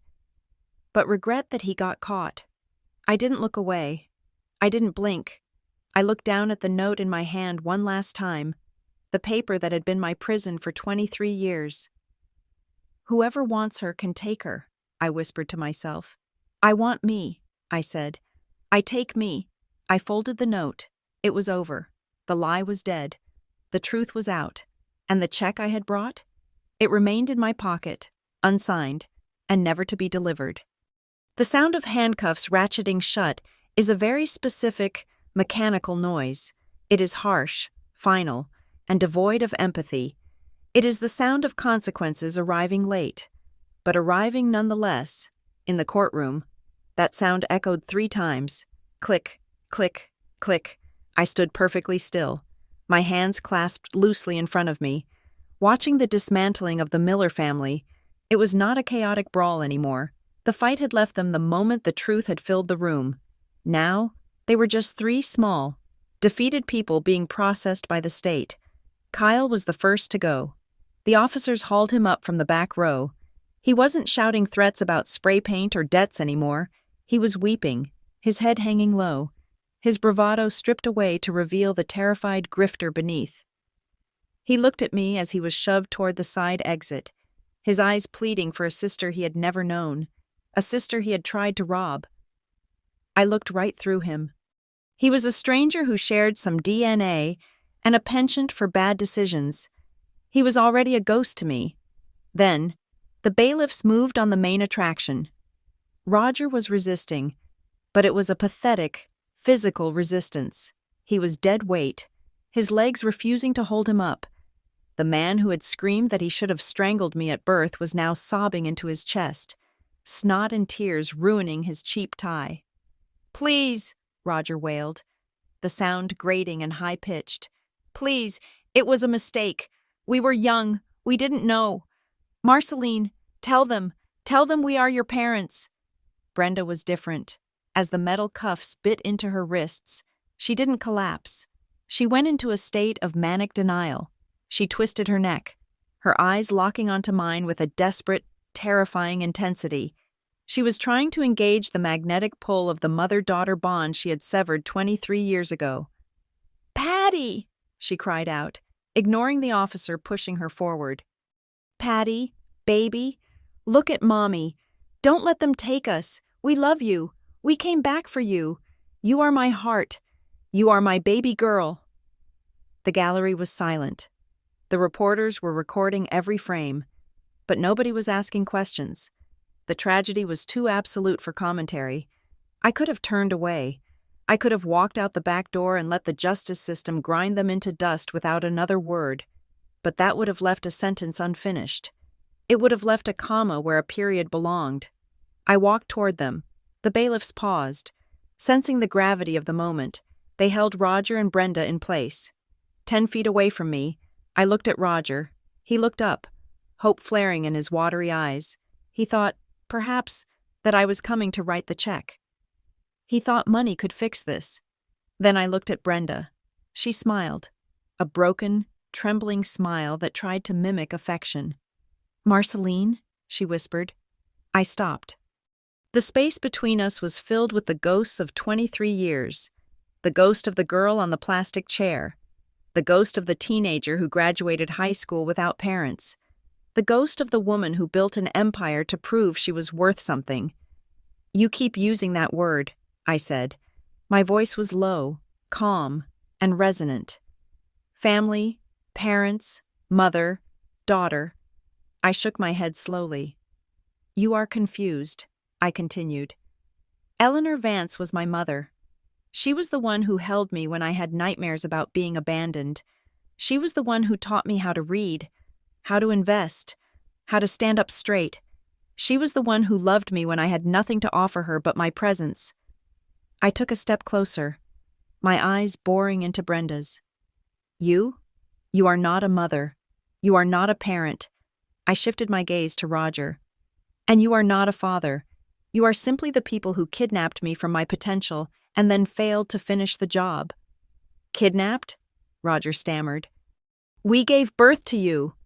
but regret that he got caught. I didn't look away. I didn't blink. I looked down at the note in my hand one last time, the paper that had been my prison for 23 years. Whoever wants her can take her, I whispered to myself. I want me, I said. I take me. I folded the note. It was over. The lie was dead. The truth was out. And the check I had brought? It remained in my pocket, unsigned, and never to be delivered. The sound of handcuffs ratcheting shut is a very specific, mechanical noise. It is harsh, final, and devoid of empathy. It is the sound of consequences arriving late, but arriving nonetheless. In the courtroom, that sound echoed 3 times. Click, click, click. I stood perfectly still, my hands clasped loosely in front of me. Watching the dismantling of the Miller family, it was not a chaotic brawl anymore. The fight had left them the moment the truth had filled the room. Now, they were just 3 small, defeated people being processed by the state. Kyle was the first to go. The officers hauled him up from the back row. He wasn't shouting threats about spray paint or debts anymore. He was weeping, his head hanging low, his bravado stripped away to reveal the terrified grifter beneath. He looked at me as he was shoved toward the side exit, his eyes pleading for a sister he had never known, a sister he had tried to rob. I looked right through him. He was a stranger who shared some DNA and a penchant for bad decisions. He was already a ghost to me. Then, the bailiffs moved on the main attraction. Roger was resisting, but it was a pathetic, physical resistance. He was dead weight, his legs refusing to hold him up. The man who had screamed that he should have strangled me at birth was now sobbing into his chest, snot and tears ruining his cheap tie. "Please," Roger wailed, the sound grating and high-pitched. "Please, it was a mistake. We were young. We didn't know. Marceline, tell them we are your parents." Brenda was different. As the metal cuffs bit into her wrists, she didn't collapse. She went into a state of manic denial. She twisted her neck, her eyes locking onto mine with a desperate, terrifying intensity. She was trying to engage the magnetic pull of the mother-daughter bond she had severed 23 years ago. "Patty!" she cried out, ignoring the officer pushing her forward. "Patty, baby, look at Mommy. Don't let them take us. We love you. We came back for you. You are my heart. You are my baby girl." The gallery was silent. The reporters were recording every frame, but nobody was asking questions. The tragedy was too absolute for commentary. I could have turned away. I could have walked out the back door and let the justice system grind them into dust without another word, but that would have left a sentence unfinished. It would have left a comma where a period belonged. I walked toward them. The bailiffs paused. Sensing the gravity of the moment, they held Roger and Brenda in place. 10 feet away from me, I looked at Roger. He looked up, hope flaring in his watery eyes. He thought, perhaps, that I was coming to write the check. He thought money could fix this. Then I looked at Brenda. She smiled, a broken, trembling smile that tried to mimic affection. "Marceline," she whispered. I stopped. The space between us was filled with the ghosts of 23 years. The ghost of the girl on the plastic chair. The ghost of the teenager who graduated high school without parents. The ghost of the woman who built an empire to prove she was worth something. "You keep using that word," I said. My voice was low, calm, and resonant. "Family, parents, mother, daughter." I shook my head slowly. "You are confused," I continued. "Eleanor Vance was my mother. She was the one who held me when I had nightmares about being abandoned. She was the one who taught me how to read, how to invest, how to stand up straight. She was the one who loved me when I had nothing to offer her but my presence." I took a step closer, my eyes boring into Brenda's. You are not a mother. You are not a parent." I shifted my gaze to Roger. "And you are not a father. You are simply the people who kidnapped me from my potential and then failed to finish the job." "Kidnapped?" Roger stammered. "We gave birth to you.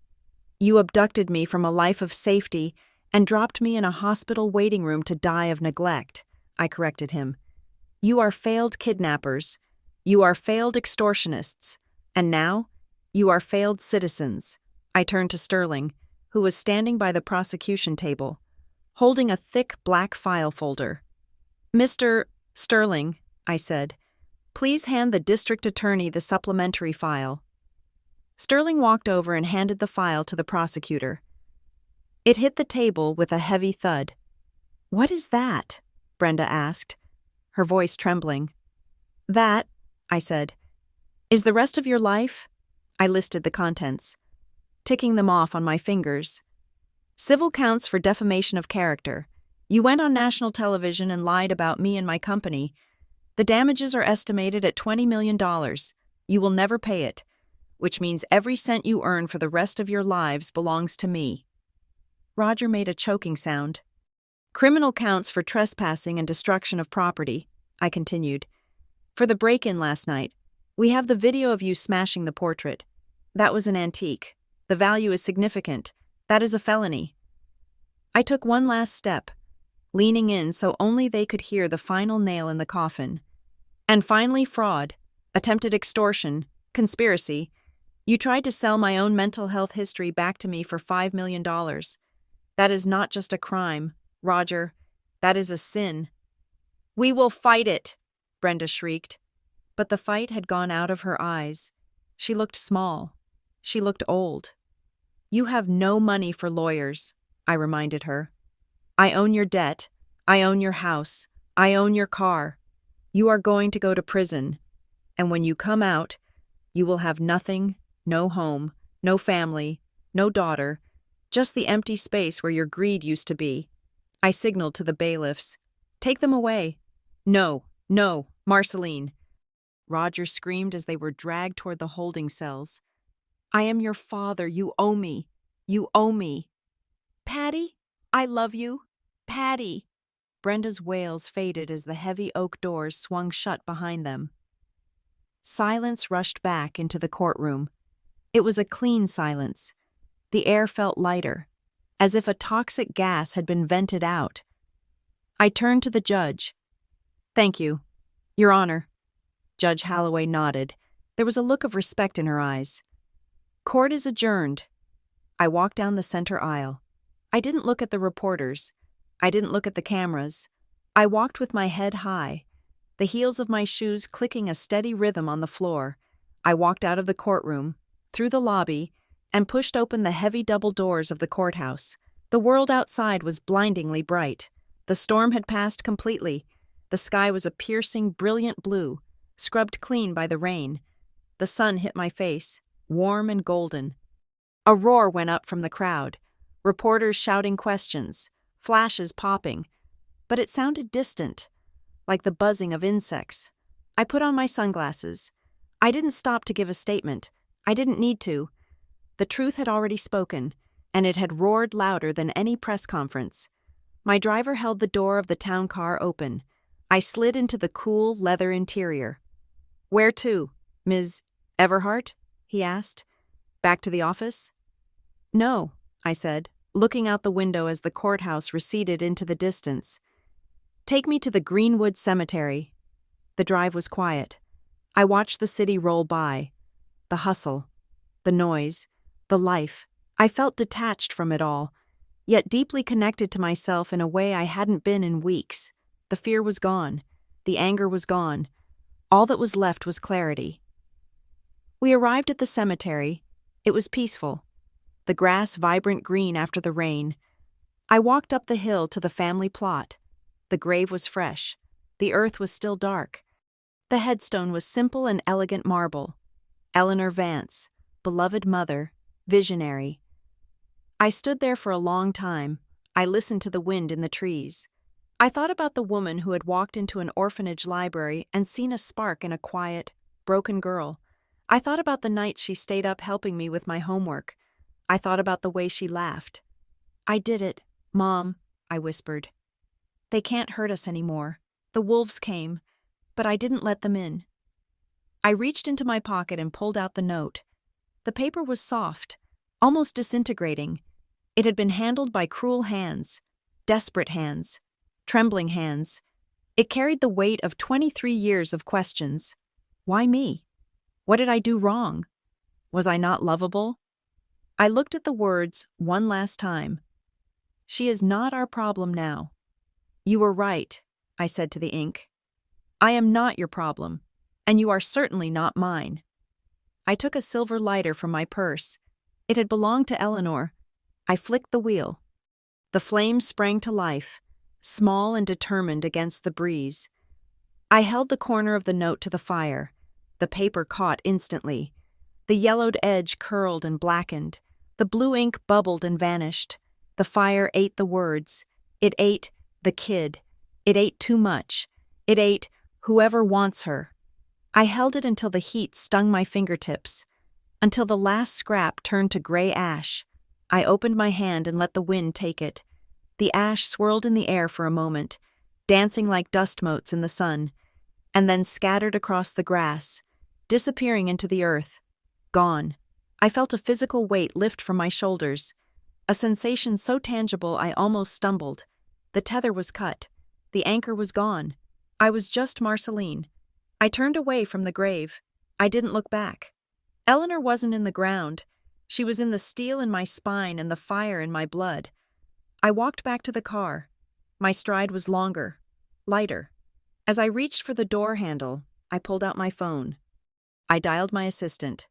You abducted me from a life of safety and dropped me in a hospital waiting room to die of neglect," I corrected him. "You are failed kidnappers. You are failed extortionists. And now, you are failed citizens." I turned to Sterling, who was standing by the prosecution table, holding a thick black file folder. "Mr. Sterling," I said, "please hand the district attorney the supplementary file." Sterling walked over and handed the file to the prosecutor. It hit the table with a heavy thud. "What is that?" Brenda asked, her voice trembling. "That," I said, "is the rest of your life?" I listed the contents, ticking them off on my fingers. "Civil counts for defamation of character. You went on national television and lied about me and my company. The damages are estimated at $20 million. You will never pay it, which means every cent you earn for the rest of your lives belongs to me." Roger made a choking sound. "Criminal counts for trespassing and destruction of property," I continued. "For the break-in last night, we have the video of you smashing the portrait. That was an antique. The value is significant. That is a felony." I took one last step, leaning in so only they could hear the final nail in the coffin. And finally, fraud, attempted extortion, conspiracy. You tried to sell my own mental health history back to me for $5 million. That is not just a crime, Roger. That is a sin. We will fight it, Brenda shrieked. But the fight had gone out of her eyes. She looked small. She looked old. You have no money for lawyers, I reminded her. I own your debt. I own your house. I own your car. You are going to go to prison. And when you come out, you will have nothing, no home, no family, no daughter, just the empty space where your greed used to be. I signaled to the bailiffs. Take them away. No, no, Marceline. Roger screamed as they were dragged toward the holding cells. I am your father. You owe me. You owe me. Patty, I love you. Patty. Brenda's wails faded as the heavy oak doors swung shut behind them. Silence rushed back into the courtroom. It was a clean silence. The air felt lighter, as if a toxic gas had been vented out. I turned to the judge. Thank you, Your Honor. Judge Holloway nodded. There was a look of respect in her eyes. Court is adjourned. I walked down the center aisle. I didn't look at the reporters. I didn't look at the cameras. I walked with my head high, the heels of my shoes clicking a steady rhythm on the floor. I walked out of the courtroom, through the lobby, and pushed open the heavy double doors of the courthouse. The world outside was blindingly bright. The storm had passed completely. The sky was a piercing, brilliant blue, scrubbed clean by the rain. The sun hit my face, warm and golden. A roar went up from the crowd, reporters shouting questions, flashes popping, but it sounded distant, like the buzzing of insects. I put on my sunglasses. I didn't stop to give a statement. I didn't need to. The truth had already spoken, and it had roared louder than any press conference. My driver held the door of the town car open. I slid into the cool, leather interior. Where to, Ms. Everhart? He asked. Back to the office? No, I said, looking out the window as the courthouse receded into the distance. Take me to the Greenwood Cemetery. The drive was quiet. I watched the city roll by. The hustle, the noise, the life. I felt detached from it all, yet deeply connected to myself in a way I hadn't been in weeks. The fear was gone. The anger was gone. All that was left was clarity. We arrived at the cemetery. It was peaceful. The grass vibrant green after the rain. I walked up the hill to the family plot. The grave was fresh. The earth was still dark. The headstone was simple and elegant marble. Eleanor Vance, beloved mother, visionary. I stood there for a long time. I listened to the wind in the trees. I thought about the woman who had walked into an orphanage library and seen a spark in a quiet, broken girl. I thought about the nights she stayed up helping me with my homework. I thought about the way she laughed. I did it, Mom, I whispered. They can't hurt us anymore. The wolves came, but I didn't let them in. I reached into my pocket and pulled out the note. The paper was soft, almost disintegrating. It had been handled by cruel hands, desperate hands, trembling hands. It carried the weight of 23 years of questions. Why me? What did I do wrong? Was I not lovable? I looked at the words one last time. She is not our problem now. You were right, I said to the ink. I am not your problem, and you are certainly not mine. I took a silver lighter from my purse. It had belonged to Eleanor. I flicked the wheel. The flames sprang to life, small and determined against the breeze. I held the corner of the note to the fire. The paper caught instantly. The yellowed edge curled and blackened. The blue ink bubbled and vanished. The fire ate the words. It ate the kid. It ate too much. It ate whoever wants her. I held it until the heat stung my fingertips, until the last scrap turned to gray ash. I opened my hand and let the wind take it. The ash swirled in the air for a moment, dancing like dust motes in the sun, and then scattered across the grass, disappearing into the earth. Gone. I felt a physical weight lift from my shoulders, A sensation so tangible I almost stumbled. The tether was cut. The anchor was gone. I was just Marceline. I turned away from the grave. I didn't look back. Eleanor wasn't in the ground. She was in the steel in my spine and the fire in my blood. I walked back to the car. My stride was longer, lighter. As I reached for the door handle, I pulled out my phone. I dialed my assistant.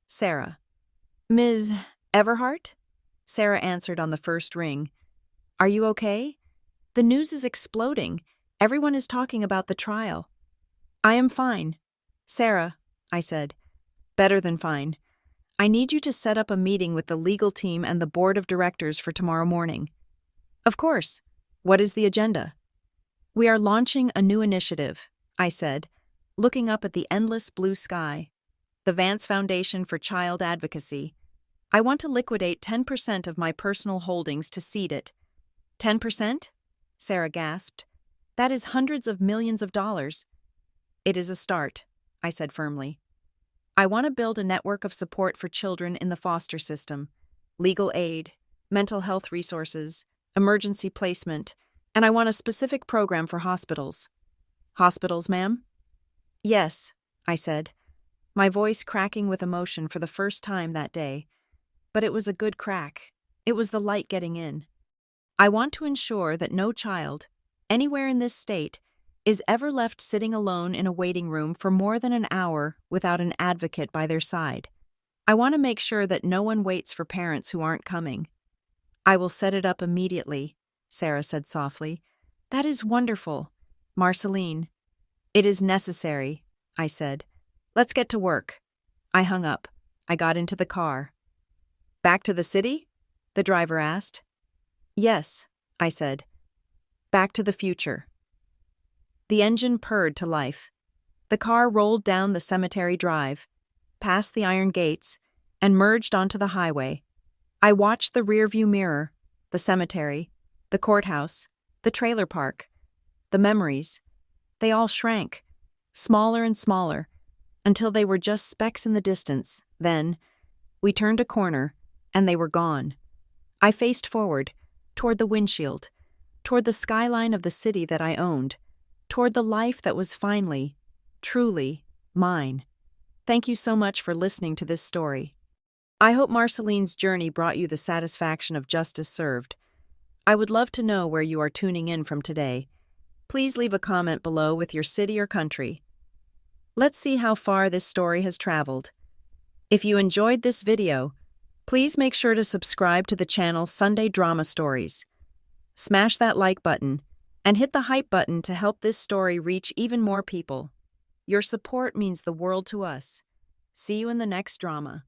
Sarah. Ms. Everhart? Sarah answered on the first ring. Are you okay? The news is exploding. Everyone is talking about the trial. I am fine. Sarah, I said. Better than fine. I need you to set up a meeting with the legal team and the board of directors for tomorrow morning. Of course. What is the agenda? We are launching a new initiative, I said, looking up at the endless blue sky. The Vance Foundation for Child Advocacy. I want to liquidate 10% of my personal holdings to seed it. 10%? Sarah gasped. That is hundreds of millions of dollars. It is a start, I said firmly. I want to build a network of support for children in the foster system, legal aid, mental health resources, emergency placement, and I want a specific program for hospitals. Hospitals, ma'am? Yes, I said, my voice cracking with emotion for the first time that day. But it was a good crack. It was the light getting in. I want to ensure that no child, anywhere in this state, is ever left sitting alone in a waiting room for more than an hour without an advocate by their side. I want to make sure that no one waits for parents who aren't coming. I will set it up immediately, Sarah said softly. That is wonderful. Marceline. It is necessary, I said. Let's get to work. I hung up. I got into the car. Back to the city? The driver asked. Yes, I said. Back to the future. The engine purred to life. The car rolled down the cemetery drive, past the iron gates, and merged onto the highway. I watched the rearview mirror, the cemetery, the courthouse, the trailer park, the memories. They all shrank, smaller and smaller, until they were just specks in the distance. Then, we turned a corner, and they were gone. I faced forward, toward the windshield, toward the skyline of the city that I owned, toward the life that was finally, truly, mine. Thank you so much for listening to this story. I hope Marceline's journey brought you the satisfaction of justice served. I would love to know where you are tuning in from today. Please leave a comment below with your city or country. Let's see how far this story has traveled. If you enjoyed this video, please make sure to subscribe to the channel Sunday Drama Stories. Smash that like button and hit the hype button to help this story reach even more people. Your support means the world to us. See you in the next drama.